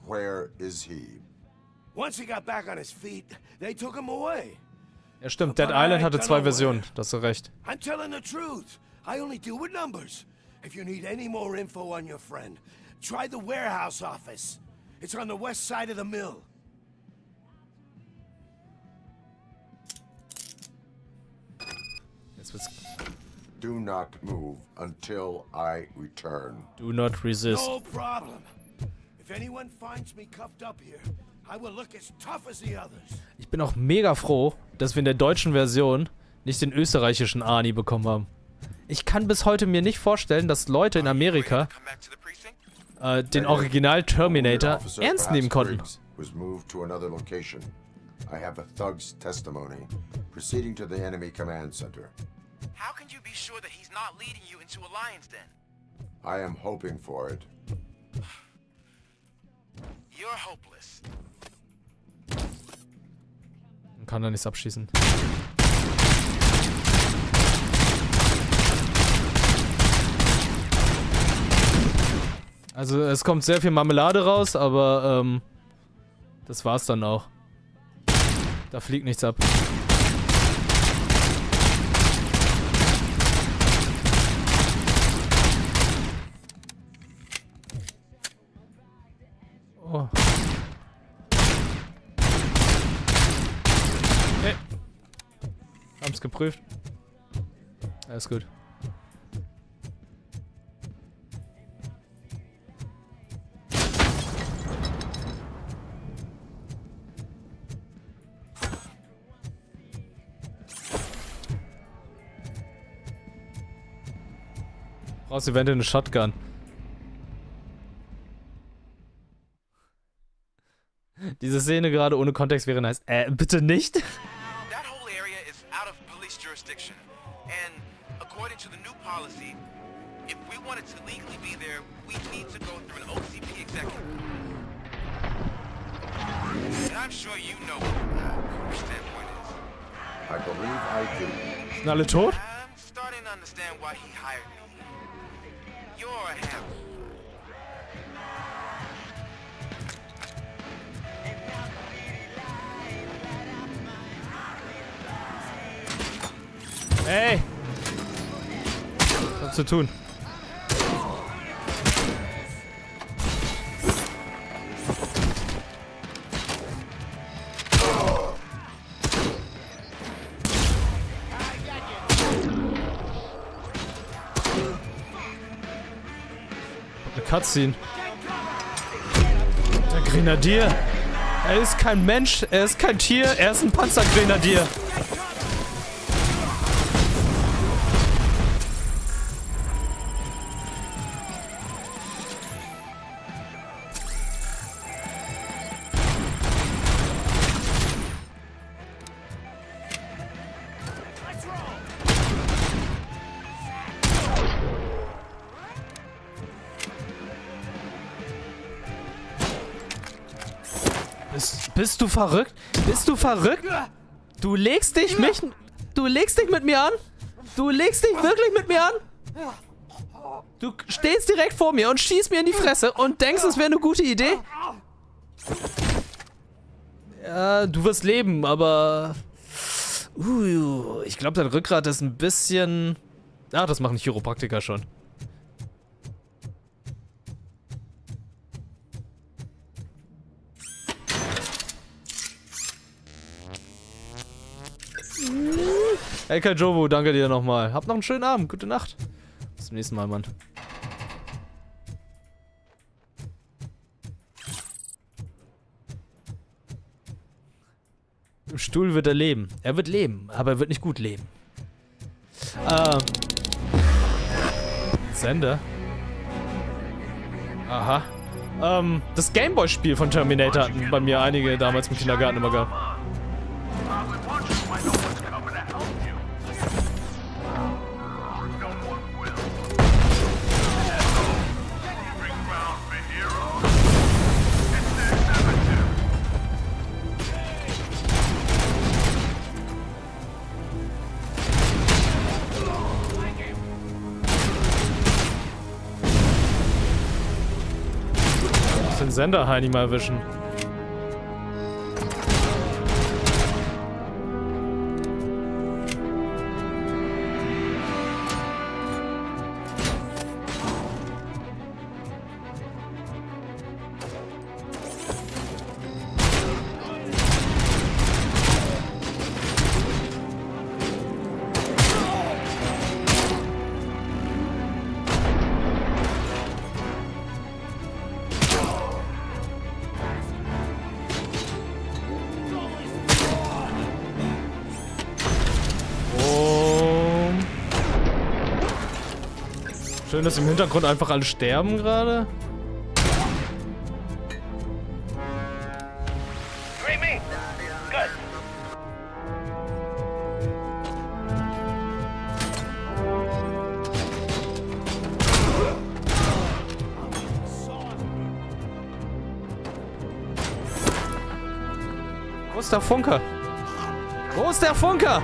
Where is he? Once he got back on his feet, they took him away. Ja, stimmt. Dead Island hatte 2 Versionen. Da hast du recht. I'm telling the truth. I only deal with numbers. If you need any more info on your friend, try the warehouse office. It's on the west side of the mill. Jetzt wird's. Do not move until I return. Do not resist. No problem. If anyone finds me cuffed up here, I will look as tough as the others. Ich bin auch mega froh, dass wir in der deutschen Version nicht den österreichischen Arnie bekommen haben. Ich kann bis heute mir nicht vorstellen, dass Leute in Amerika den Original Terminator ernst nehmen konnten. Was moved to another location. I have a thug's testimony, proceeding to the enemy command center. How can you be sure that he's not leading you into a lion's den? I am hoping for it. You're hopeless. Man kann da nichts abschießen. Also es kommt sehr viel Marmelade raus, aber das war's dann auch. Da fliegt nichts ab. Oh. Hey. Haben's geprüft. Alles gut. Brauchst eventuell eine Shotgun. Diese Szene gerade ohne Kontext wäre nice. Bitte nicht? That whole area is out of police jurisdiction. And according to the new policy, if we wanted to legally be there, we need to go through an OCP executive. And I'm sure you know what your standpoint is. I believe I do. Sind alle tot? I'm starting to understand why he hired me. You're a handful. Hey! zu tun. Eine Cutscene. Der Grenadier. Er ist kein Mensch, er ist kein Tier, er ist ein Panzergrenadier. Bist du verrückt? Bist du verrückt? Du legst dich mit mir an? Du legst dich wirklich mit mir an? Du stehst direkt vor mir und schießt mir in die Fresse und denkst, es wäre eine gute Idee? Ja, du wirst leben, aber... ich glaube, dein Rückgrat ist ein bisschen... Ah, das machen Chiropraktiker schon. Hey Kajobu, danke dir nochmal. Habt noch einen schönen Abend. Gute Nacht. Bis zum nächsten Mal, Mann. Im Stuhl wird er leben. Er wird leben, aber er wird nicht gut leben. Sender. Aha. Das Gameboy-Spiel von Terminator hatten bei mir einige damals im Kindergarten immer gehabt. Den Sender-Heini mal erwischen. Schön, dass im Hintergrund einfach alle sterben gerade. Wo ist der Funker? Wo ist der Funker?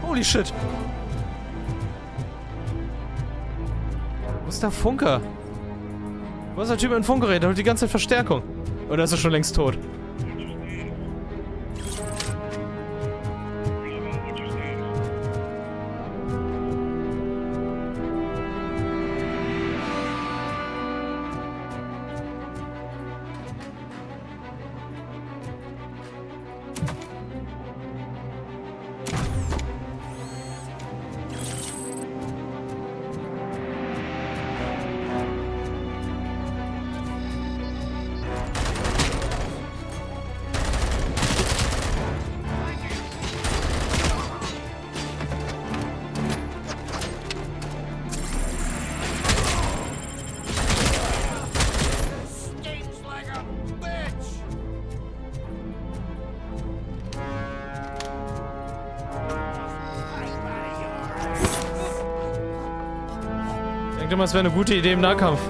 Holy shit. Wo ist der Funker? Wo ist der Typ mit dem Funkgerät? Der holt die ganze Zeit Verstärkung. Oder ist er schon längst tot? Denkt immer, es wäre eine gute Idee im Nahkampf.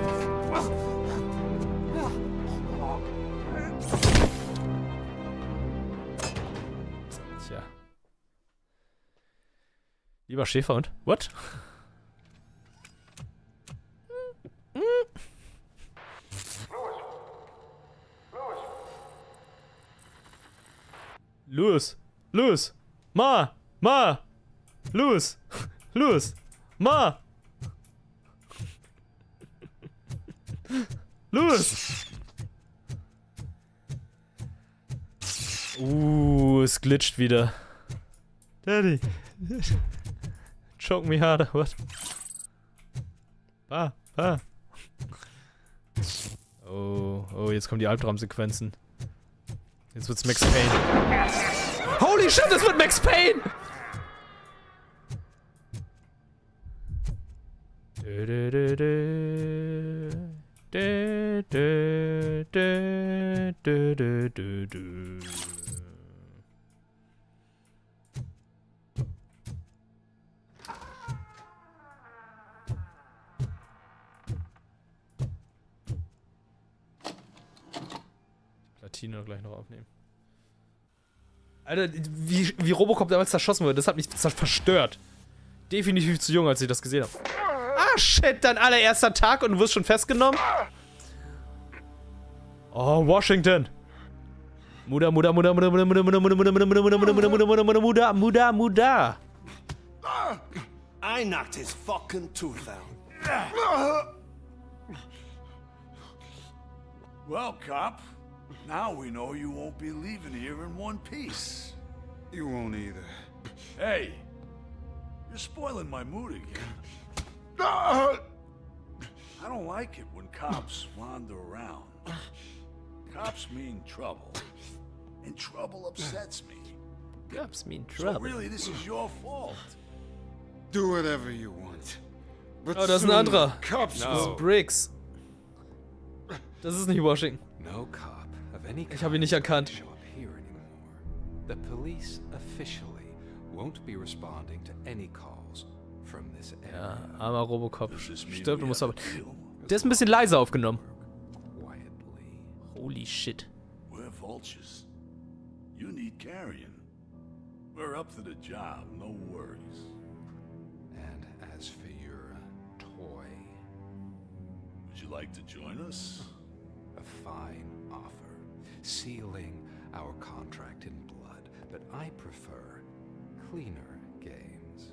Tja. Lieber Schäferhund. What? Louis! Louis! Ma! Louis! Louis! Ma! Louis! Es glitscht wieder. Daddy! Choke me harder, what? Oh, jetzt kommen die Albtraumsequenzen. Jetzt wird's Max Payne. Holy shit, das wird Max Payne! Platine gleich noch aufnehmen. Alter, wie Robocop damals zerschossen wurde, das hat mich verstört. Definitiv zu jung, als ich das gesehen habe. Ah, shit, dein allererster Tag und du wirst schon festgenommen? Oh, Washington. Muda. I knocked his fucking tooth out. Well, cop, now we know you won't be leaving here in one piece. You won't either. Hey, you're spoiling my mood again. I don't like it when cops wander around. Cops mean trouble, and trouble upsets me. Cops mean trouble. So really, this is your fault. Do whatever you want. But Oh, das ist ein anderer. Cops Das ist Briggs. Das ist nicht Washington. No cop of any Ich habe ihn nicht erkannt. show up here anymore. The police officially won't be responding to any calls from this area. Ja, armer Robocop. Stirbt und muss aber... Der ist ein bisschen leiser aufgenommen. Holy shit. We're vultures. You need carrion. We're up to the job, no worries. And as for your toy, would you like to join us? A fine offer, sealing our contract in blood, but I prefer cleaner games.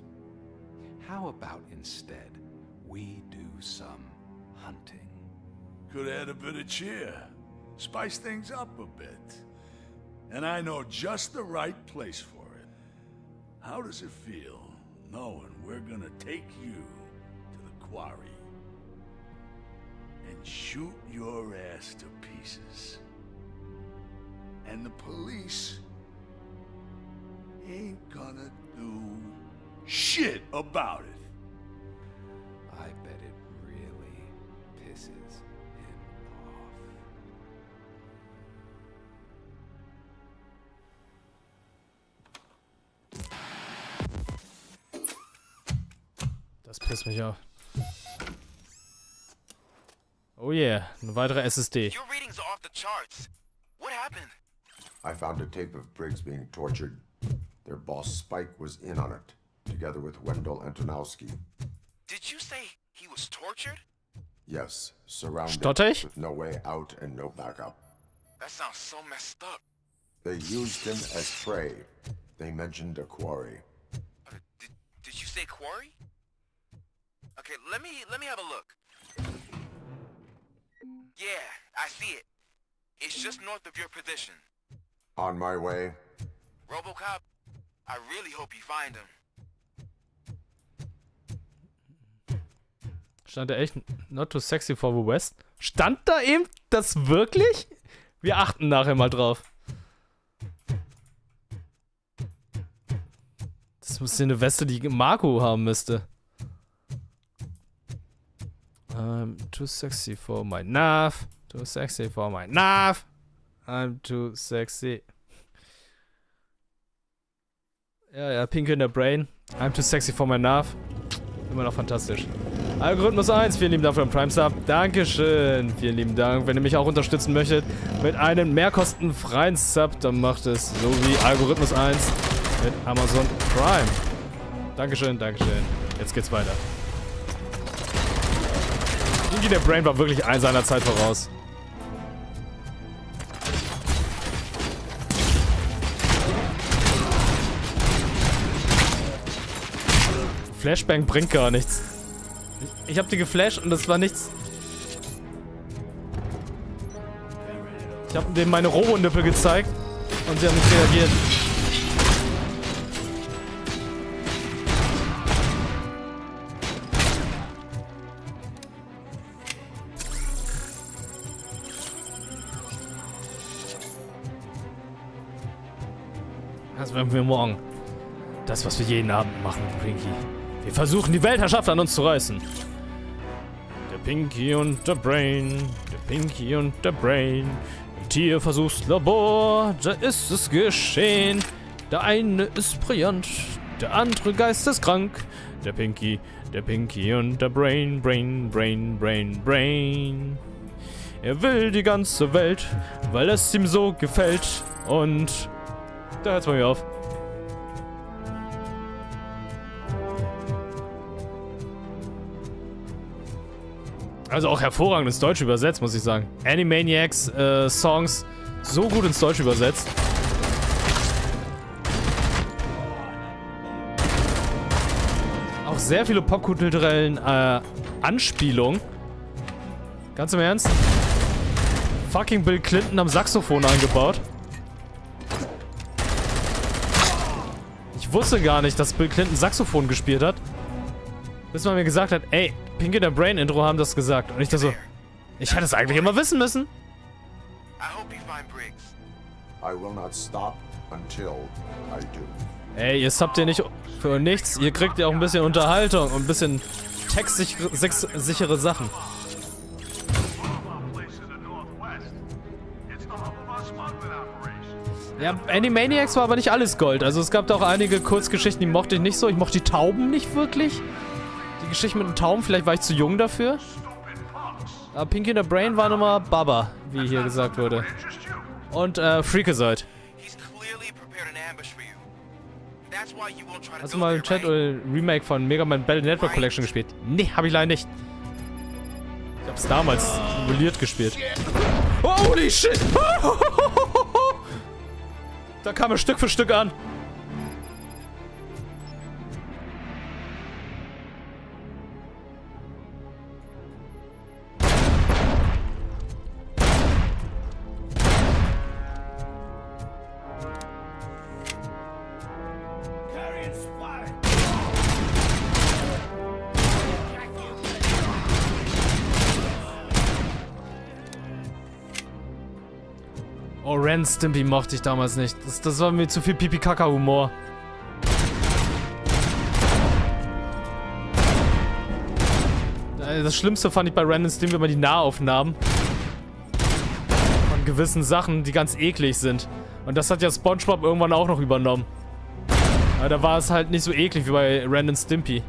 How about instead we do some hunting? Could add a bit of cheer. Spice things up a bit. And I know just the right place for it. How does it feel knowing we're gonna take you to the quarry and shoot your ass to pieces? And the police ain't gonna do shit about it. I bet it really pisses him off. Das pisst mich auf. Oh yeah, eine weitere SSD. Your readings are off the charts. What happened? I found a tape of Briggs being tortured. Their boss Spike was in on it, together with Wendell Antonowski. Did you say he was tortured? Yes, surrounded Stotter ich? with no way out and no backup. That sounds so messed up. They used him as prey. They mentioned a quarry. Did you say quarry? Okay, let me have a look. Yeah, I see it. It's just north of your position. On my way. Robocop, I really hope you find him. Stand da echt not too sexy for the West? Stand da eben das wirklich? Wir achten nachher mal drauf. Das müsste eine Weste, die Marco haben müsste. I'm too sexy for my Nach. Too sexy for my Nach. I'm too sexy. Ja, Pink in der Brain. I'm too sexy for my Nach. Immer noch fantastisch. Algorithmus 1, vielen lieben Dank für den Prime Sub. Dankeschön. Vielen lieben Dank. Wenn ihr mich auch unterstützen möchtet mit einem mehrkostenfreien Sub, dann macht es so wie Algorithmus 1 mit Amazon Prime. Dankeschön, Dankeschön. Jetzt geht's weiter. Irgendwie der Brain war wirklich seiner Zeit voraus. Flashbang bringt gar nichts. Ich hab die geflasht und das war nichts. Ich hab denen meine Robo-Nippel gezeigt und sie haben nicht reagiert. Das werden wir morgen. Das, was wir jeden Abend machen, Pinky. Wir versuchen, die Weltherrschaft an uns zu reißen. Der Pinky und der Brain. Der Pinky und der Brain. Im Tierversuchslabor, da ist es geschehen. Der eine ist brillant, der andere geisteskrank. Der Pinky und der Brain, Brain, Brain, Brain, Brain. Er will die ganze Welt, weil es ihm so gefällt. Und da hört's bei mir auf. Also auch hervorragend ins Deutsche übersetzt, muss ich sagen. Animaniacs Songs so gut ins Deutsche übersetzt. Auch sehr viele popkulturellen Anspielungen. Ganz im Ernst. Fucking Bill Clinton am Saxophon eingebaut. Ich wusste gar nicht, dass Bill Clinton Saxophon gespielt hat. Bis man mir gesagt hat, ey, Pinky der Brain Intro haben das gesagt. Und ich da so, ich hätte es eigentlich immer wissen müssen. Ey, ihr subbt ihr nicht für nichts. Ihr kriegt ja auch ein bisschen Unterhaltung und ein bisschen textsichere Sachen. Ja, Animaniacs war aber nicht alles Gold. Also es gab da auch einige Kurzgeschichten, die mochte ich nicht so. Ich mochte die Tauben nicht wirklich. Die Geschichte mit den Tauben, vielleicht war ich zu jung dafür. Aber Pinky und der Brain war nochmal Baba, wie hier gesagt wurde. Und Freakazoid. Hast du mal im Chat oder Remake von Mega Man Battle Network Collection gespielt? Nee, hab ich leider nicht. Ich hab's damals simuliert gespielt. Holy shit! Da kam er Stück für Stück an. Oh, Ren Stimpy mochte ich damals nicht. Das war mir zu viel Pipi-Kaka-Humor. Das Schlimmste fand ich bei Ren Stimpy immer die Nahaufnahmen. Von gewissen Sachen, die ganz eklig sind. Und das hat ja SpongeBob irgendwann auch noch übernommen. Aber da war es halt nicht so eklig wie bei Ren Stimpy.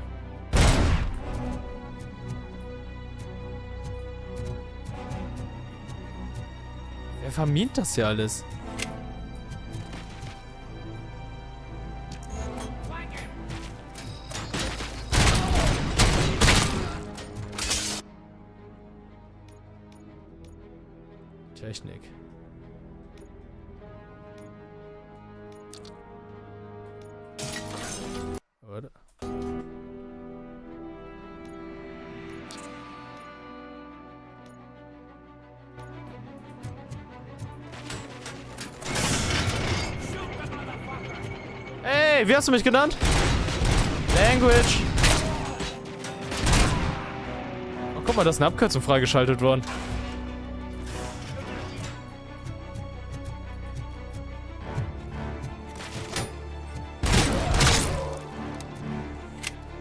Wer vermint das hier alles? Technik. Oder? Hey, wie hast du mich genannt? Language. Oh, guck mal, da ist eine Abkürzung freigeschaltet worden.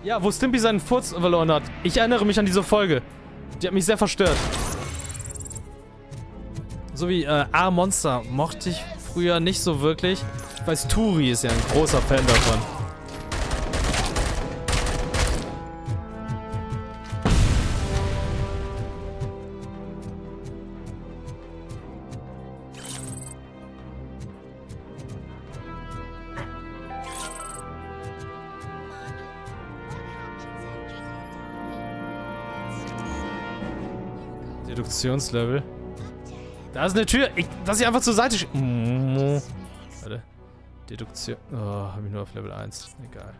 Ja, wo Stimpy seinen Furz verloren hat. Ich erinnere mich an diese Folge. Die hat mich sehr verstört. So wie A-Monster mochte ich früher nicht so wirklich. Ich weiß, Turi ist ja ein großer Fan davon. Deduktionslevel. Da ist eine Tür. Dass ich einfach zur Seite... Warte. Deduktion... Oh, hab ich nur auf Level 1. Egal.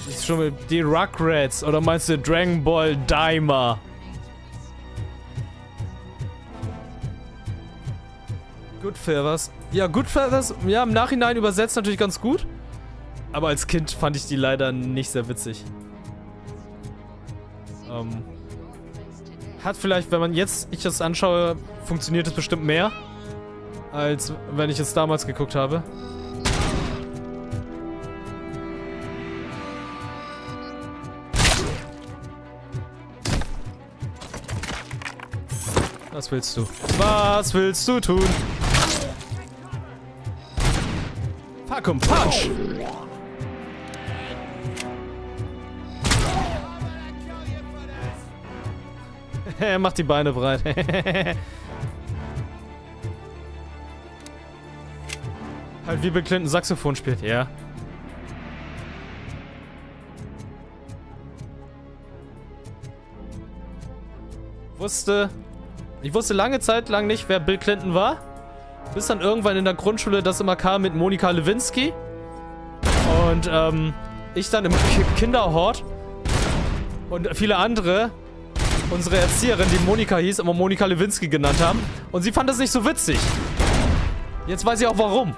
Ist schon mit die Rugrats oder meinst du Dragon Ball Daima? Goodfellas. Ja, Goodfellas, ja, im Nachhinein übersetzt natürlich ganz gut. Aber als Kind fand ich die leider nicht sehr witzig. Hat vielleicht, wenn man jetzt ich das anschaue, funktioniert es bestimmt mehr, als wenn ich es damals geguckt habe. Was willst du? Was willst du tun? Fuck und Punch! Er macht die Beine breit. Halt wie Bill Clinton Saxophon spielt, ja. Ich wusste lange Zeit lang nicht, wer Bill Clinton war. Bis dann irgendwann in der Grundschule das immer kam mit Monika Lewinsky. Und ich dann im Kinderhort und viele andere, unsere Erzieherin, die Monika hieß, immer Monika Lewinsky genannt haben. Und sie fand das nicht so witzig. Jetzt weiß ich auch warum.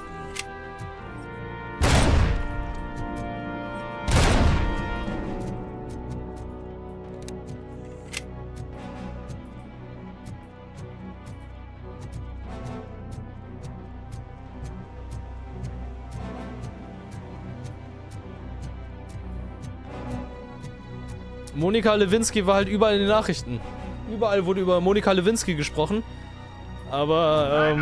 Monika Lewinsky war halt überall in den Nachrichten. Überall wurde über Monika Lewinsky gesprochen. Aber,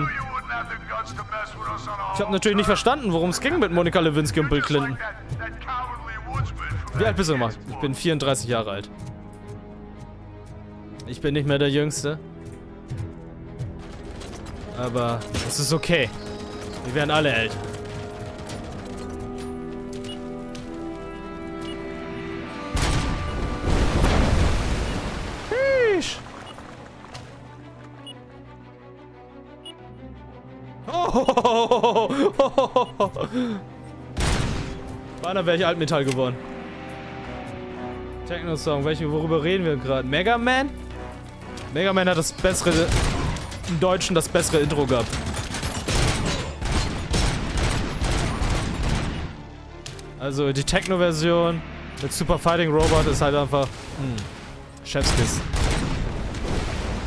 ich habe natürlich nicht verstanden, worum es ging mit Monika Lewinsky und Bill Clinton. Wie alt bist du nochmal? Ich bin 34 Jahre alt. Ich bin nicht mehr der Jüngste. Aber es ist okay. Wir werden alle älter. Beinahe wäre ich Altmetall geworden. Techno-Song, worüber reden wir gerade? Mega Man? Mega Man hat das bessere, im Deutschen das bessere Intro gehabt. Also die Techno-Version mit Super Fighting Robot ist halt einfach, Chefskiss.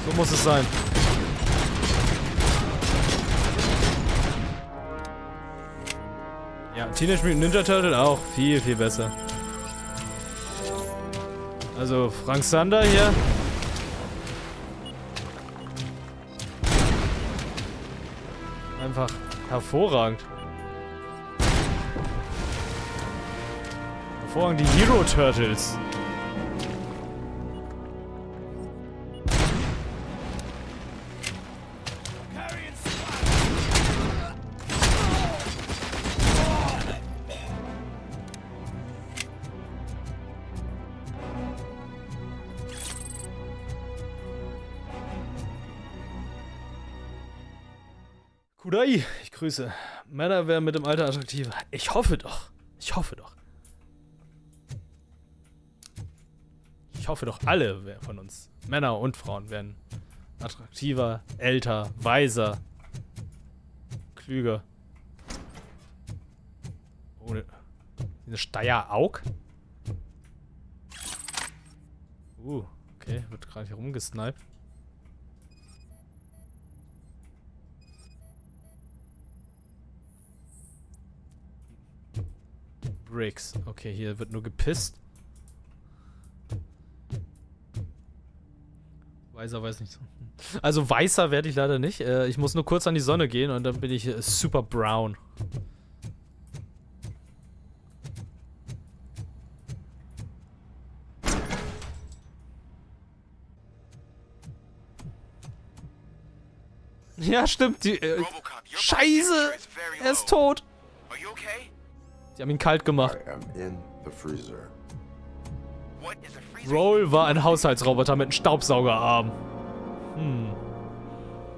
So muss es sein. Ja, Teenage Mutant Ninja Turtle auch viel, viel besser. Also Frank Sander hier. Einfach hervorragend. Hervorragend die Hero Turtles. Kudai, ich grüße. Männer werden mit dem Alter attraktiver. Ich hoffe doch. Ich hoffe doch. Ich hoffe doch, alle von uns, Männer und Frauen, werden attraktiver, älter, weiser, klüger. Ohne. Eine Steyr-Aug? Okay, wird gerade hier rumgesniped. Bricks. Okay, hier wird nur gepisst. Weißer weiß nicht. Also weißer werde ich leider nicht. Ich muss nur kurz an die Sonne gehen und dann bin ich super brown. Ja, stimmt. Scheiße! Er ist tot! Die haben ihn kalt gemacht. I am in The freezer. What is a freezer? Roll war ein Haushaltsroboter mit einem Staubsaugerarm.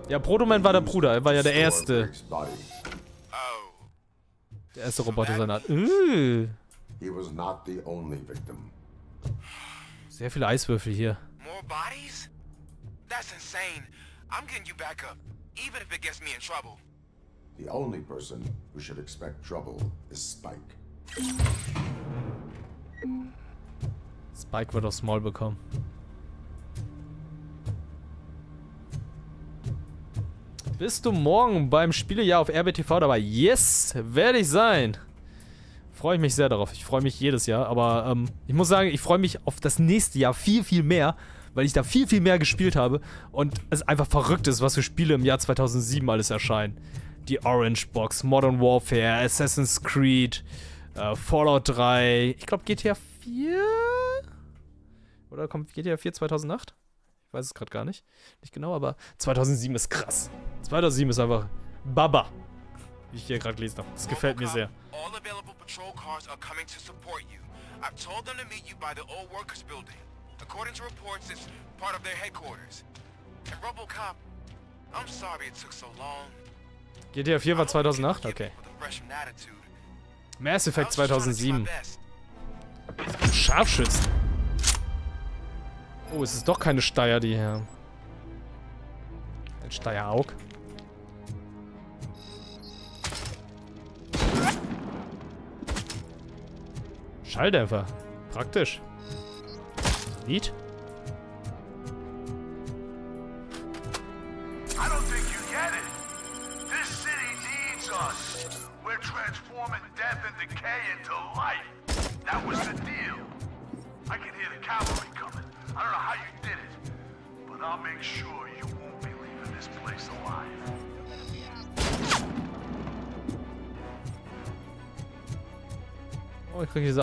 Ja, Protoman war der Bruder, er war ja der erste. Der erste Roboter seiner Art. He was not the only victim. Sehr viele Eiswürfel hier. More bodies? That's insane. I'm getting you back up, even if it gets me in trouble. The only person who should expect trouble is Spike. Spike wird aufs Maul bekommen. Bist du morgen beim Spielejahr auf RBTV dabei? Yes, werde ich sein. Freue ich mich sehr darauf. Ich freue mich jedes Jahr, aber ich muss sagen, ich freue mich auf das nächste Jahr viel, viel mehr, weil ich da viel, viel mehr gespielt habe und es einfach verrückt ist, was für Spiele im Jahr 2007 alles erscheinen. Die Orange Box, Modern Warfare, Assassin's Creed, Fallout 3, ich glaube GTA 4? Oder kommt GTA 4 2008? Ich weiß es gerade gar nicht. Nicht genau, aber 2007 ist krass. 2007 ist einfach Baba. Wie ich hier gerade gelesen habe. Das gefällt mir sehr. All available patrol cars are coming to support you. I've told them to meet you by the old workers building. According to reports, it's part of their headquarters. And Robocop, I'm sorry it took so long. GTA 4 war 2008? Okay. Mass Effect 2007. Scharfschützen. Oh, es ist doch keine Steyr, die hier haben. Ein Steyr-Aug. Schalldämpfer. Praktisch. Lied. I don't think you get it. This city needs us. We're transforming death and decay into life. That was the deal. I can hear the cavalry coming. I don't know how you did it, but I'll make sure you won't be leaving this place alive. Oh, ich kriege hier so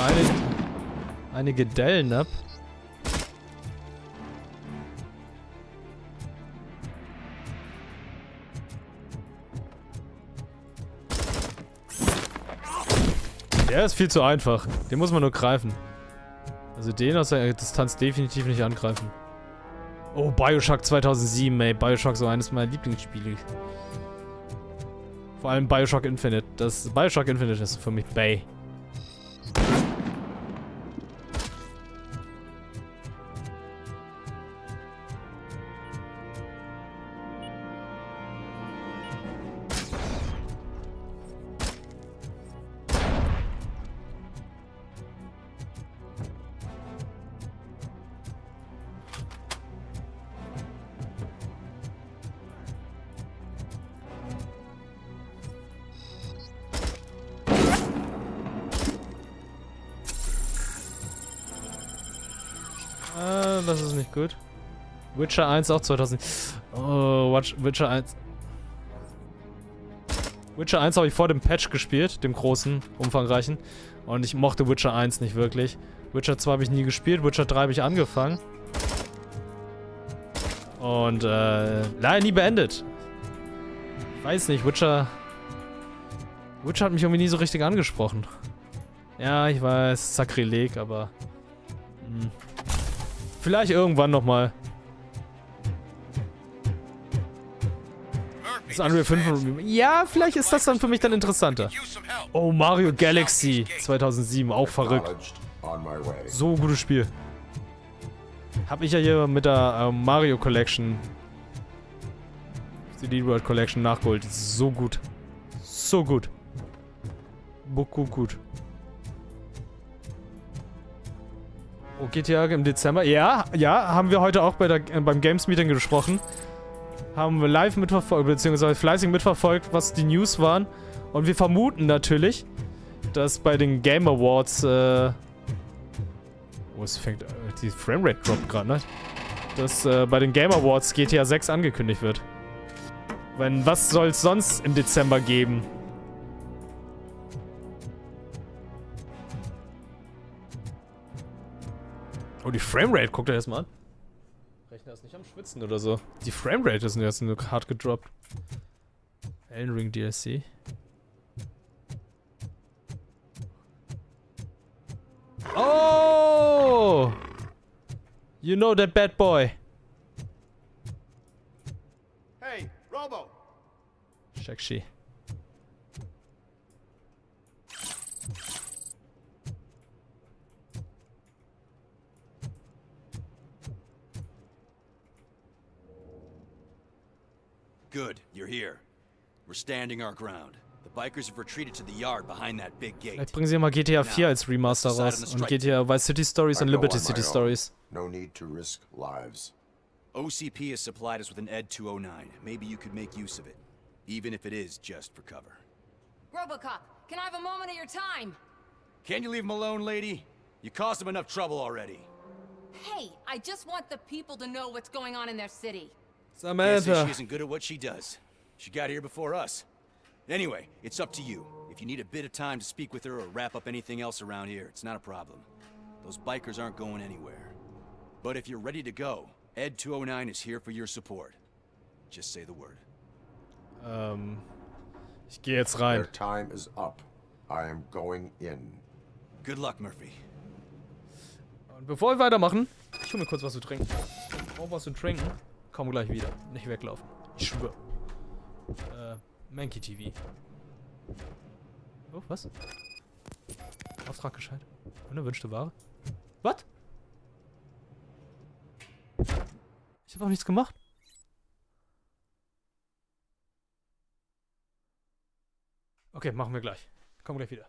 einige Dellen ab. Der ist viel zu einfach. Den muss man nur greifen. Also den aus der Distanz definitiv nicht angreifen. Oh, Bioshock 2007, ey. Bioshock so eines meiner Lieblingsspiele. Vor allem Bioshock Infinite. Bioshock Infinite ist für mich Bay. Das ist nicht gut. Witcher 1 auch 2000. Oh, Witcher 1. Witcher 1 habe ich vor dem Patch gespielt, dem großen, umfangreichen. Und ich mochte Witcher 1 nicht wirklich. Witcher 2 habe ich nie gespielt, Witcher 3 habe ich angefangen. Und leider nie beendet. Ich weiß nicht, Witcher hat mich irgendwie nie so richtig angesprochen. Ja, ich weiß, Sakrileg, aber... Vielleicht irgendwann nochmal. Das Unreal 5. Ja, vielleicht ist das dann für mich dann interessanter. Oh, Mario Galaxy 2007. Auch verrückt. So gutes Spiel. Hab ich ja hier mit der Mario Collection, CD World Collection nachgeholt. So gut. So gut. Gut. Oh, GTA im Dezember. Ja, haben wir heute auch beim Games Meeting gesprochen. Haben wir live mitverfolgt, beziehungsweise fleißig mitverfolgt, was die News waren. Und wir vermuten natürlich, dass bei den Game Awards, es fängt, die Framerate droppt gerade, ne? Dass bei den Game Awards GTA 6 angekündigt wird. Was soll es sonst im Dezember geben? Oh, die Framerate, guckt euch das mal an. Rechner ist nicht am Schwitzen oder so. Die Framerate ist jetzt nur hart gedroppt. Elden Ring DLC. Oh! You know that bad boy. Hey, Robo! Sexy. Good, you're here. We're standing our ground. The bikers have retreated to the yard behind that big gate. Vielleicht bringen sie mal GTA 4 als Remaster raus und GTA Vice City Stories und Liberty City Stories. No need to risk lives. OCP has supplied us with an ED 209. Maybe you could make use of it, even if it is just for cover. Robocop, can I have a moment of your time? Can't you leave him alone, lady? You caused him enough trouble already. Hey, I just want the people to know what's going on in their city. Samantha. She isn't good at what she does. She got here before us. Anyway, it's up to you. If you need a bit of time to speak with her or wrap up anything else around here, it's not a problem. Those bikers aren't going anywhere. But if you're ready to go, ED 209 is here for your support. Just say the word. Ich gehe jetzt rein. Their time is up. I am going in. Good luck, Murphy. Und bevor wir weitermachen, ich hol mir kurz was zu trinken. Ich brauche was zu trinken. Komm gleich wieder. Nicht weglaufen. Ich schwöre. Mankey TV. Oh, was? Auftrag gescheit. Unerwünschte Ware. Was? Ich habe doch nichts gemacht. Okay, machen wir gleich. Komm gleich wieder.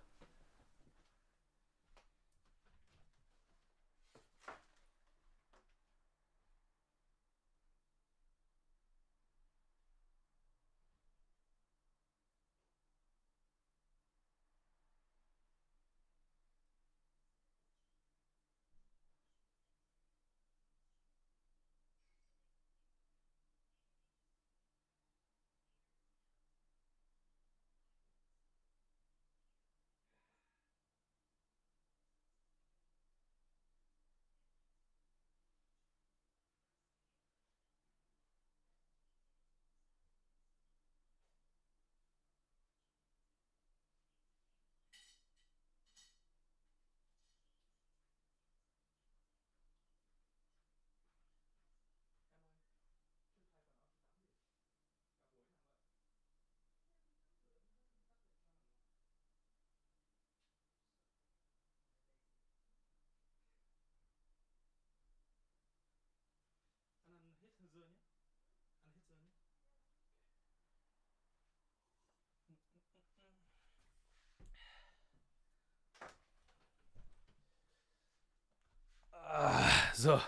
So.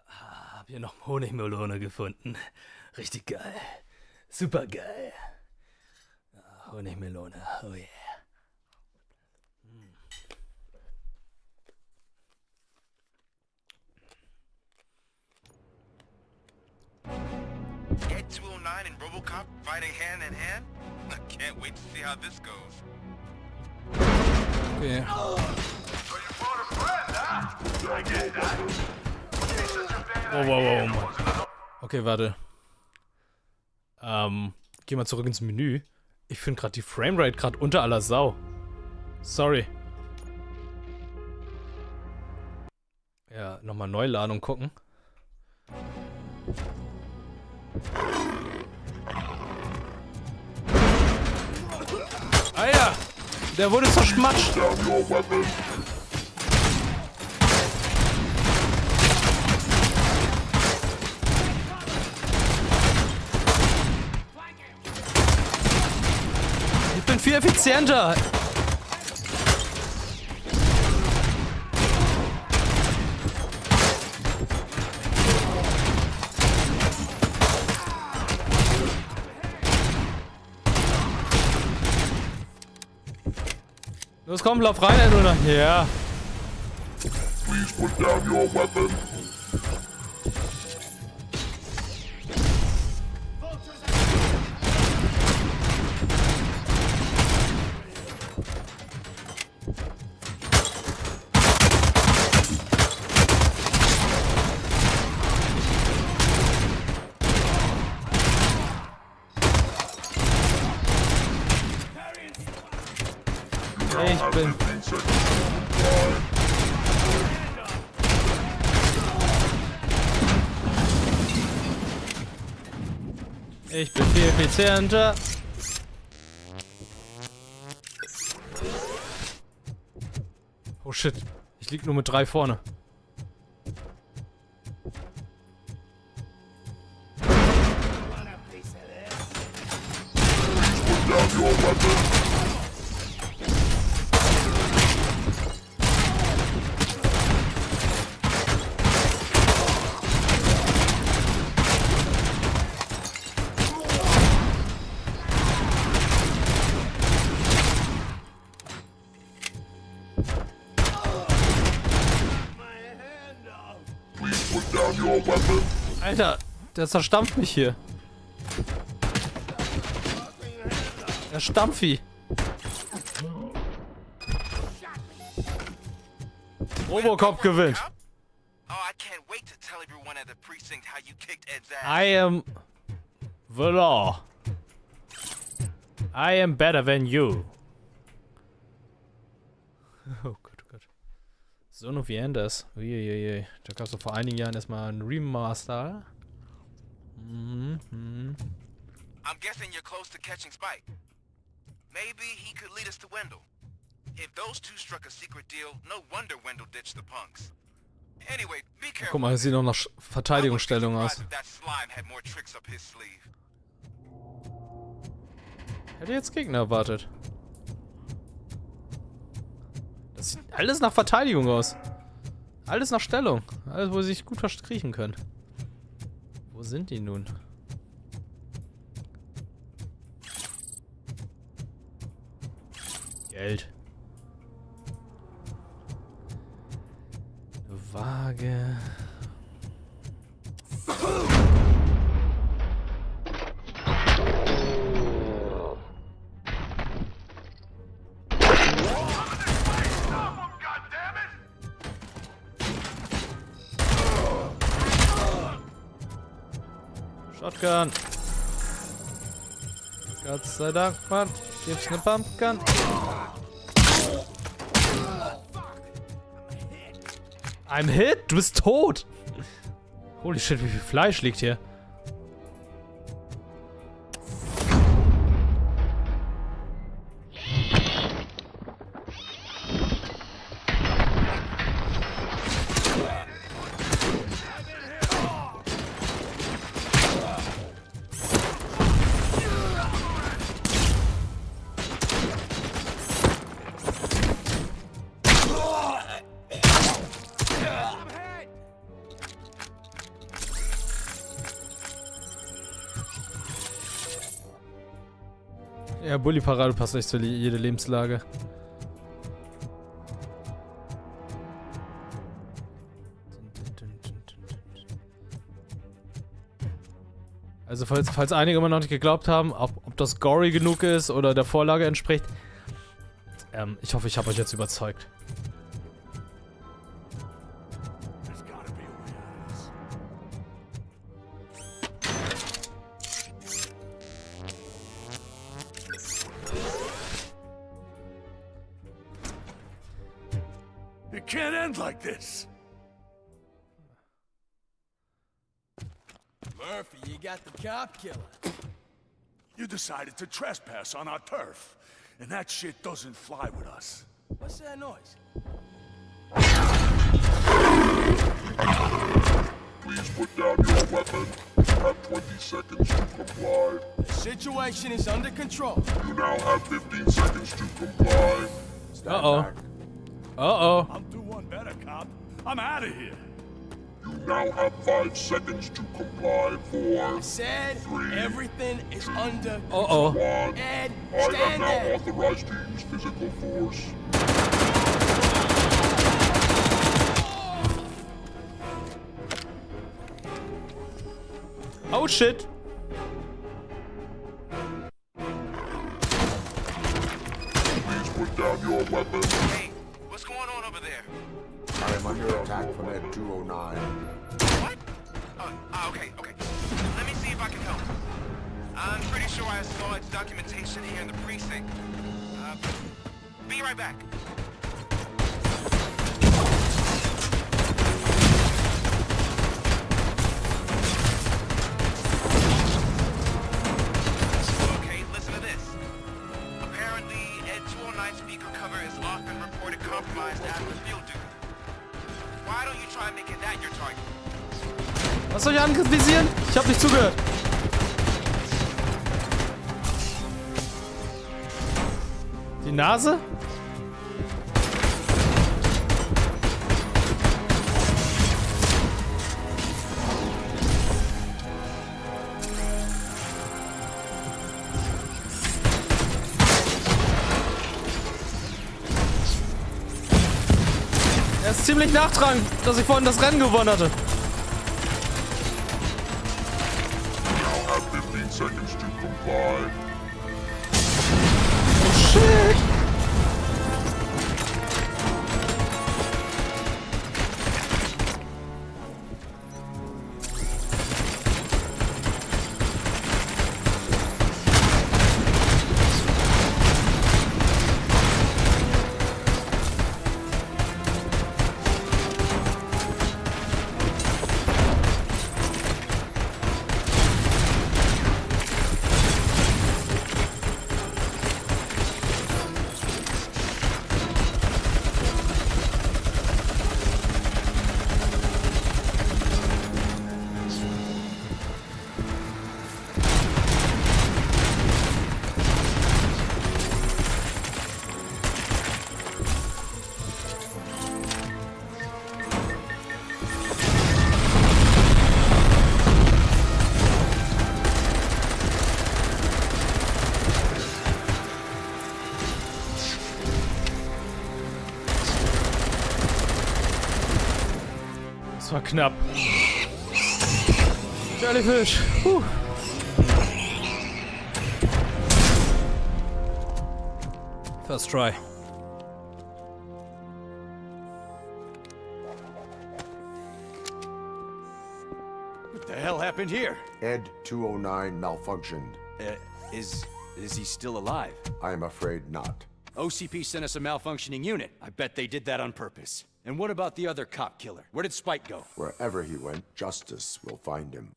Hab hier noch Honigmelone gefunden. Richtig geil. Super geil. Honigmelone. Oh yeah. Ed 209 and Robocop fighting hand in hand? I can't wait to see how this goes. Okay. Wow. Okay, warte. Geh mal zurück ins Menü. Ich finde gerade die Framerate gerade unter aller Sau. Sorry. Ja, nochmal neu laden und gucken. Ah ja! Der wurde zerschmatscht! Ich bin viel effizienter! Los komm, lauf rein, ey, nur noch. Ja. Please put down your weapon. Ich bin... Ich bin viel effizienter. Oh shit. Ich lieg nur mit 3 vorne. Alter, der zerstampft mich hier. Der Stampfi. Robocop gewinnt. I am the law. I am better than you. Oh Gott, oh Gott. Son of the Enders. Uiuiui. Da gab es vor einigen Jahren erstmal ein Remaster. I'm guessing you're close to catching Spike. Maybe he could lead us to Wendell. If those two struck a secret deal, no wonder Wendell ditched the punks. Anyway, be careful. Guck mal, das sieht noch nach Verteidigungsstellung aus. Hätte jetzt Gegner erwartet. Das sieht alles nach Verteidigung aus. Alles nach Stellung. Alles, wo sie sich gut verkriechen können. Wo sind die nun? Geld. Waage. Shotgun. Gott sei Dank, Mann. Gibt's eine Pumpgun? I'm hit? Du bist tot! Holy shit, wie viel Fleisch liegt hier? Ja, Bully-Parade passt echt zu jede Lebenslage. Also falls einige immer noch nicht geglaubt haben, ob das gory genug ist oder der Vorlage entspricht. Ich hoffe, ich habe euch jetzt überzeugt. It can't end like this. Murphy, you got the cop killer. You decided to trespass on our turf, and that shit doesn't fly with us. What's that noise? Please put down your weapon. You have 20 seconds to comply. The situation is under control. You now have 15 seconds to comply. Uh-oh. Uh-oh. I'll do one better, cop. I'm out of here. You now have 5 seconds to comply. 4, I said 3, everything is under Uh-oh. 1. Ed, I am stand now there. authorized to use physical force. Oh shit. Please put down your weapon. Hey, what's going on over there? I am under attack from Ed 209. What? Okay. Let me see if I can help. I'm pretty sure I saw its documentation here in the precinct. Be right back. neutralized after field duty. Why don't you try making that your target? Was soll ich anvisieren? Ich hab nicht zugehört. Die Nase? Er ist ziemlich nachtragend, dass ich vorhin das Rennen gewonnen hatte. Now have 15 seconds to comply. Oh shit! Das war knapp. Jellyfish. First try. What the hell happened here? Ed 209 malfunctioned. Is he still alive? I'm afraid not. OCP sent us a malfunctioning unit. I bet they did that on purpose. And what about the other cop killer? Where did Spike go? Wherever he went, justice will find him.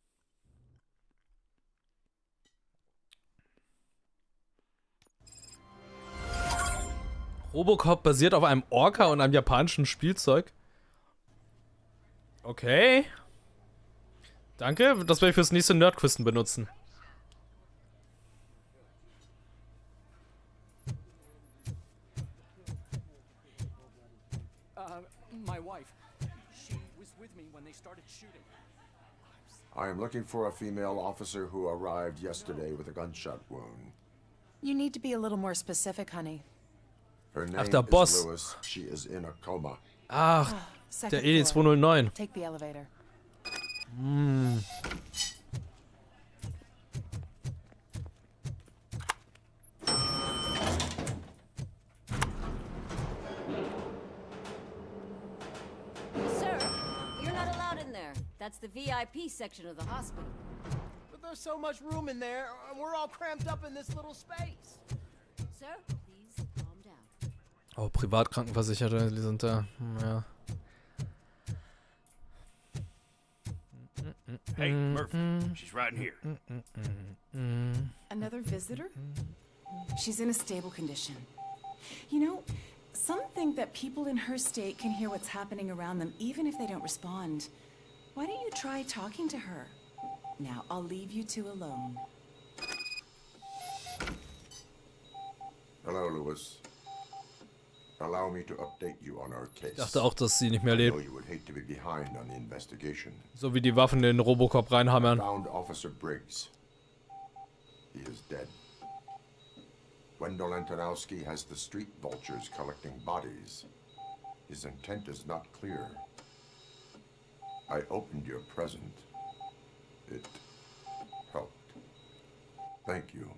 Robocop basiert auf einem Orca und einem japanischen Spielzeug. Okay. Danke, das werde ich fürs nächste Nerdquizen benutzen. My wife. She was with me when they started shooting. I am looking for a female officer who arrived yesterday with a gunshot wound. You need to be a little more specific, honey. Her name Ach, der is Boss. Lewis. She is in a coma. Ach, Second der floor. ED209. Take the elevator. Hm. Sir, you're not allowed in there. That's the VIP section of the hospital. But there's so much room in there, and we're all cramped up in this little space. Sir, please calm down. Oh, Privatkrankenversicherte, die sind da. Ja. Hey, Murphy. She's right in here. Another visitor? She's in a stable condition. You know, some think that people in her state can hear what's happening around them even if they don't respond. Why don't you try talking to her? Now, I'll leave you two alone. Hello, Lewis. Allow me to update you on our case. Ich dachte auch, dass sie nicht mehr lebt. I know you would hate to be behind on the investigation. So wie die Waffen in den Robocop reinhammern. Found Officer Briggs. He is dead. Wendell Antonowski has the street vultures collecting bodies. His intent is not clear. I opened your present. It helped. Thank you.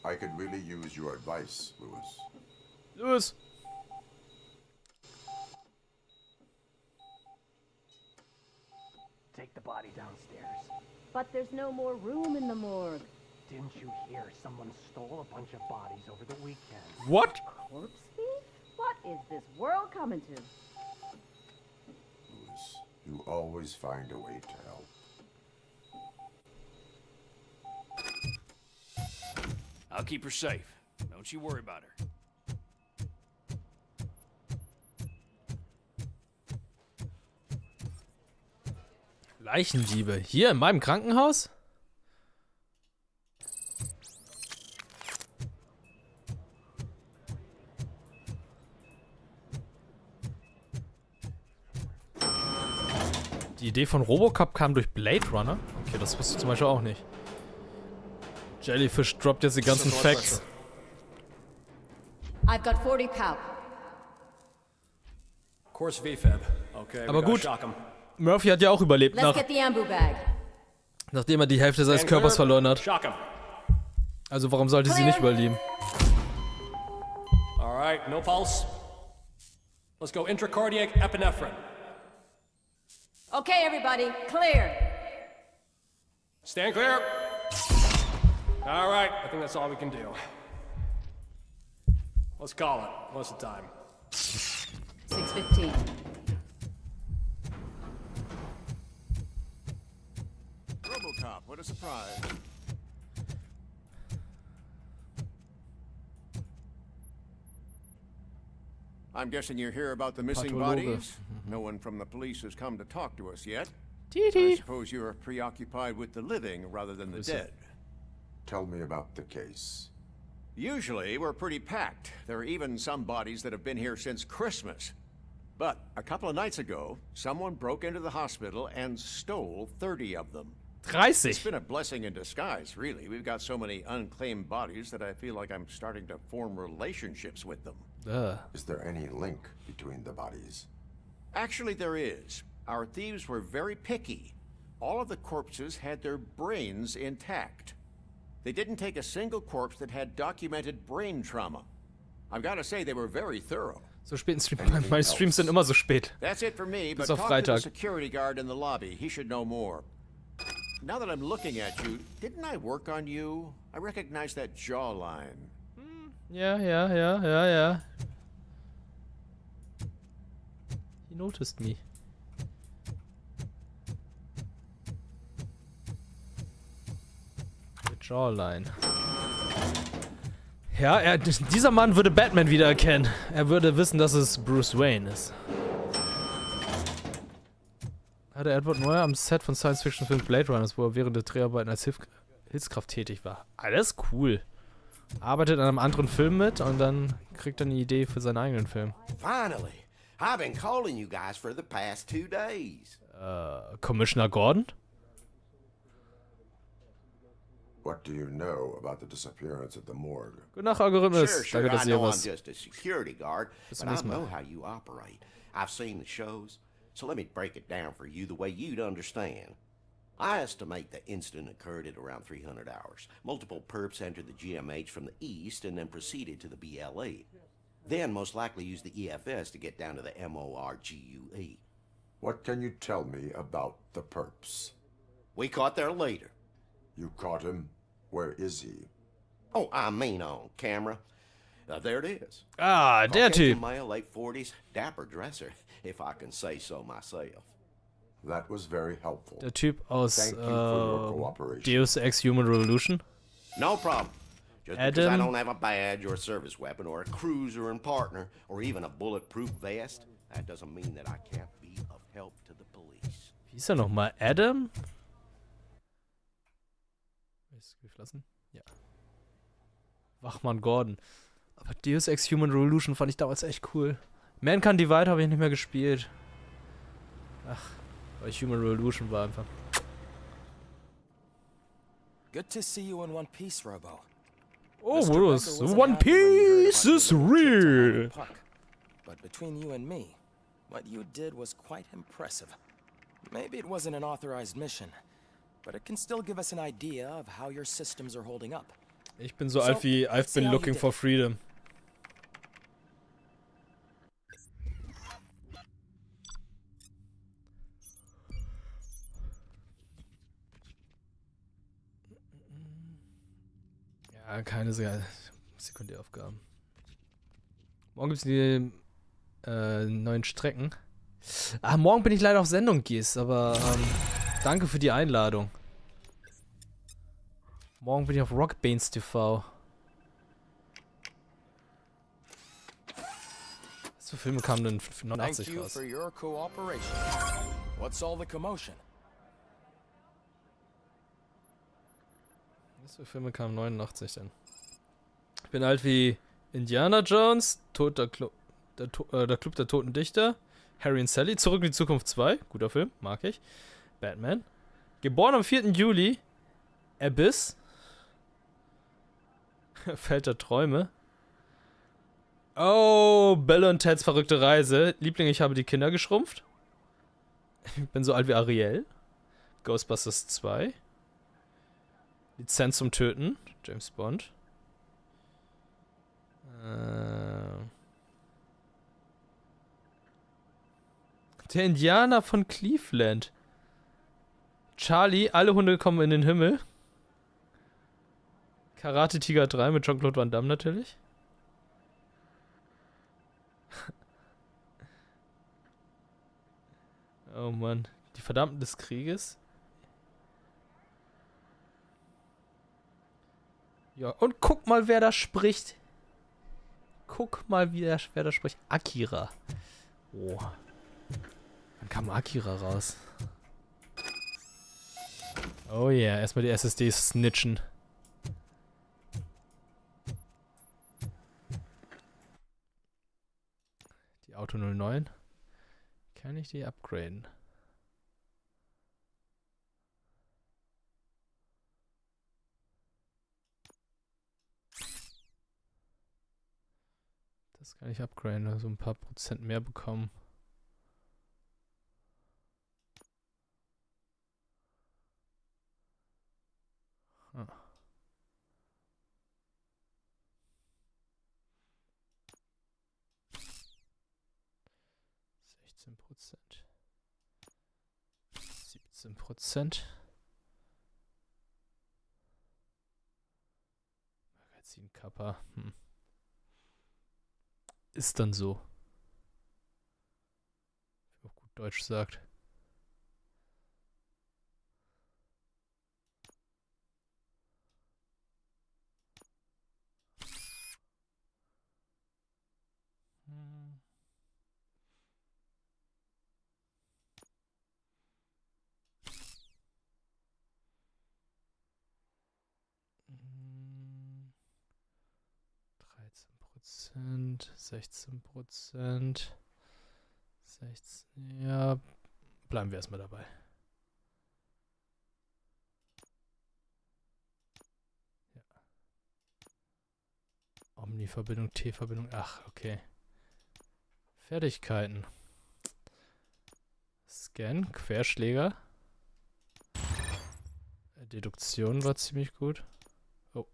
I could really use your advice, Lewis. Lewis! Take the body downstairs. But there's no more room in the morgue. Didn't you hear someone stole a bunch of bodies over the weekend? What? Corpse thief? What is this world coming to? Lewis, you always find a way to help. I'll keep her safe. No Don't you worry about her. Leichendiebe. Hier in meinem Krankenhaus? Die Idee von Robocop kam durch Blade Runner. Okay, das wusste ich zum Beispiel auch nicht. Jellyfish droppt jetzt die ganzen Facts. I've got 40 pow. Course VFab. Okay, Aber gut, Murphy hat ja auch überlebt, Let's get the ambu bag. nachdem er die Hälfte seines Körpers verloren hat. Also warum sollte sie nicht überleben? Alright, no pulse. Let's go intracardiac epinephrine. Okay, everybody, clear. Stand clear. Alright, I think that's all we can do. Let's call it. What's the time? 6:15. Robocop, what a surprise. I'm guessing you're here about the missing bodies? No one from the police has come to talk to us yet. I suppose you're preoccupied with the living rather than the dead. Tell me about the case. Usually, we're pretty packed. There are even some bodies that have been here since Christmas. But a couple of nights ago, someone broke into the hospital and stole 30 of them. 30? It's been a blessing in disguise, really. We've got so many unclaimed bodies that I feel like I'm starting to form relationships with them. Is there any link between the bodies? Actually, there is. Our thieves were very picky. All of the corpses had their brains intact. They didn't take a single corpse that had documented brain trauma. I've got to say, they were very thorough. So späten Stream. Meine Streams sind immer so spät. That's it for me, but Bis auf talk to the Freitag. security guard in the lobby. He should know more. Now that I'm looking at you, didn't I work on you? I recognize that jawline. Ja. He noticed me. The jawline. Ja, dieser Mann würde Batman wiedererkennen. Er würde wissen, dass es Bruce Wayne ist. Hatte Edward Neuer am Set von Science-Fiction-Film Blade Runner, wo er während der Dreharbeiten als Hilfskraft tätig war. Alles cool. Arbeitet an einem anderen Film mit und dann kriegt er eine Idee für seinen eigenen Film. Finally, I've been calling you guys for the past 2 days. Commissioner Gordon? What do you know about the disappearance at the morgue? Gute Nacht, Algorithmus. Sure, Danke, dass I ihr know I'm was. just a security guard, Bis but zum I nächsten Mal. know how you operate. I've seen the shows, so let me break it down for you the way you'd understand. I estimate the incident occurred at around 300 hours. Multiple perps entered the GMH from the east and then proceeded to the BLE. Then most likely used the EFS to get down to the MORGUE. What can you tell me about the perps? We caught their leader. You caught him? Where is he? Oh, I mean on camera. There it is. Ah, der Caucasian Typ. male, late 40s, dapper dresser, if I can say so myself. That was very helpful. Der Typ aus Thank you for your cooperation. Deus Ex Human Revolution. No problem. Just because I Adam. don't have a badge or a service weapon or a cruiser and partner or even a bulletproof vest, that doesn't mean that I can't be of help to the police. Wie ist er nochmal? Adam? Ist geflossen? Ja. Wachmann Gordon. Aber Deus Ex Human Revolution fand ich damals echt cool. Mankind Divide habe ich nicht mehr gespielt. Ach, weil Human Revolution war einfach. Good to see you in one piece, Robo. Oh, was? One Piece is real. But between you and me, what you did was quite impressive. Maybe it wasn't an authorized mission, but it can still give us an idea of how your systems are holding up. Ich bin so alt wie I've been looking for freedom. Ja, keine Sekundäraufgaben. Morgen gibt es die neuen Strecken. Ah, morgen bin ich leider auf Sendung, Gies, aber danke für die Einladung. Morgen bin ich auf Rockbanes TV. Filme kamen denn Thank 89 you raus? for your cooperation. What's all the commotion? Was für Filme kamen 89 denn? Ich bin alt wie Indiana Jones, der Club der Toten Dichter, Harry und Sally, Zurück in die Zukunft 2, guter Film, mag ich. Batman. Geboren am 4. Juli, Abyss. Feld der Träume. Oh, Belle und Teds verrückte Reise. Liebling, ich habe die Kinder geschrumpft. Ich bin so alt wie Ariel. Ghostbusters 2. Lizenz zum Töten. James Bond. Der Indianer von Cleveland. Charlie, alle Hunde kommen in den Himmel. Karate Tiger 3 mit Jean-Claude Van Damme natürlich. Oh Mann. Die Verdammten des Krieges. Ja, und guck mal, wer da spricht. Guck mal, wer da spricht. Akira. Oh. Wann kam Akira raus? Oh yeah, erstmal die SSDs snitchen. Die Auto 09. Kann ich die upgraden? Das kann ich upgraden, also ein paar Prozent mehr bekommen. Ah. %. 17%. Magazinkapper. Ist dann so. Wie auch gut Deutsch sagt. Hm. 13%, 16%, 16, ja, bleiben wir erstmal dabei. Ja. Omni-Verbindung, T-Verbindung, ach, okay. Fertigkeiten. Scan, Querschläger. Deduktion war ziemlich gut. Oh.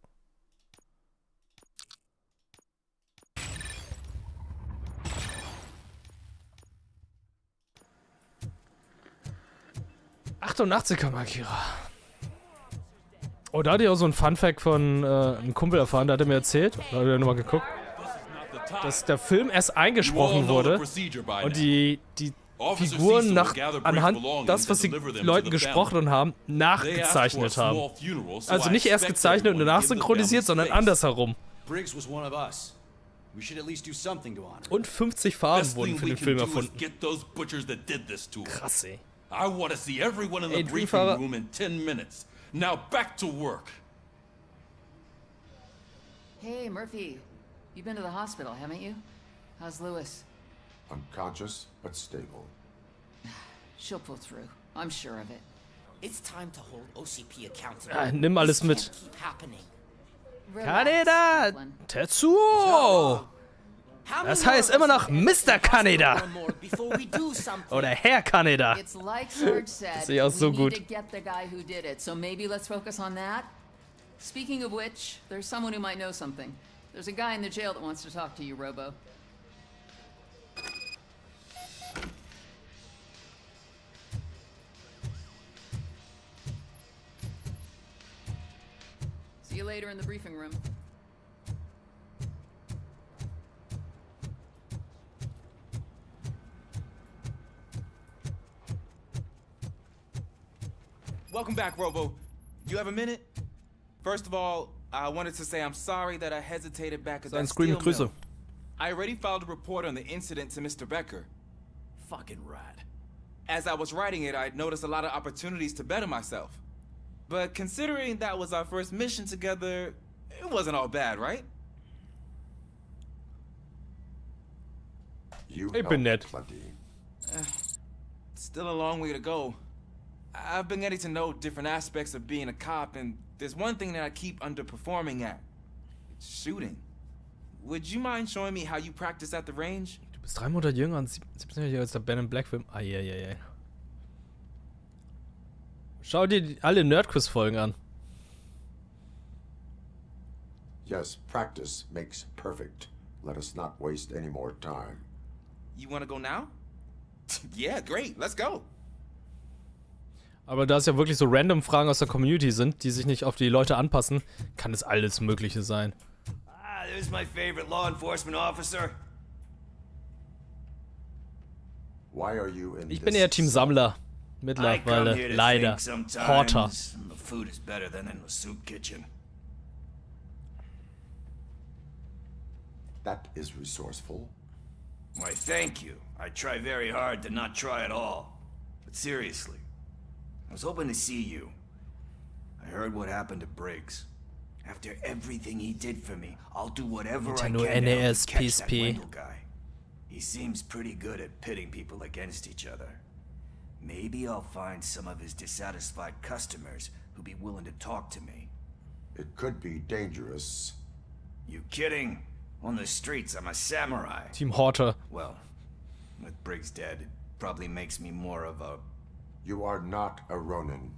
»88er Akira.« Oh, da hatte ich auch so ein Funfact von einem Kumpel erfahren, der hatte mir erzählt, da habe ich nochmal geguckt, dass der Film erst eingesprochen wurde und die Figuren anhand das, was die Leute gesprochen haben, nachgezeichnet haben. Also nicht erst gezeichnet und danach synchronisiert, sondern andersherum. Und 50 Farben wurden für den Film erfunden. Krass, ey. Ey, Dreamfahrer. Hey, Murphy. You've been to the hospital, haven't you? How's Lewis? Unconscious, but stable. She'll pull through. I'm sure of it. It's time to hold OCP accountable. Ah, nimm alles mit. This can't keep happening. Kaneda! Tetsuo! Das heißt immer noch Mr. Kaneda. Oder Herr Kaneda. It's like Sarge said. Das sehe ich auch so we gut. need to get the guy who did it. So maybe let's focus on that. Speaking of which, there's someone who might know something. There's a guy in the jail that wants to talk to you, Robo. See you later in the briefing room. Welcome back, Robo. You have a minute? First of all, I wanted to say I'm sorry that I hesitated back at that Screaming steel Grüße. mill. I already filed a report on the incident to Mr. Becker. Fucking rat. As I was writing it, I noticed a lot of opportunities to better myself. But considering that was our first mission together, it wasn't all bad, right? You Ich bin nett. plenty. Still a long way to go. I've been getting to know different aspects of being a cop, and there's one thing that I keep underperforming at. It's shooting. Would you mind showing me how you practice at the range? Du bist 3 Monate jünger und 17 Jahre als der Ben in Black Film. Eieiei. Schau dir alle Nerdquiz-Folgen an. Yes, practice makes perfect. Let us not waste any more time. You want to go now? Yeah, great. Let's go. Aber da es ja wirklich so random Fragen aus der Community sind, die sich nicht auf die Leute anpassen, kann es alles Mögliche sein. Ah, there's my favorite law enforcement officer. Why are you in Ich bin eher Team Sammler. Mittlerweile, leider. Horter. The food is better than in the soup kitchen. That is resourceful. Why, thank you. I try very hard to not try at all. But seriously, I was hoping to see you. I heard what happened to Briggs. After everything he did for me, I'll do whatever I can to help you catch that Wendell guy. He seems pretty good at pitting people against each other. Maybe I'll find some of his dissatisfied customers who'd be willing to talk to me. It could be dangerous. You kidding? On the streets, I'm a samurai. Team Horter. Well, with Briggs dead, it probably makes me more of a... You are not a Ronin.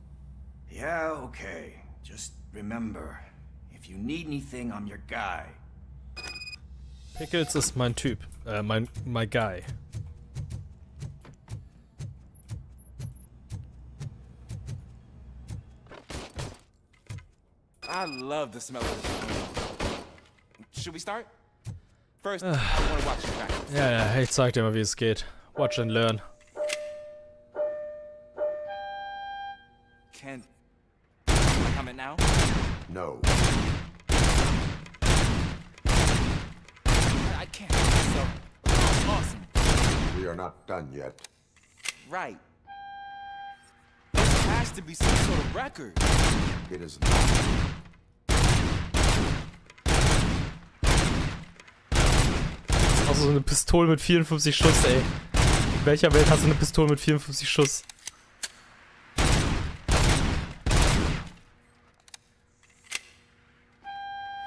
Yeah, okay. Just remember, if you need anything, I'm your guy. Pickles ist mein Typ. My guy. I love the smell of this. Should we start? First, I want to watch you practice. Ja, ich zeig dir mal, wie es geht. Watch and learn. Can I comment now? No. I can't. So, awesome. We are not done yet. Right. This has to be some sort of record. It is not. Also so eine Pistole mit 54 Schuss, ey. In welcher Welt hast du eine Pistole mit 54 Schuss?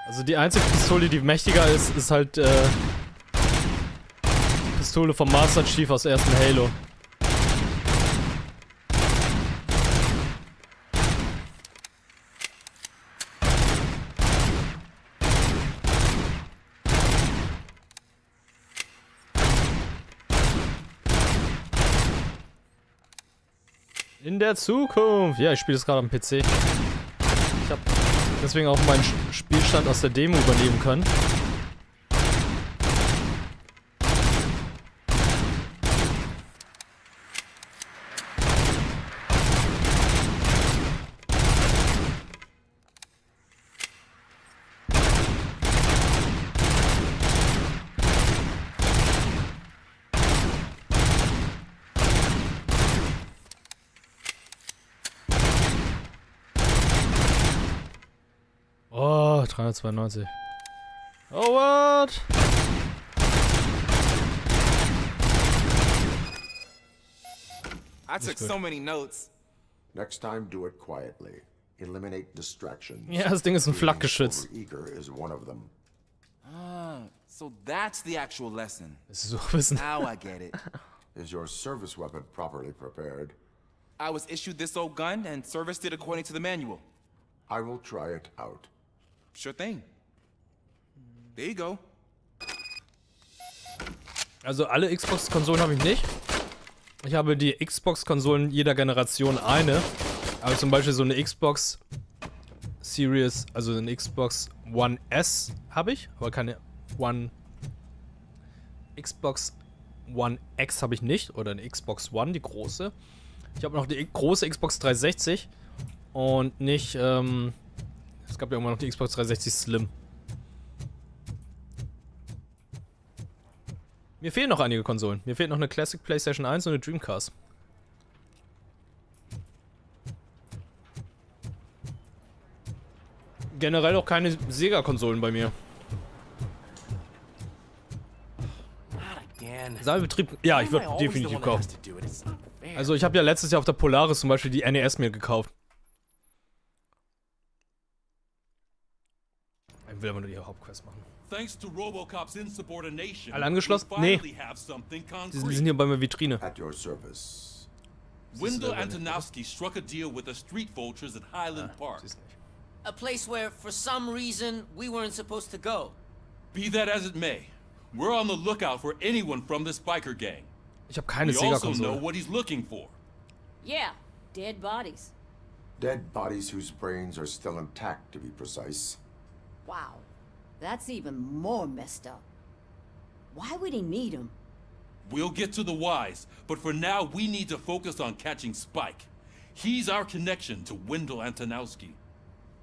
Also die einzige Pistole, die mächtiger ist, ist halt die Pistole vom Master Chief aus dem ersten Halo. In der Zukunft. Ja, ich spiele das gerade am PC. Ich habe deswegen auch meinen Spielstand aus der Demo übernehmen können. Oh, 392. Oh, what? I took so many notes. Next time, do it quietly. Eliminate distractions. Ja, das Ding ist ein Flakgeschütz. Eager is one of them. Ah, so that's the actual lesson. Das ist so wissen. Now I get it. Is your service weapon properly prepared? I was issued this old gun and serviced it according to the manual. I will try it out. Sure thing. There you go. Also alle Xbox-Konsolen habe ich nicht. Ich habe die Xbox-Konsolen jeder Generation eine. Aber zum Beispiel so eine Xbox Series, also eine Xbox One S habe ich, aber keine Xbox One X habe ich nicht. Oder eine Xbox One, die große. Ich habe noch die große Xbox 360 und nicht, es gab ja immer noch die Xbox 360 Slim. Mir fehlen noch einige Konsolen. Mir fehlt noch eine Classic PlayStation 1 und eine Dreamcast. Generell auch keine Sega-Konsolen bei mir. Sammelbetrieb, ja, ich würde definitiv kaufen. Also ich habe ja letztes Jahr auf der Polaris zum Beispiel die NES mir gekauft. Ich will aber nur die Hauptquest machen. Thanks to Robocop's insubordination, Alle angeschlossen? we Nee. finally have something Die concrete. sind hier bei mir Vitrine. At your service. Wendell Antonowski struck a deal with the street vultures at Highland Park. A place where, for some reason, we weren't supposed to go. Be that as it may, we're on the lookout for anyone from this biker gang. Ich habe keine We also know Sega-Konsole. what he's looking for. Yeah, dead bodies. Dead bodies whose brains are still intact, to be precise. Wow, that's even more messed up. Why would he need them? We'll get to the whys, but for now we need to focus on catching Spike. He's our connection to Wendell Antonowski.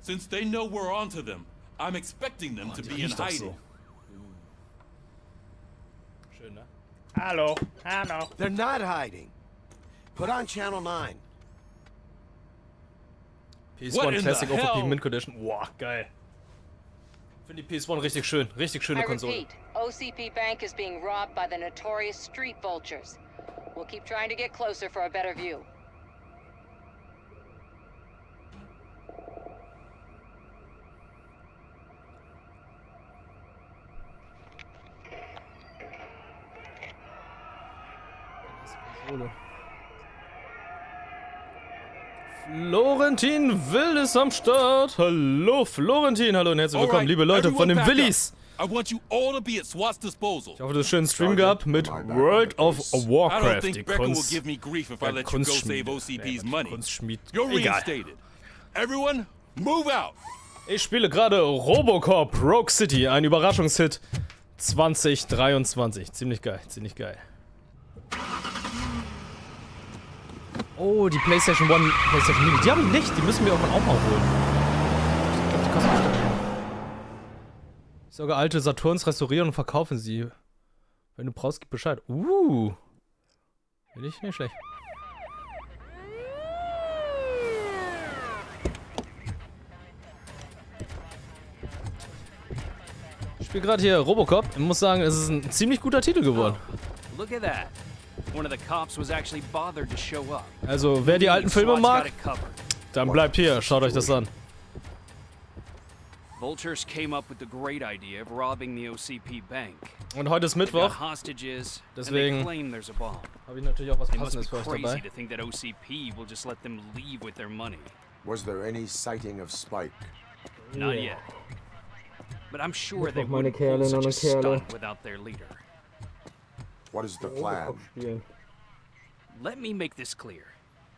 Since they know we're onto them, I'm expecting them to be in hiding. Schön, ne? Hello. They're not hiding. Put on channel 9. PS1 Classic OVP Mint Condition. Boah, geil. Finde die PS1 richtig schön. Richtig schöne I Konsole. repeat, OCP Bank is being robbed by the notorious street vultures. We'll keep trying to get closer for a better view. Florentin Wild ist am Start. Hallo Florentin, hallo und herzlich willkommen, liebe Leute von den Willis. I want you all to be at SWAT's disposal. Ich hoffe, du hast einen schönen Stream gehabt mit World of Warcraft. Die Kunst, give me grief if I let you go save OCP's money. Kunstschmied. You're Egal. reinstated. Everyone, move out. Ich spiele gerade Robocop Rogue City, ein Überraschungshit 2023. Ziemlich geil, ziemlich geil. Oh, die PlayStation 1, PlayStation Mini. Die habe ich nicht, die müssen wir auch mal holen. Ich glaube, die kosten bestimmt. Sogar alte Saturns restaurieren und verkaufen sie. Wenn du brauchst, gib Bescheid. Finde ich nicht schlecht. Ich spiele gerade hier Robocop. Ich muss sagen, es ist ein ziemlich guter Titel geworden. Look at that. One of the cops was actually bothered to show up. Also, wer die alten Filme mag, dann bleibt hier. Schaut euch das an. Vultures came up with the great idea of robbing the OCP bank. Und heute ist Mittwoch. Deswegen habe ich natürlich auch was Passendes für euch dabei. To think that OCP will just let them leave with their money. Was there any sighting of Spike? Not yet. But I'm sure they wouldn't pull such a stunt without their leader. What is the plan? Let me make this clear.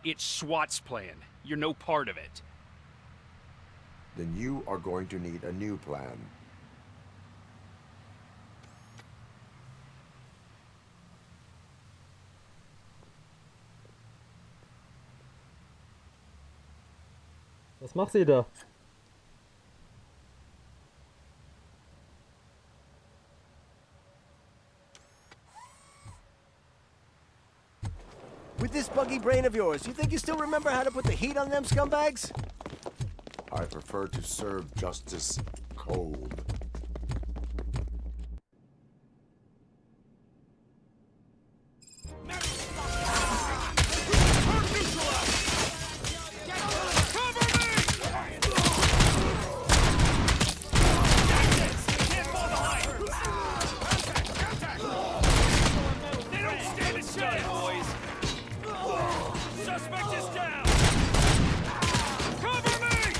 It's SWAT's plan. You're no part of it. Then you are going to need a new plan. Was macht sie da? With this buggy brain of yours, you think you still remember how to put the heat on them scumbags? I prefer to serve justice cold. Suspect is down! Cover me!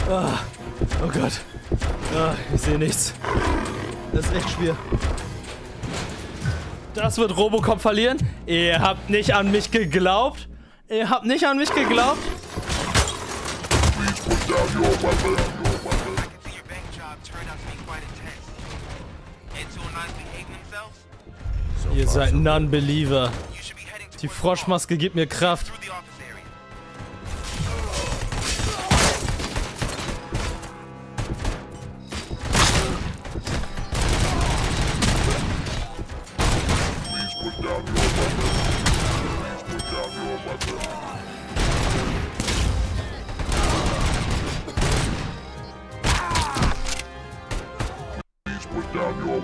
Oh Gott. Ich sehe nichts. Das ist echt schwer. Das wird Robocop verlieren. Ihr habt nicht an mich geglaubt. Ihr habt nicht an mich geglaubt. Ihr seid Non-Believer. Die Froschmaske gibt mir Kraft.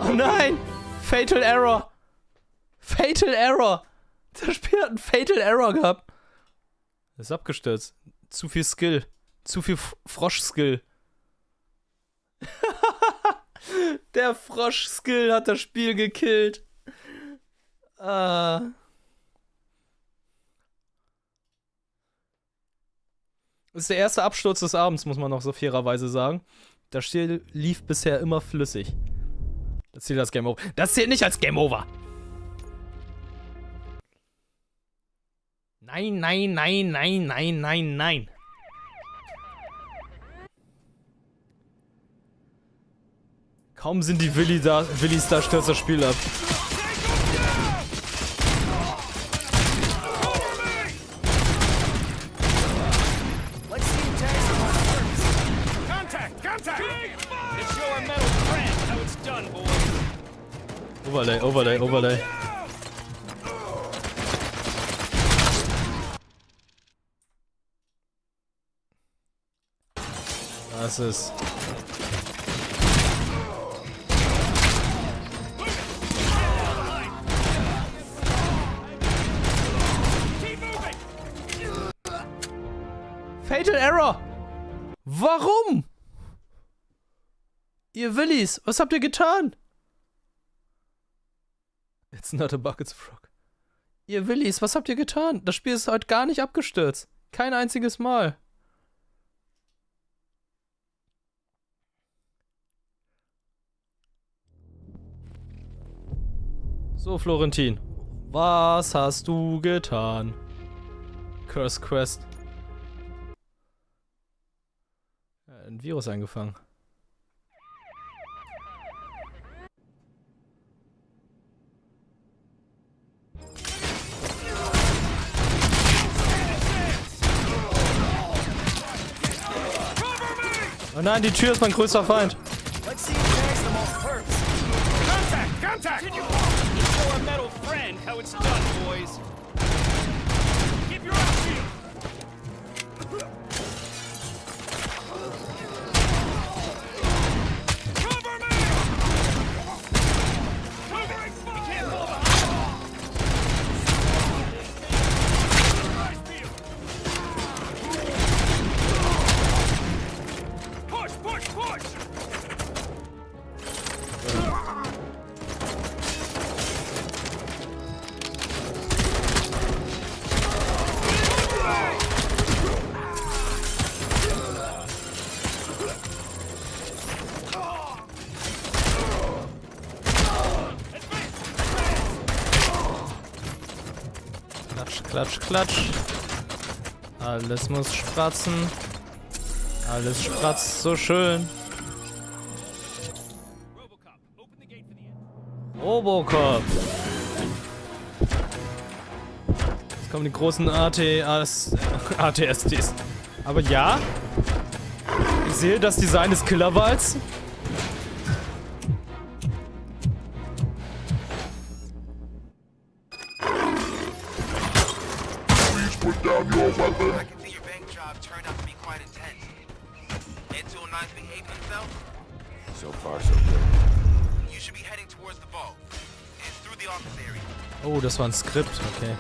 Oh nein! Fatal Error! Fatal Error! Das Spiel hat einen Fatal Error gehabt. Ist abgestürzt. Zu viel Skill. Zu viel Frosch-Skill. Der Frosch-Skill hat das Spiel gekillt. Das ist der erste Absturz des Abends, muss man noch so fairerweise sagen. Das Spiel lief bisher immer flüssig. Das zählt als Game Over. Das zählt nicht als Game Over. Nein, nein, nein, nein, nein, nein, nein. Kaum sind die Willis da, stürzt das Spiel ab. Overlay, Overlay, Overlay. Das ist... Fatal Error! Warum? Ihr Willis, was habt ihr getan? It's not a bug, it's a frog. Ihr Willis, was habt ihr getan? Das Spiel ist heute gar nicht abgestürzt. Kein einziges Mal. So, Florentin. Was hast du getan? Curse Quest. Ja, ein Virus eingefangen. Oh nein, die Tür ist mein größter Feind. Contact! For a metal friend, how it's done, boys. Keep your eyes peeled. Cover me! Covering fire! We can't fall behind. Eyes peeled. Push, push, push! Klatsch, klatsch. Alles muss spratzen. Alles spratzt so schön. Robocop. Jetzt kommen die großen ATSTs. Aber ja, ich sehe das Design des Killerwals. Down your weapon. I can see your bank job turned out to be quite intense. Antoine behaved himself? So far, so good. You should be heading towards the vault. It's through the office area. Oh, das war ein Skript, okay.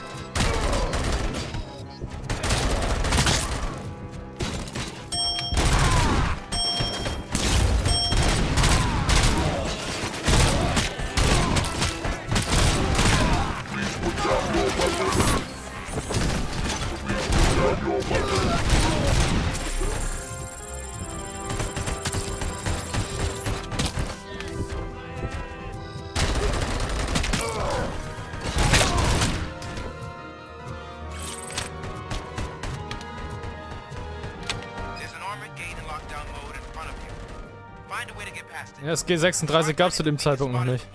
Ja, das G36 gab es zu dem Zeitpunkt noch nicht.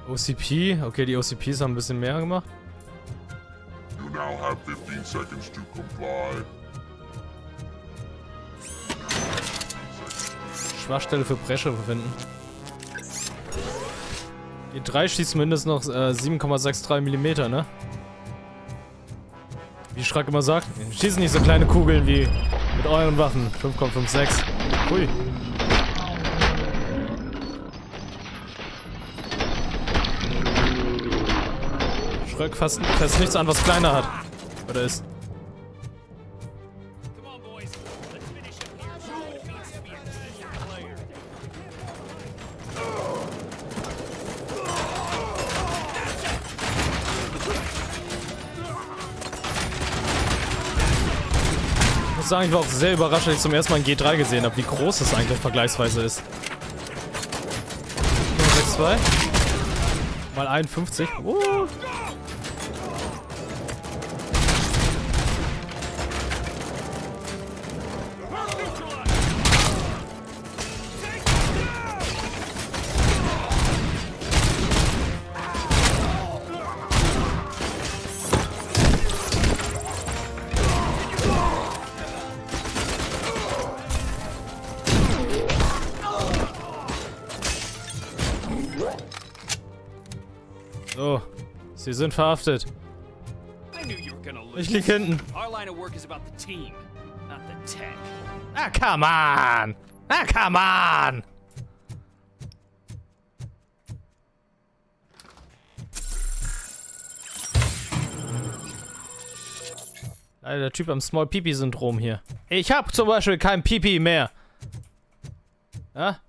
OCP, okay, die OCPs haben ein bisschen mehr gemacht. You now have 15 seconds to comply. Schwachstelle für Bresche verwenden. Die 3 schießt mindestens noch 7,63 mm, ne? Wie Schrack immer sagt, schießen nicht so kleine Kugeln wie mit euren Waffen. 5,56. Hui. Schrack fasst nichts an, was kleiner hat. Oder ist. Ich muss sagen, ich war auch sehr überrascht, als ich zum ersten Mal ein G3 gesehen habe, wie groß es eigentlich vergleichsweise ist. 0,62 mal 51. So, Sie sind verhaftet. Ich lieg hinten. Ah, come on! Ah, come on! Alter, der Typ am Small Pipi Syndrom hier. Ich hab zum Beispiel kein Pipi mehr. Ja?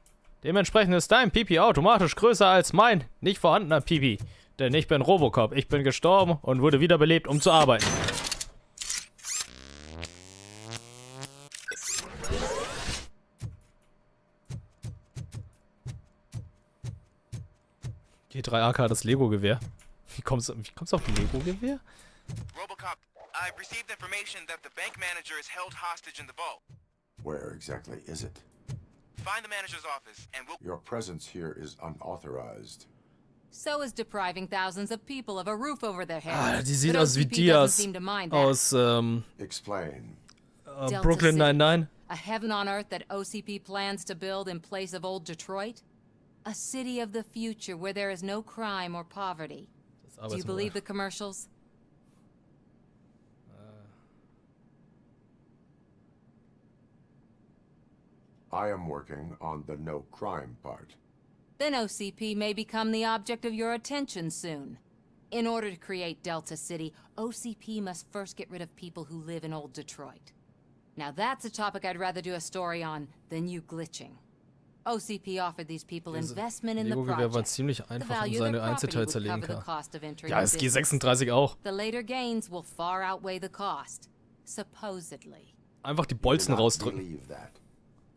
Dementsprechend ist dein Pipi automatisch größer als mein nicht vorhandener Pipi. Denn ich bin Robocop. Ich bin gestorben und wurde wiederbelebt, um zu arbeiten. G3AK, das Lego-Gewehr. Wie kommst du auf ein Lego-Gewehr? Robocop, I've received information that the bank manager is held hostage in the vault. Where exactly is it? Find the manager's office and we'll... Your presence here is unauthorized. So is depriving thousands of people of a roof over their heads. Ah, die sieht aus wie Diaz aus Explain. Brooklyn 99. A heaven on earth that OCP plans to build in place of old Detroit? A city of the future where there is no crime or poverty. Do you believe the commercials? I am working on the no crime part. Then OCP may become the object of your attention soon. In order to create Delta City, OCP must first get rid of people who live in old Detroit. Now that's a topic I'd rather do a story on than you glitching. OCP offered these people investment in the project. War ziemlich einfach, seine Einzelteile zerlegen kann. Ja, das G36 auch. The later gains will far outweigh the cost, supposedly. Einfach die Bolzen rausdrücken.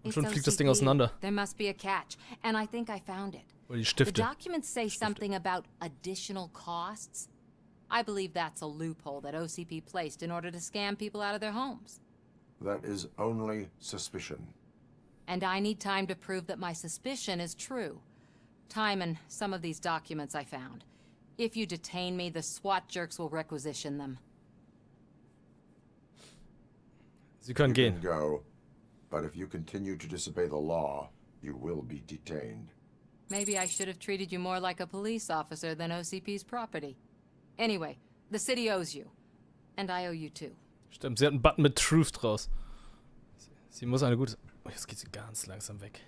Und schon fliegt das Ding auseinander. There must be a catch, and I think I found it. Oder die Stifte. The documents say something about additional costs. I believe that's a loophole that OCP placed in order to scam people out of their homes. That is only suspicion. And I need time to prove that my suspicion is true. Time and some of these documents I found. If you detain me, the SWAT jerks will requisition them. Sie können gehen. Go. But if you continue to disobey the law, you will be detained. Maybe I should have treated you more like a police officer than OCP's property. Anyway, the city owes you. And I owe you too. Stimmt, sie hat einen Button mit Truth draus. Sie muss eine gute... Oh, jetzt geht sie ganz langsam weg.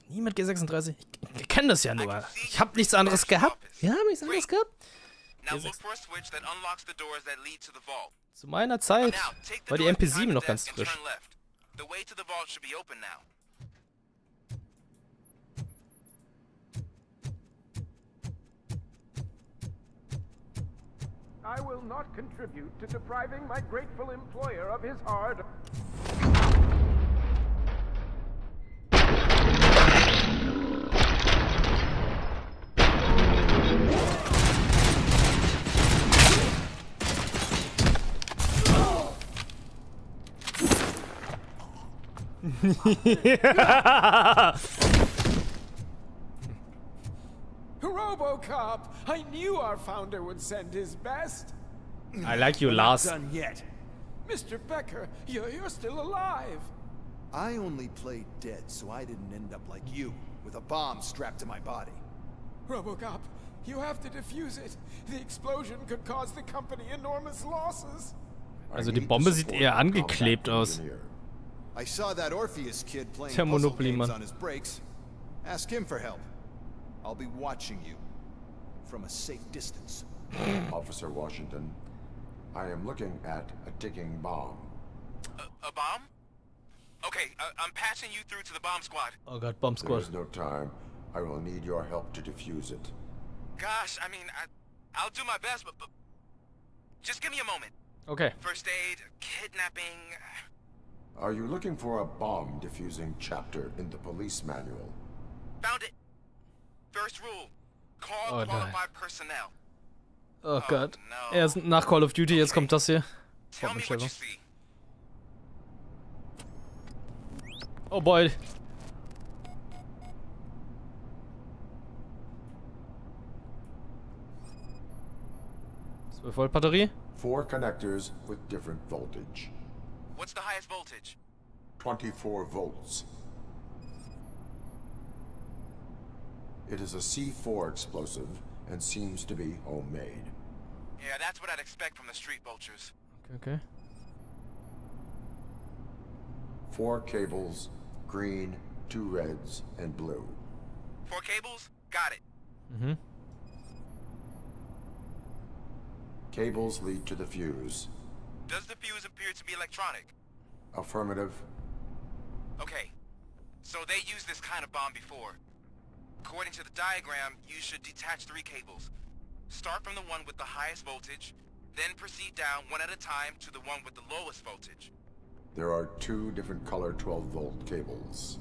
Nie mit G36. Ich kenne das ja nur. Ich habe nichts anderes gehabt. Wir haben nichts anderes gehabt. Zu meiner Zeit war die MP7 noch ganz frisch. I will not contribute to depriving my grateful employer of his hard... Robocop! I knew our founder would send his best. I like you, Lars. Not done yet. Mr. Becker, you're still alive. I only played dead so I didn't end up like you, with a bomb strapped to my body. Robocop, you have to defuse it. The explosion could cause the company enormous losses. Also die Bombe sieht eher angeklebt aus. I saw that Orpheus kid playing Der puzzle Monopoly games Mann. on his breaks. Ask him for help. I'll be watching you from a safe distance. Officer Washington, I am looking at a ticking bomb. A bomb? Okay, I'm passing you through to the bomb squad. Oh God, Bomb Squad. There is no time. I will need your help to defuse it. Gosh, I mean, I'll do my best, but just give me a moment. Okay. First aid, kidnapping. Are you looking for a bomb defusing chapter in the police manual? Found it. First rule, call qualified personnel. Oh Gott. Erst nach Call of Duty, jetzt kommt das hier. Tell me what you see. Oh boy. 12 Volt Batterie. 4 connectors with different voltage. What's the highest voltage? 24 volts. It is a C4 explosive and seems to be homemade. Yeah, that's what I'd expect from the street vultures. Okay. 4 cables, green, 2 reds, and blue. 4 cables? Got it. Mhm. Cables lead to the fuse. Does the fuse appear to be electronic? Affirmative. Okay, so they used this kind of bomb before. According to the diagram, you should detach 3 cables. Start from the one with the highest voltage, then proceed down one at a time to the one with the lowest voltage. There are 2 different color 12-volt cables.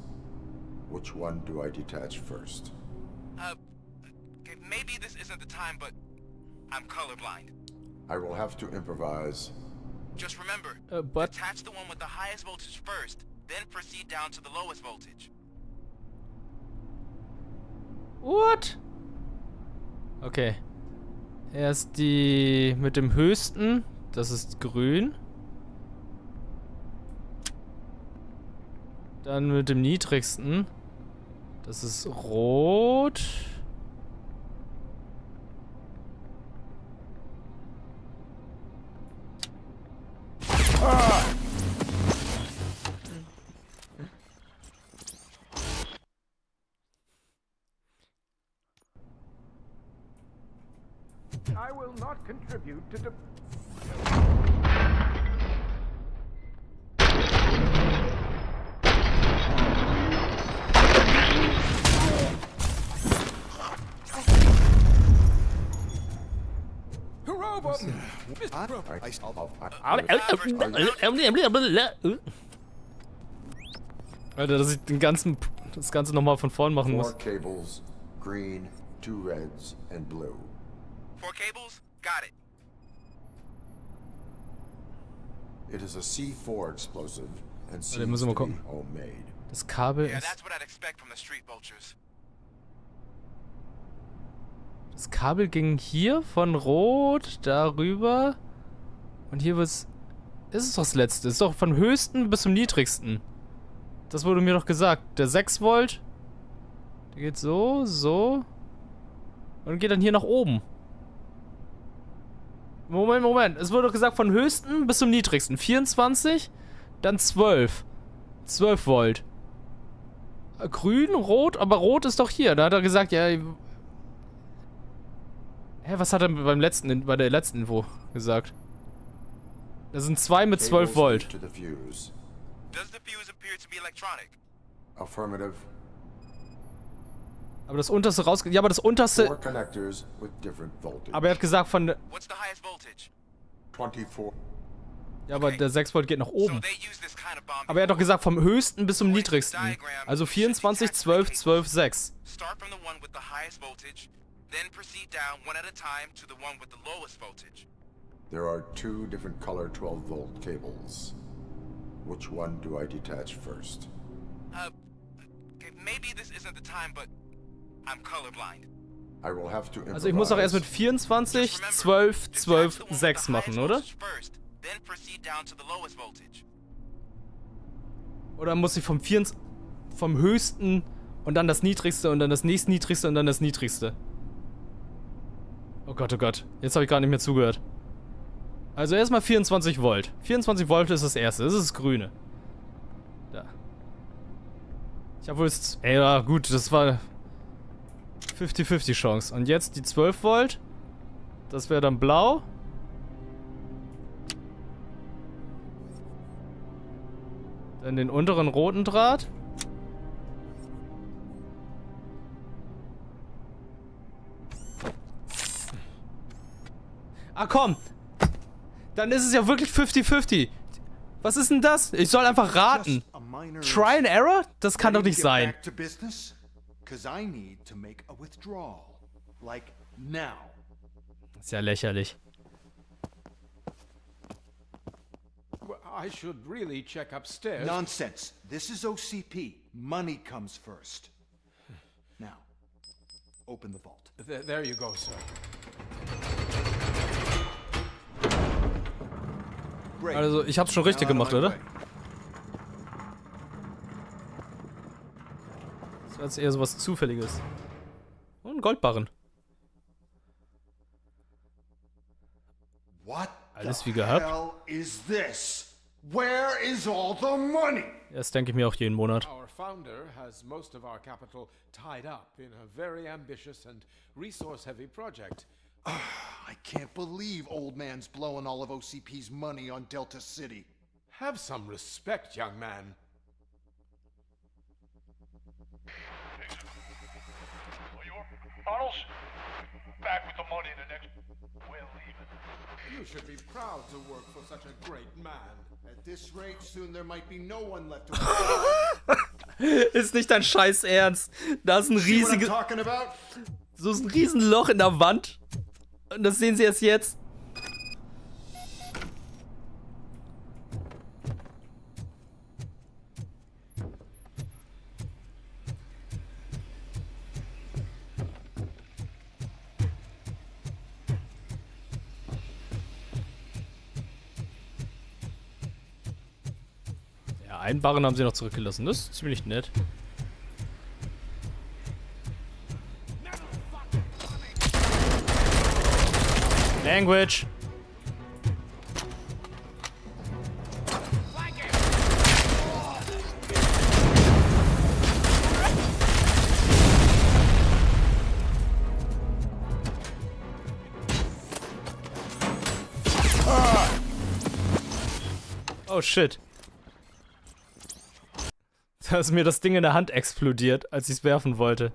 Which one do I detach first? Okay, maybe this isn't the time, but I'm colorblind. I will have to improvise. Just remember, but detach the one with the highest voltage first, then proceed down to the lowest voltage. What? Okay. Erst die mit dem höchsten. Das ist grün. Dann mit dem niedrigsten. Das ist rot. I will not contribute to the... Alter, dass ich das Ganze nochmal von vorn machen 4 muss. cables, green, 2 reds, and blue. 4 cables? Got it. It is a C4 explosive and Warte, seems müssen wir to be gucken. homemade. Das Kabel Yeah, ist... that's what I'd expect from the street vultures. Das Kabel ging hier von rot darüber. Und hier wird's... Ist es doch das letzte. Ist doch vom höchsten bis zum niedrigsten. Das wurde mir doch gesagt. Der 6 Volt. Der geht so, so. Und geht dann hier nach oben. Moment. Es wurde doch gesagt von höchsten bis zum niedrigsten. 24, dann 12. 12 Volt. Grün, rot, aber rot ist doch hier. Da hat er gesagt, ja... Hä, was hat er bei der letzten Info gesagt? Das sind 2 mit 12 Volt. Does the fuse appear to be electronic? Affirmative. Aber das unterste rausgeht. Ja, aber das unterste. 4 connectors with different voltage. Aber er hat gesagt von. What's the highest voltage? 24. Ja, aber der 6 Volt geht nach oben. Aber er hat doch gesagt vom höchsten bis zum niedrigsten. Also 24, 12, 12, 6. Start from the one with the highest voltage, then proceed down one at a time to the one with the lowest voltage. There are 2 different color 12-volt cables. Which one do I detach first? Maybe this isn't the time, but I'm colorblind. I will have to Also ich muss doch erst mit 24, 12, 12, 6 machen, oder? Then proceed down to the lowest voltage. Oder muss ich vom höchsten und dann das niedrigste und dann das nächstniedrigste und dann das niedrigste? Oh Gott, jetzt habe ich gerade nicht mehr zugehört. Also erstmal 24 Volt. 24 Volt ist das erste, das ist das grüne. Da. Ich habe wohl jetzt... ja gut, das war 50-50 Chance. Und jetzt die 12 Volt. Das wäre dann blau. Dann den unteren roten Draht. Ah komm! Dann ist es ja wirklich 50-50. Was ist denn das? Ich soll einfach raten. Try and Error? Das kann doch nicht sein. Das ist ja lächerlich. I should really check upstairs. Nonsense. This is OCP. Money comes first. Now, open the vault. There you go, sir. Also, ich hab's schon richtig gemacht, oder? Das war jetzt eher so was Zufälliges. Und ein Goldbarren. Alles wie gehabt. Where is all the money? Das denke ich mir auch jeden Monat. Our founder has most of our capital tied up in a very ambitious and resource-heavy project. I can't believe old man's blowing all of OCP's money on Delta City. Have some respect, young man. Arnold's back with the money in the next... We'll leave it. You should be proud to work for such a great man. At this rate, soon there might be no one left to work. Ist nicht dein Scheiß Ernst. Da ist ein riesiges... So ist ein Riesenloch in der Wand. Und das sehen sie erst jetzt. Ja, einen Barren haben sie noch zurückgelassen. Das ist ziemlich nett. Language. Oh shit. Da ist mir das Ding in der Hand explodiert, als ich es werfen wollte.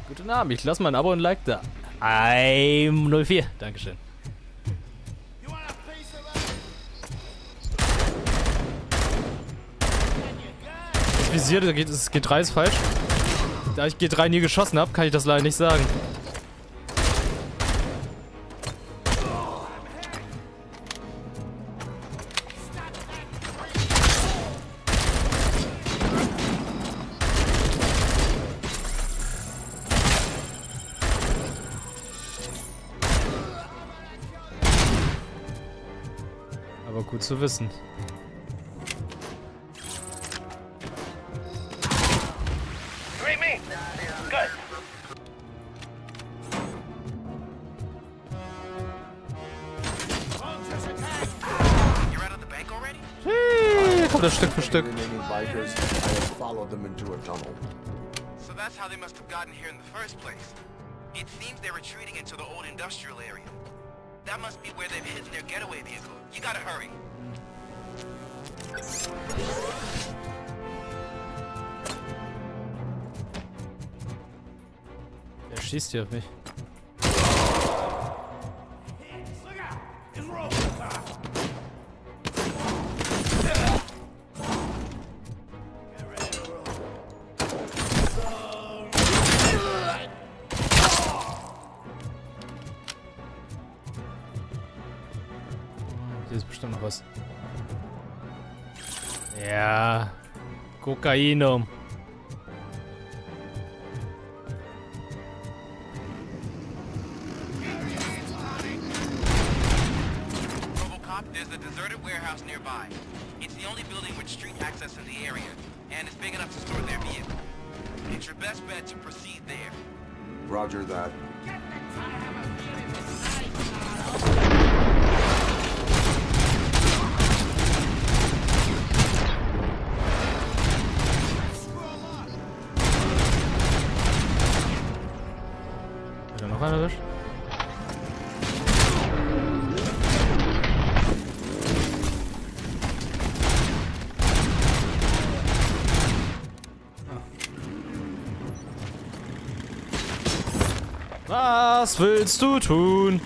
Guten Abend, ich lasse mal ein Abo und ein Like da. 104, Dankeschön. Das Visier, das G3 ist falsch. Da ich G3 nie geschossen habe, kann ich das leider nicht sagen. Aber gut zu wissen. Hey, kommt das Stück für Stück. So that's how they must have gotten here in the first place. It seems they're retreating into the old industrial area. That must be where they've hidden their getaway vehicle. You gotta hurry. Wer schießt hier auf mich? bestimmt noch was. Ja. Kokainum. Robocop, there's a deserted warehouse nearby. It's the only building with street access in the area, and it's big enough to store their vehicle. It's your best bet to proceed there. Roger that. Hat er noch einen erwischt? Was willst du tun?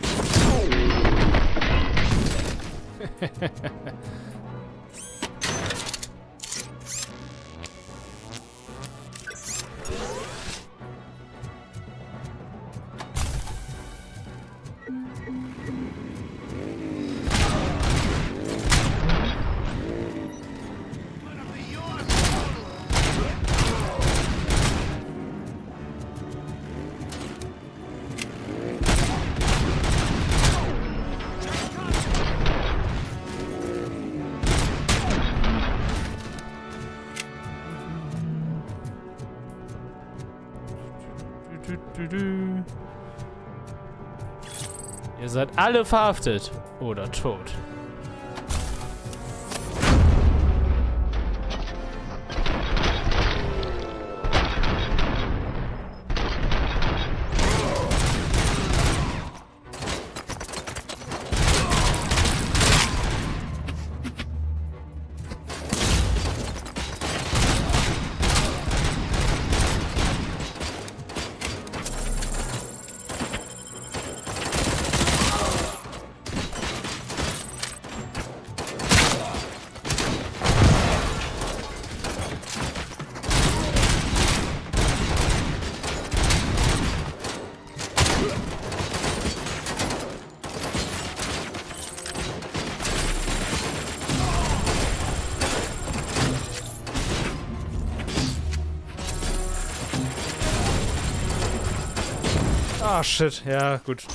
Ihr seid alle verhaftet oder tot. Ah, shit. Ja, gut,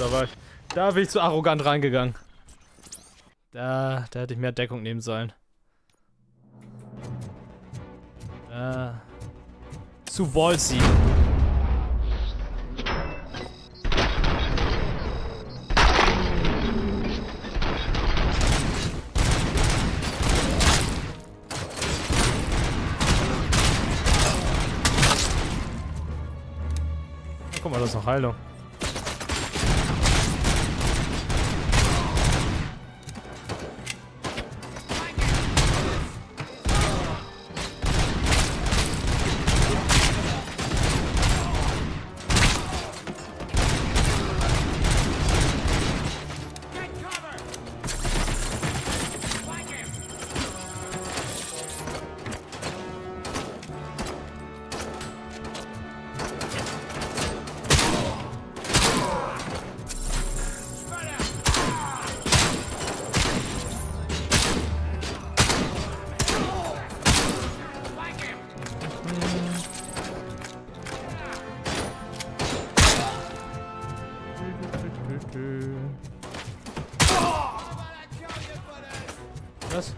da bin ich zu arrogant reingegangen. Da hätte ich mehr Deckung nehmen sollen. Zu ballsy. Guck mal, das ist noch Heilung. Was?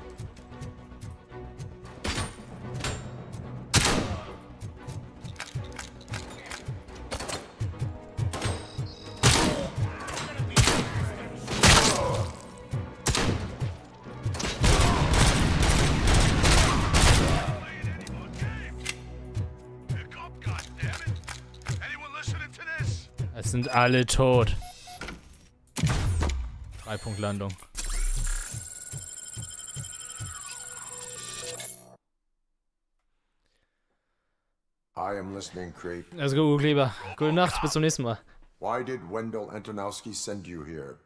Es sind alle tot. 3-Punkt-Landung. I am listening, Creep. Also gut, lieber. Gute Nacht, bis zum nächsten Mal. Why did Wendell Antonowski send you here?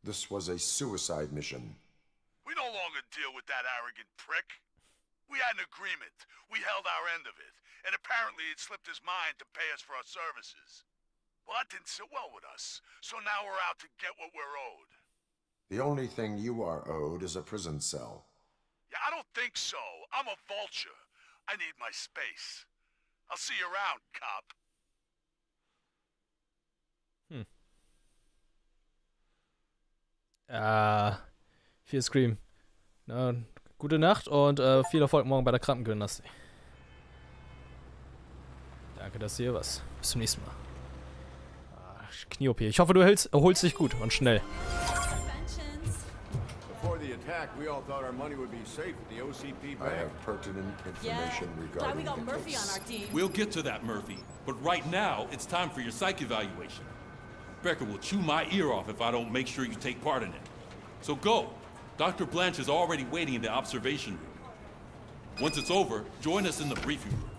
This was a suicide mission. We no longer deal with that arrogant prick. We had an agreement. We held our end of it. And apparently it slipped his mind to pay us for our services. Well, that didn't sit well with us. So now we're out to get what we're owed. The only thing you are owed is a prison cell. Yeah, I don't think so. I'm a vulture. I need my space. I'll see you around, cop. Viel Scream. Na, gute Nacht und viel Erfolg morgen bei der Krankengymnastik. Danke, dass du hier warst. Bis zum nächsten Mal. Knie-OP. Ich hoffe, du erholst dich gut und schnell. Before the attack, we all thought our money would be safe at the OCP bank. I have pertinent information regarding the case. We'll get to that, Murphy. But right now, it's time for your psych evaluation. Becker will chew my ear off if I don't make sure you take part in it. So go. Dr. Blanche is already waiting in the observation room. Once it's over, join us in the briefing room.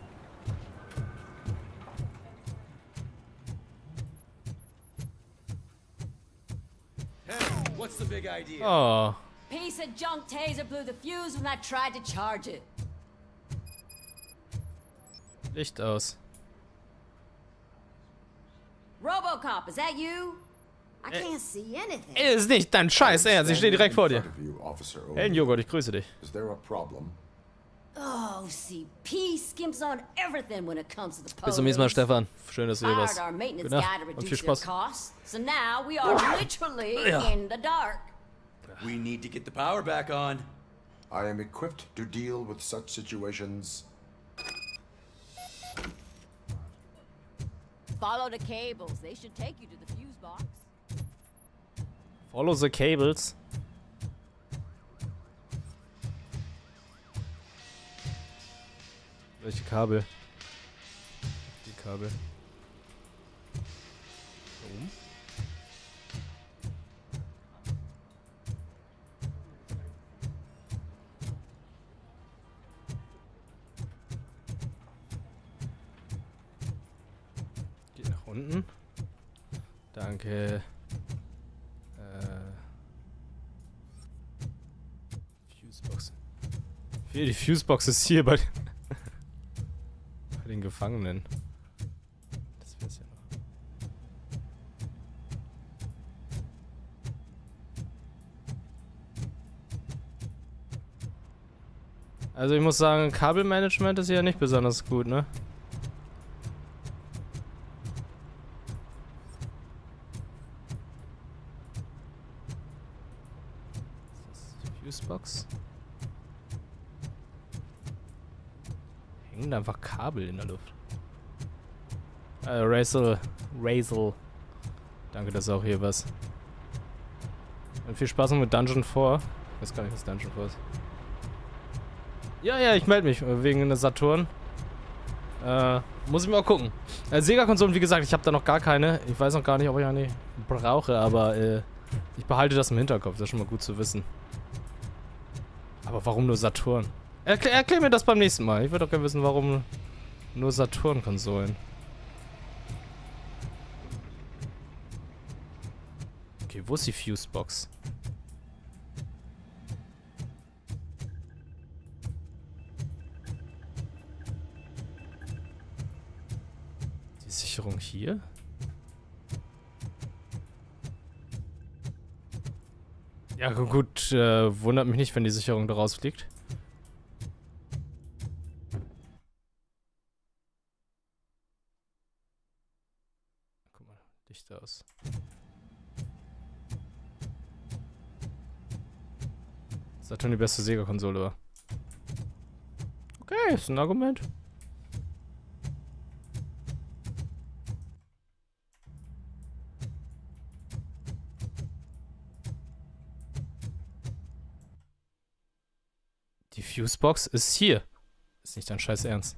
Hey, what's the big idea? Oh. Piece of junk taser blew the fuse when I tried to charge it. Licht aus. Robocop, is that you? I can't see anything. Ist nicht dein Scheiß Ernst, ich stehe direkt vor dir. Hey, Joghurt, ich grüße dich. Is there a problem? Oh, CP skimps on everything when it comes to the Bis zum nächsten Mal, police. Stefan. Schön, dass du hier Hired warst. our maintenance Gute Nacht guy to und viel reduce their Spaß. costs, so now we are literally in the dark. We need to get the power back on. I am equipped to deal with such situations. Follow the cables. They should take you to the fuse box. Follow the cables. Welche Kabel? Die Kabel. Warum? Geht nach unten. Danke. Fusebox. Die Fusebox ist hier bei den Gefangenen. Das wär's ja noch. Also ich muss sagen, Kabelmanagement ist ja nicht besonders gut, ne? Fusebox. Hängen da einfach Kabel in der Luft. Razel. Danke, dass du auch hier warst. Und viel Spaß noch mit Dungeon 4. Ich weiß gar nicht, was Dungeon 4 ist. Ja, ich melde mich wegen einer Saturn. Muss ich mal gucken. Sega-Konsolen, wie gesagt, ich habe da noch gar keine. Ich weiß noch gar nicht, ob ich eine brauche, aber ich behalte das im Hinterkopf. Das ist schon mal gut zu wissen. Aber warum nur Saturn? Erklär mir das beim nächsten Mal. Ich würde doch gerne wissen, warum nur Saturn-Konsolen. Okay, wo ist die Fusebox? Die Sicherung hier? Ja, gut, wundert mich nicht, wenn die Sicherung da rausfliegt. Guck mal, dicht aus. Saturn die beste Sega-Konsole war. Okay, ist ein Argument. Die Fusebox ist hier. Ist nicht dein Scheiß Ernst.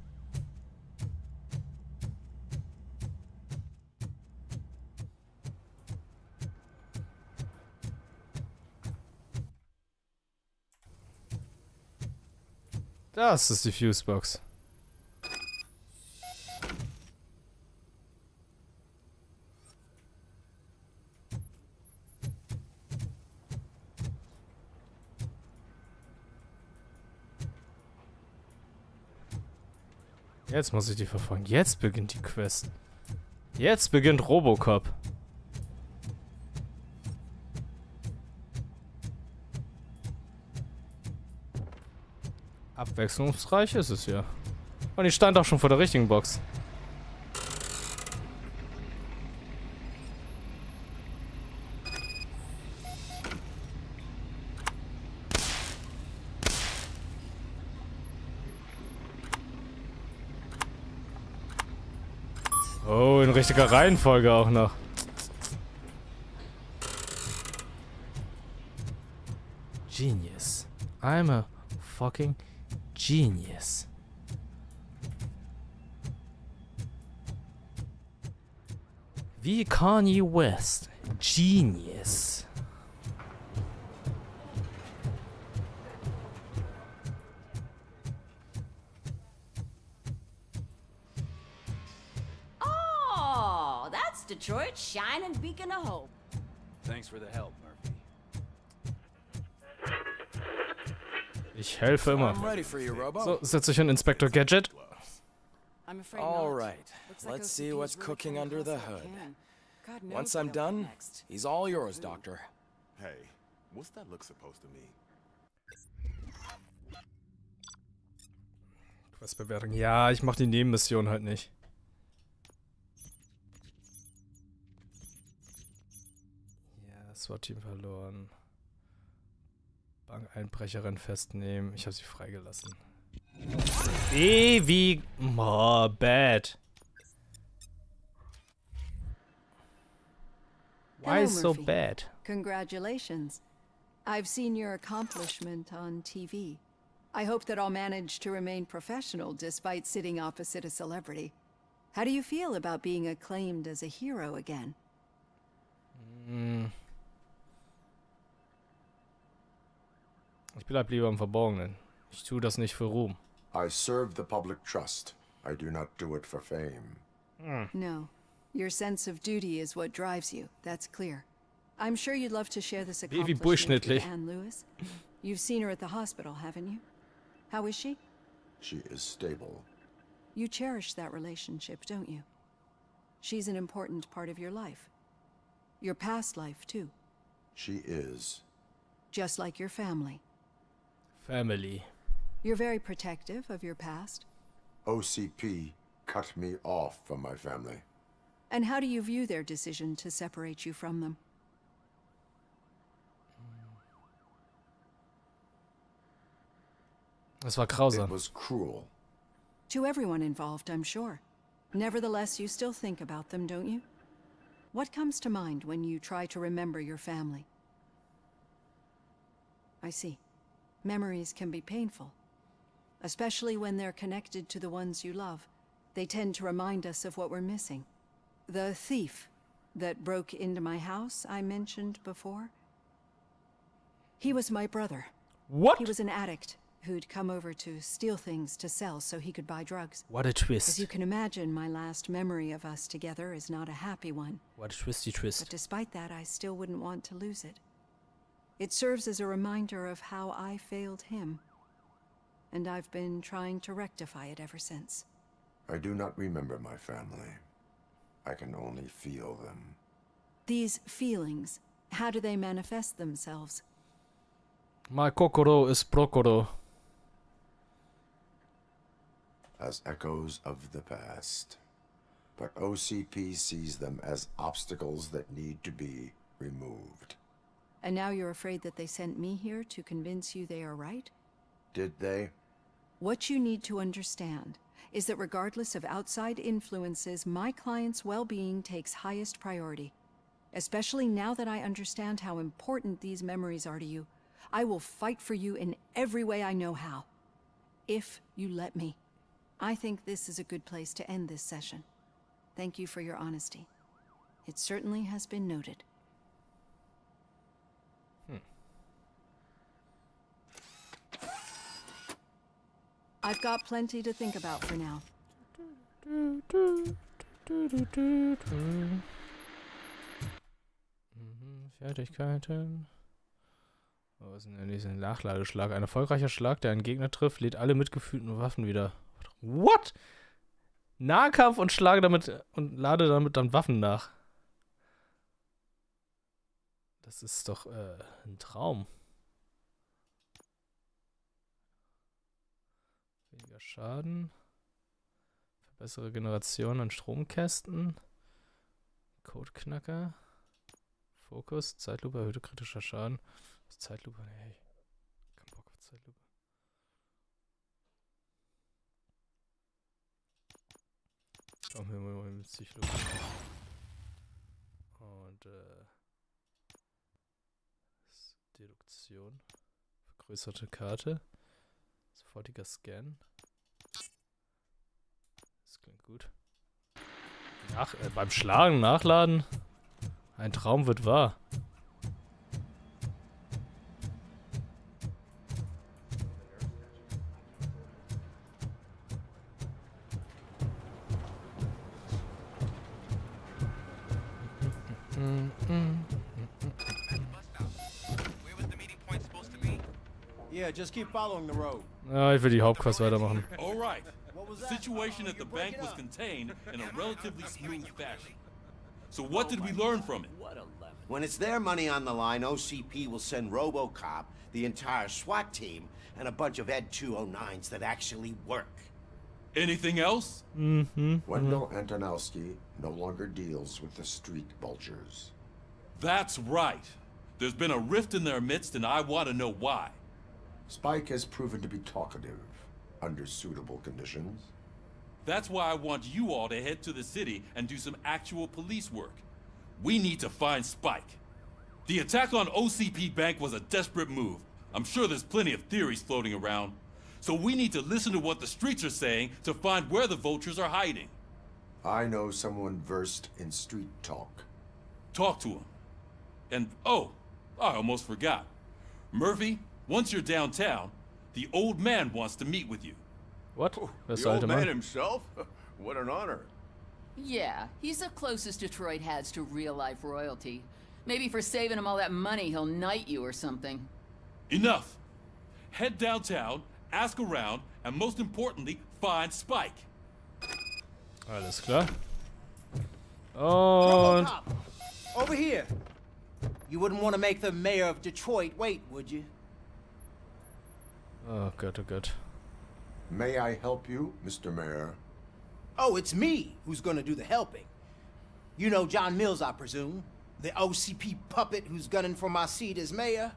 Das ist die Fusebox. Jetzt muss ich die verfolgen. Jetzt beginnt die Quest. Jetzt beginnt Robocop. Abwechslungsreich ist es ja. Und ich stand auch schon vor der richtigen Box. Oh, in richtiger Reihenfolge auch noch. Genius. I'm a fucking genius. Wie Kanye West. Genius. Oh, that's Detroit's shining beacon of hope. Thanks for the help, Murphy. Ich helfe immer. I'm ready for you, Robo. So, setze ich in Inspector Gadget. All right, let's see what's cooking under the hood. Once I'm done, he's all yours, Doctor. Hey, what's that look supposed to mean? Questbewertung. Ja, ich mach die Nebenmission halt nicht. Ja, SWAT-Team verloren. Bankeinbrecherin festnehmen. Ich habe sie freigelassen. Wie... Oh, bad. Why Hello, so Murphy. bad? Congratulations. I've seen your accomplishment on TV. I hope that I'll manage to remain professional despite sitting opposite a celebrity. How do you feel about being acclaimed as a hero again? Ich bleib lieber im Verborgenen. Ich tue das nicht für Ruhm. I serve the public trust. I do not do it for fame. No. Your sense of duty is what drives you. That's clear. I'm sure you'd love to share this Wie accomplishment durchschnittlich. with Anne Lewis. You've seen her at the hospital, haven't you? How is she? She is stable. You cherish that relationship, don't you? She's an important part of your life. Your past life, too. She is. Just like your family. Family. You're very protective of your past. OCP cut me off from my family. And how do you view their decision to separate you from them? Das war grausam. It was cruel. To everyone involved, I'm sure. Nevertheless, you still think about them, don't you? What comes to mind when you try to remember your family? I see. Memories can be painful, especially when they're connected to the ones you love. They tend to remind us of what we're missing. The thief that broke into my house I mentioned before. He was my brother. What? He was an addict who'd come over to steal things to sell so he could buy drugs. What a twist. As you can imagine, my last memory of us together is not a happy one. What a twisty twist. But despite that, I still wouldn't want to lose it. It serves as a reminder of how I failed him. And I've been trying to rectify it ever since. I do not remember my family. I can only feel them. These feelings, how do they manifest themselves? My kokoro is brokoro. As echoes of the past. But OCP sees them as obstacles that need to be removed. And now you're afraid that they sent me here to convince you they are right? Did they? What you need to understand is that regardless of outside influences, my client's well-being takes highest priority. Especially now that I understand how important these memories are to you. I will fight for you in every way I know how. If you let me. I think this is a good place to end this session. Thank you for your honesty. It certainly has been noted. I've got plenty to think about for now. Fertigkeiten. Was ist denn dieser Nachladeschlag? Ein erfolgreicher Schlag, der einen Gegner trifft, lädt alle mitgefühlten Waffen wieder. What? Nahkampf und schlage damit und lade damit dann Waffen nach. Das ist doch ein Traum. Mehr Schaden. Verbessere Generation an Stromkästen. Codeknacker. Fokus. Zeitlupe. Erhöhte kritischer Schaden. Was ist Zeitlupe? Nee, kein Bock auf Zeitlupe. Schauen wir mal mit Psychologie. Und Deduktion. Vergrößerte Karte. Sofortiger Scan. Das klingt gut. Beim Schlagen nachladen. Ein Traum wird wahr. Yeah, just keep following the road. Ja, ich will die Hauptquest weitermachen. All right. The situation at the bank was contained in a relatively smooth fashion. So what did we learn from it? When it's their money on the line, OCP will send Robocop, the entire SWAT team, and a bunch of Ed 209s that actually work. Anything else? Wendell Antonowski no longer deals with the street vultures. That's right. There's been a rift in their midst, and I want to know why. Spike has proven to be talkative under suitable conditions. That's why I want you all to head to the city and do some actual police work. We need to find Spike. The attack on OCP Bank was a desperate move. I'm sure there's plenty of theories floating around. So we need to listen to what the streets are saying to find where the vultures are hiding. I know someone versed in street talk. Talk to him. And, oh, I almost forgot. Murphy, once you're downtown, the old man wants to meet with you. What? The old man himself? What an honor. Yeah, he's the closest Detroit has to real-life royalty. Maybe for saving him all that money, he'll knight you or something. Enough. Head downtown, ask around, and most importantly, find Spike. Alles klar. Und... Robocop! Over here! You wouldn't want to make the mayor of Detroit wait, would you? Oh Gott, oh Gott. May I help you, Mr. Mayor? Oh, it's me who's gonna do the helping. You know John Mills, I presume? The OCP puppet who's gunning for my seat as mayor?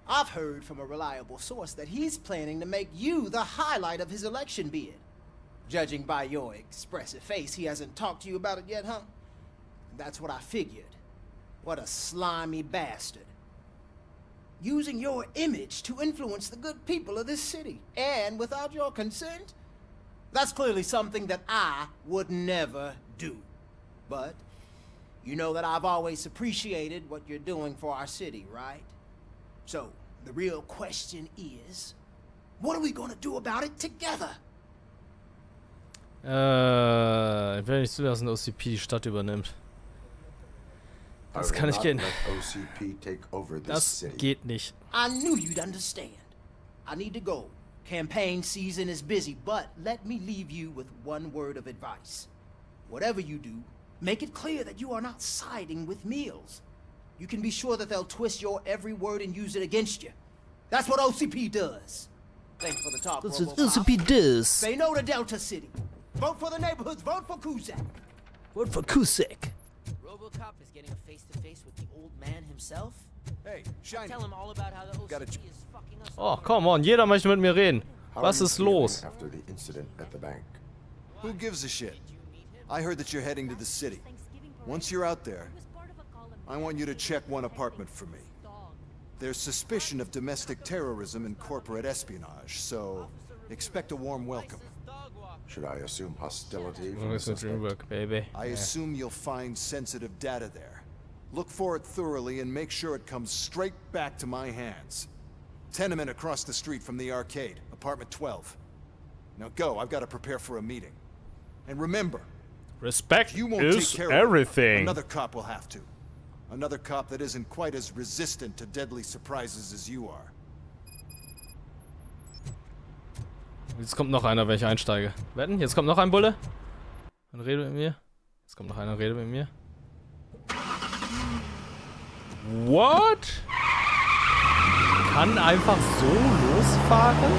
I've heard from a reliable source that he's planning to make you the highlight of his election bid. Judging by your expressive face, he hasn't talked to you about it yet, huh? That's what I figured. What a slimy bastard. Using your image to influence the good people of this city, and without your consent? That's clearly something that I would never do. But you know that I've always appreciated what you're doing for our city, right? So, the real question is, what are we gonna do about it together? Ich will nicht zulassen, dass OCP die Stadt übernimmt. Das kann nicht gehen. Das geht nicht. I knew you'd understand. I need to go. Campaign season is busy, but let me leave you with one word of advice. Whatever you do, make it clear that you are not siding with Mills. You can be sure that they'll twist your every word and use it against you. That's what OCP does. Thanks for the talk, That's what Robocop. OCP does. Say no to Delta City. Vote for the neighborhoods. Vote for Cusack. Vote for Cusack. Robocop is getting a face-to-face with the old man himself? Hey, Shiny. Tell him all about how the OCP is fucking us. Oh, come on, jeder möchte mit mir reden. Was ist los? After the incident at the bank. Who gives a shit? I heard that you're heading to the city. Once you're out there, I want you to check one apartment for me. There's suspicion of domestic terrorism and corporate espionage, so expect a warm welcome. Should I assume hostility from Oh, the it's a suspect? DreamWorks, baby. I assume you'll find sensitive data there. Look for it thoroughly and make sure it comes straight back to my hands. Tenement across the street from the arcade, apartment 12. Now go, I've got to prepare for a meeting. And remember, Respect you won't is take care everything. Of it. Another cop will have to. Another cop that isn't quite as resistant to deadly surprises as you are. Jetzt kommt noch einer, wenn ich einsteige. Wetten? Jetzt kommt noch ein Bulle. Und redet mit mir. Jetzt kommt noch einer und redet mit mir. What? Kann einfach so losfahren?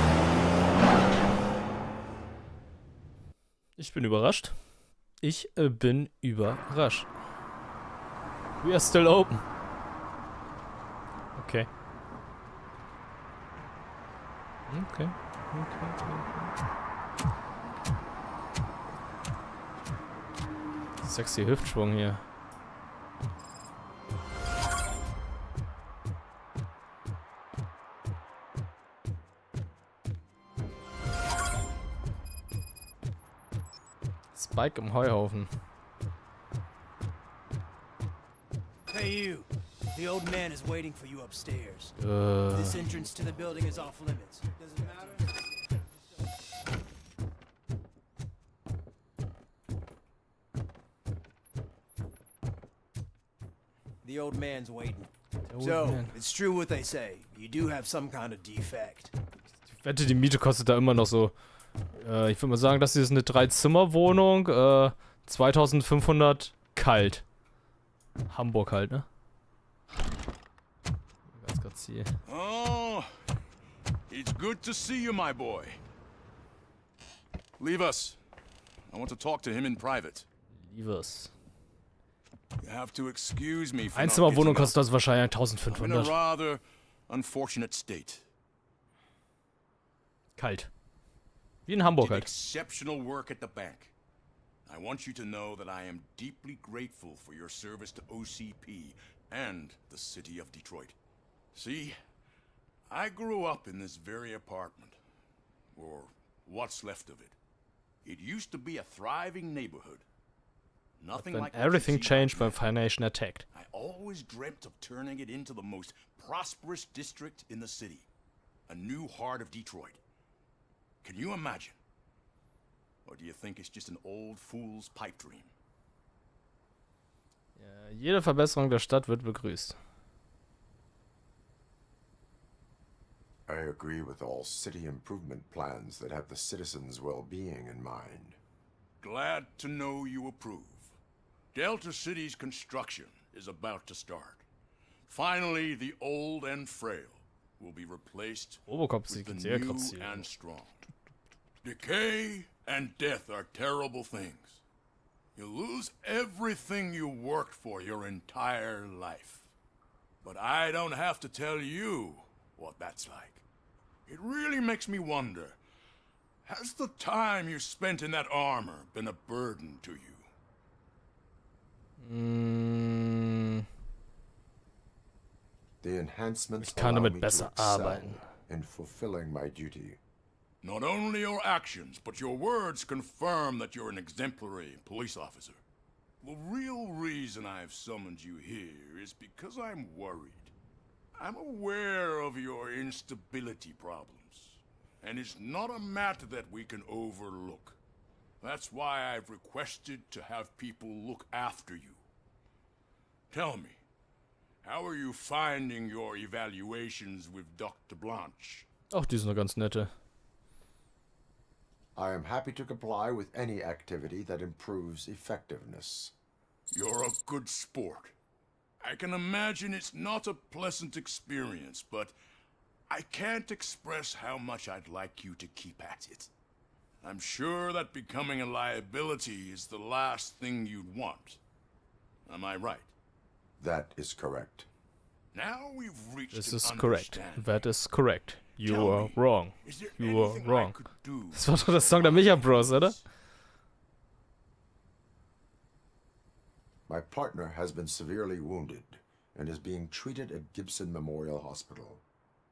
Ich bin überrascht. Ich bin überrascht. We are still open. Okay. Okay. Sexy Hüftschwung hier. Spike im Heuhaufen. Hey you. The old man is waiting for you upstairs. This entrance to the building is off limits. Does it matter? The old man's waiting. It's true what they say. You do have some kind of defect. Ich wette, die Miete kostet da immer noch so. Ich würde mal sagen, das hier ist eine 3-Zimmer-Wohnung. 2500 kalt. Hamburg halt, ne? Ganz kurz hier. Oh, it's good to see you, my boy. Leave us. I want to talk to him in private. Leave us. You have to excuse me for Einzimmerwohnung kostet das wahrscheinlich I'm in a 1500. rather unfortunate state. Kalt. Wie in Hamburg Did halt. exceptional work at the bank. I want you to know that I am deeply grateful for your service to OCP and the city of Detroit. See, I grew up in this very apartment, or what's left of it. It used to be a thriving neighborhood. Nothing Then like what you everything see changed right when Financial attacked. I always dreamt of turning it into the most prosperous district in the city. A new heart of Detroit. Can you imagine? Or do you think it's just an old fool's pipe dream? Ja, jede Verbesserung der Stadt wird begrüßt. I agree with all city improvement plans that have the citizens' well-being in mind. Glad to know you approve. Delta City's construction is about to start. Finally, the old and frail will be replaced Robocop with sieht the sehr new graziell and aus. strong. Decay and death are terrible things. You lose everything you worked for your entire life. But I don't have to tell you what that's like. It really makes me wonder, has the time you spent in that armor been a burden to you? The enhancements Ich kann allow damit me besser to excel arbeiten. in fulfilling my duty. Not only your actions, but your words confirm that you're an exemplary police officer. The real reason I've summoned you here is because I'm worried. I'm aware of your instability problems, and it's not a matter that we can overlook. That's why I've requested to have people look after you. Tell me, how are you finding your evaluations with Dr. Blanche? Ach, die ist eine ganz nette. I am happy to comply with any activity that improves effectiveness. You're a good sport. I can imagine it's not a pleasant experience, but I can't express how much I'd like you to keep at it. I'm sure that becoming a liability is the last thing you'd want. Am I right? That is correct. Now we've reached This an is correct. understanding. That is correct. You Tell are me, wrong. is there You are anything I wrong. could do Das war doch der Song der Micha Bros, oder? My partner has been severely wounded and is being treated at Gibson Memorial Hospital.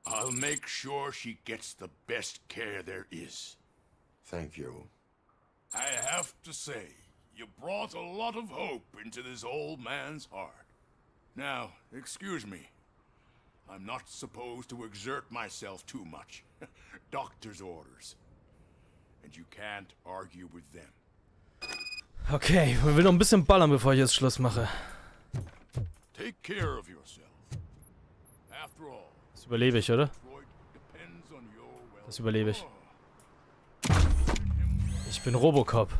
I'll make sure she gets the best care there is. Thank you. I have to say, you brought a lot of hope into this old man's heart. Now, excuse me. I'm not supposed to exert myself too much. Doctor's orders. And you can't argue with them. Okay, ich will noch ein bisschen ballern, bevor ich jetzt Schluss mache. Take care of yourself. After all, Das überlebe ich, oder? Detroit depends on your well. Das überlebe ich. Ich bin Robocop.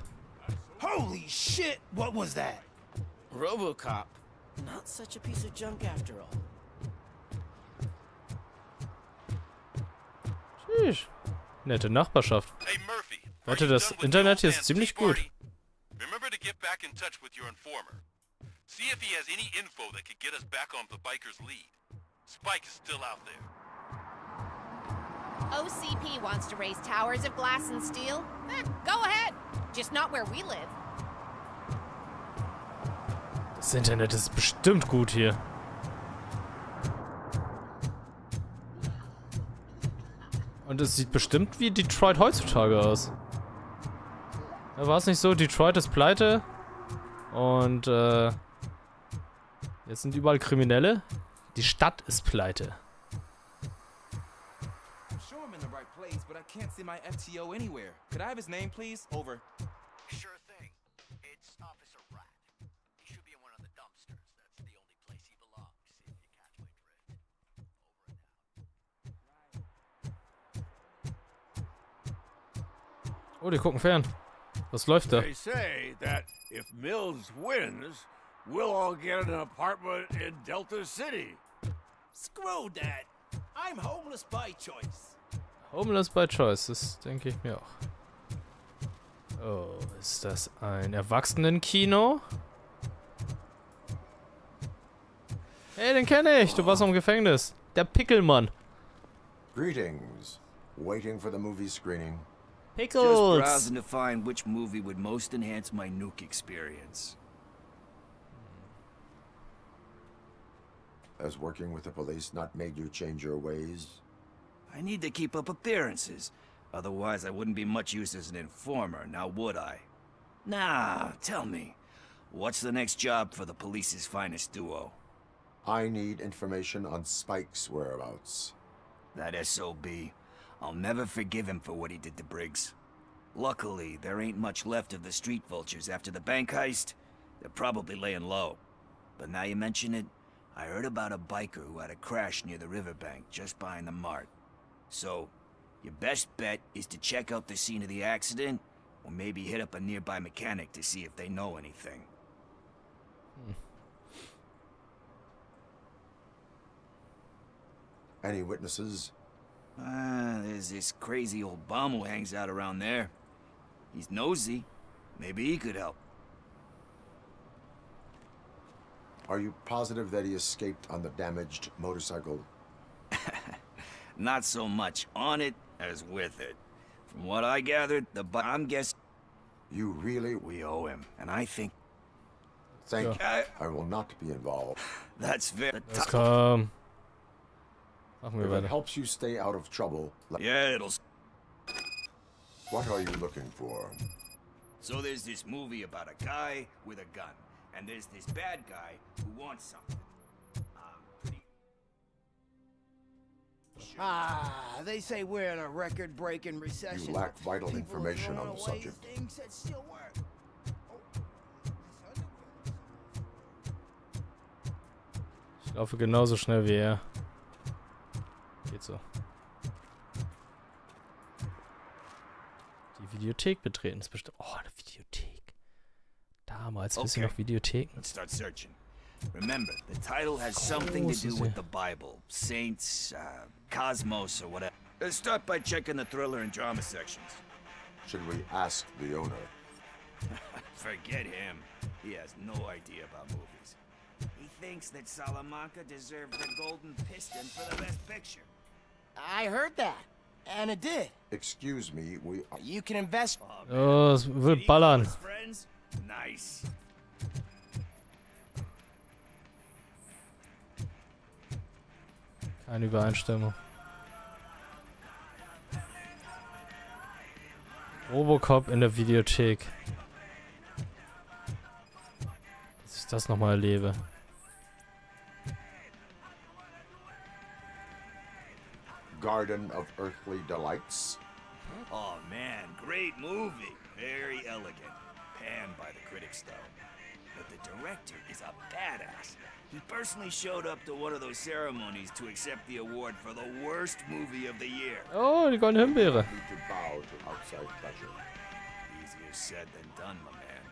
Holy shit! What was that? Robocop. Not such a piece of junk after all. Tschüss. Nette Nachbarschaft. Hey, Murphy, Warte, das Internet hier ist ziemlich gut. Remember to get back in touch with your informer. See if he has any info that could get us back on the biker's lead. Spike is still out there. OCP wants to raise towers of glass and steel? Go ahead. Just not where we live. Das Internet ist bestimmt gut hier. Und es sieht bestimmt wie Detroit heutzutage aus. Ja, war es nicht so? Detroit ist pleite. Und jetzt sind überall Kriminelle. Die Stadt ist pleite. I'm sure I'm in the right place, but I can't see my FTO anywhere. Could I have his name, please? Over. Sure thing. It's Officer Rat. He should be in one of the dumpsters. That's the only place he belongs, if you catch my drift. Oh, die gucken fern. Was läuft da? They say that if Mills wins, we'll all get an apartment in Delta City. Screw that. I'm homeless by choice. Homeless by choice, das denke ich mir auch. Oh, ist das ein Erwachsenenkino? Hey, den kenne ich. Du warst noch im Gefängnis. Der Pickelmann. Greetings. Waiting for the movie screening. Just Pickles. browsing to find which movie would most enhance my nuke experience. Has working with the police not made you change your ways? I need to keep up appearances. Otherwise, I wouldn't be much use as an informer, now would I? Nah, tell me. What's the next job for the police's finest duo? I need information on Spike's whereabouts. That SOB. I'll never forgive him for what he did to Briggs. Luckily, there ain't much left of the street vultures after the bank heist. They're probably laying low. But now you mention it, I heard about a biker who had a crash near the riverbank just behind the mart. So, your best bet is to check out the scene of the accident, or maybe hit up a nearby mechanic to see if they know anything. Any witnesses? There's this crazy old bum who hangs out around there. He's nosy. Maybe he could help. Are you positive that he escaped on the damaged motorcycle? Not so much on it as with it. From what I gathered, I'm guessing... You really... We owe him, and I think... Thank you. I will not be involved. That's very... Los, komm. Machen wir If it weiter. helps you stay out of trouble... Yeah, it'll... What are you looking for? So there's this movie about a guy with a gun, and there's this bad guy who wants something. They say we're in a record-breaking recession. You lack vital People information throwing on the away subject. things that still work. Ich laufe genauso schnell wie er. Geht so. Die Videothek betreten ist bestimmt. Oh, eine Videothek. Damals, wissen wir noch Videotheken? Let's start searching. Remember, the title has something to do with the Bible, saints, cosmos, or whatever. Let's start by checking the thriller and drama sections. Should we ask the owner? Forget him. He has no idea about movies. He thinks that Salamanca deserved the Golden Piston for the Best Picture. I heard that, and it did. Excuse me, we... You can invest... Oh, es wird ballern. Friends? Nice. Keine Übereinstimmung. Robocop in der Videothek. Dass ich das nochmal erlebe. Garden of Earthly Delights? Oh man, great movie. Very elegant. Panned by the critics though. But the director is a badass. He personally showed up to one of those ceremonies to accept the award for the worst movie of the year. Oh, die goldene Himbeere. Need to bow to outside pressure. Easier said than done, my man.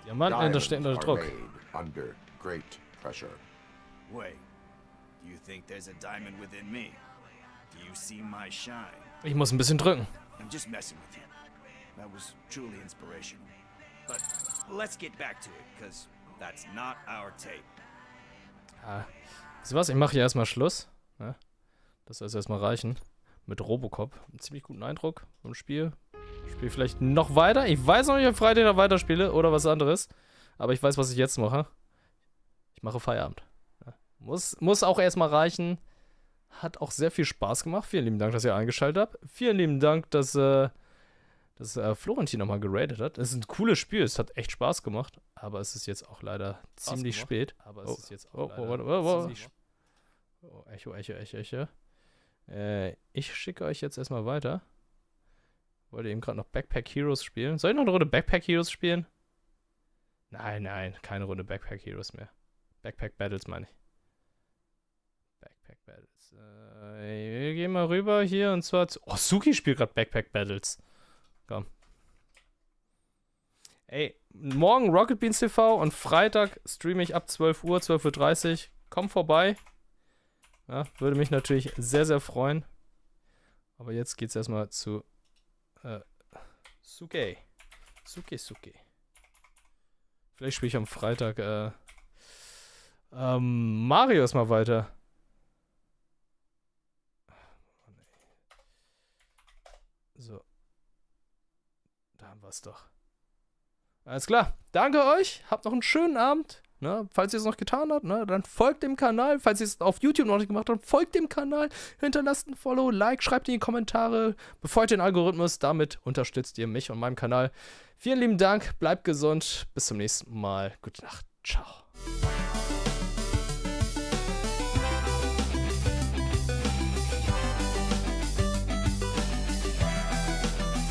Diamanten stecken unter Diamonds Druck. are made under great pressure. Wait, do you think there's a diamond within me? Do you see my shine? Ich muss ein bisschen drücken. I'm just messing with you. That was truly inspirational. But let's get back to it, because that's not our tape. Ja. Wisst ihr was? Ich mache hier erstmal Schluss. Ja. Das soll jetzt erstmal reichen. Mit Robocop. Einen ziemlich guten Eindruck vom Spiel. Ich spiele vielleicht noch weiter. Ich weiß noch nicht, ob ich Freitag noch weiterspiele oder was anderes. Aber ich weiß, was ich jetzt mache. Ich mache Feierabend. Ja. Muss auch erstmal reichen. Hat auch sehr viel Spaß gemacht. Vielen lieben Dank, dass ihr eingeschaltet habt. Vielen lieben Dank, dass Florentin nochmal geratet hat. Es ist ein cooles Spiel. Es hat echt Spaß gemacht. Aber es ist jetzt auch leider ziemlich spät. Aber es ist jetzt auch ziemlich spät. Oh, Echo. Ich schicke euch jetzt erstmal weiter. Wollte eben gerade noch Backpack Heroes spielen. Soll ich noch eine Runde Backpack Heroes spielen? Nein, keine Runde Backpack Heroes mehr. Backpack Battles meine ich. Backpack Battles. Wir gehen mal rüber hier und zwar zu... Oh, Suki spielt gerade Backpack Battles. Komm. Ey, morgen Rocket Beans TV und Freitag streame ich ab 12 Uhr, 12:30 Uhr. Komm vorbei. Ja, würde mich natürlich sehr, sehr freuen. Aber jetzt geht's erstmal zu Suki. Suki. Vielleicht spiele ich am Freitag Mario ist mal weiter. So. Da haben wir es doch. Alles klar. Danke euch. Habt noch einen schönen Abend. Ne? Falls ihr es noch getan habt, ne? Dann folgt dem Kanal. Falls ihr es auf YouTube noch nicht gemacht habt, folgt dem Kanal. Hinterlasst ein Follow, Like, schreibt in die Kommentare. Befolgt den Algorithmus. Damit unterstützt ihr mich und meinen Kanal. Vielen lieben Dank. Bleibt gesund. Bis zum nächsten Mal. Gute Nacht. Ciao.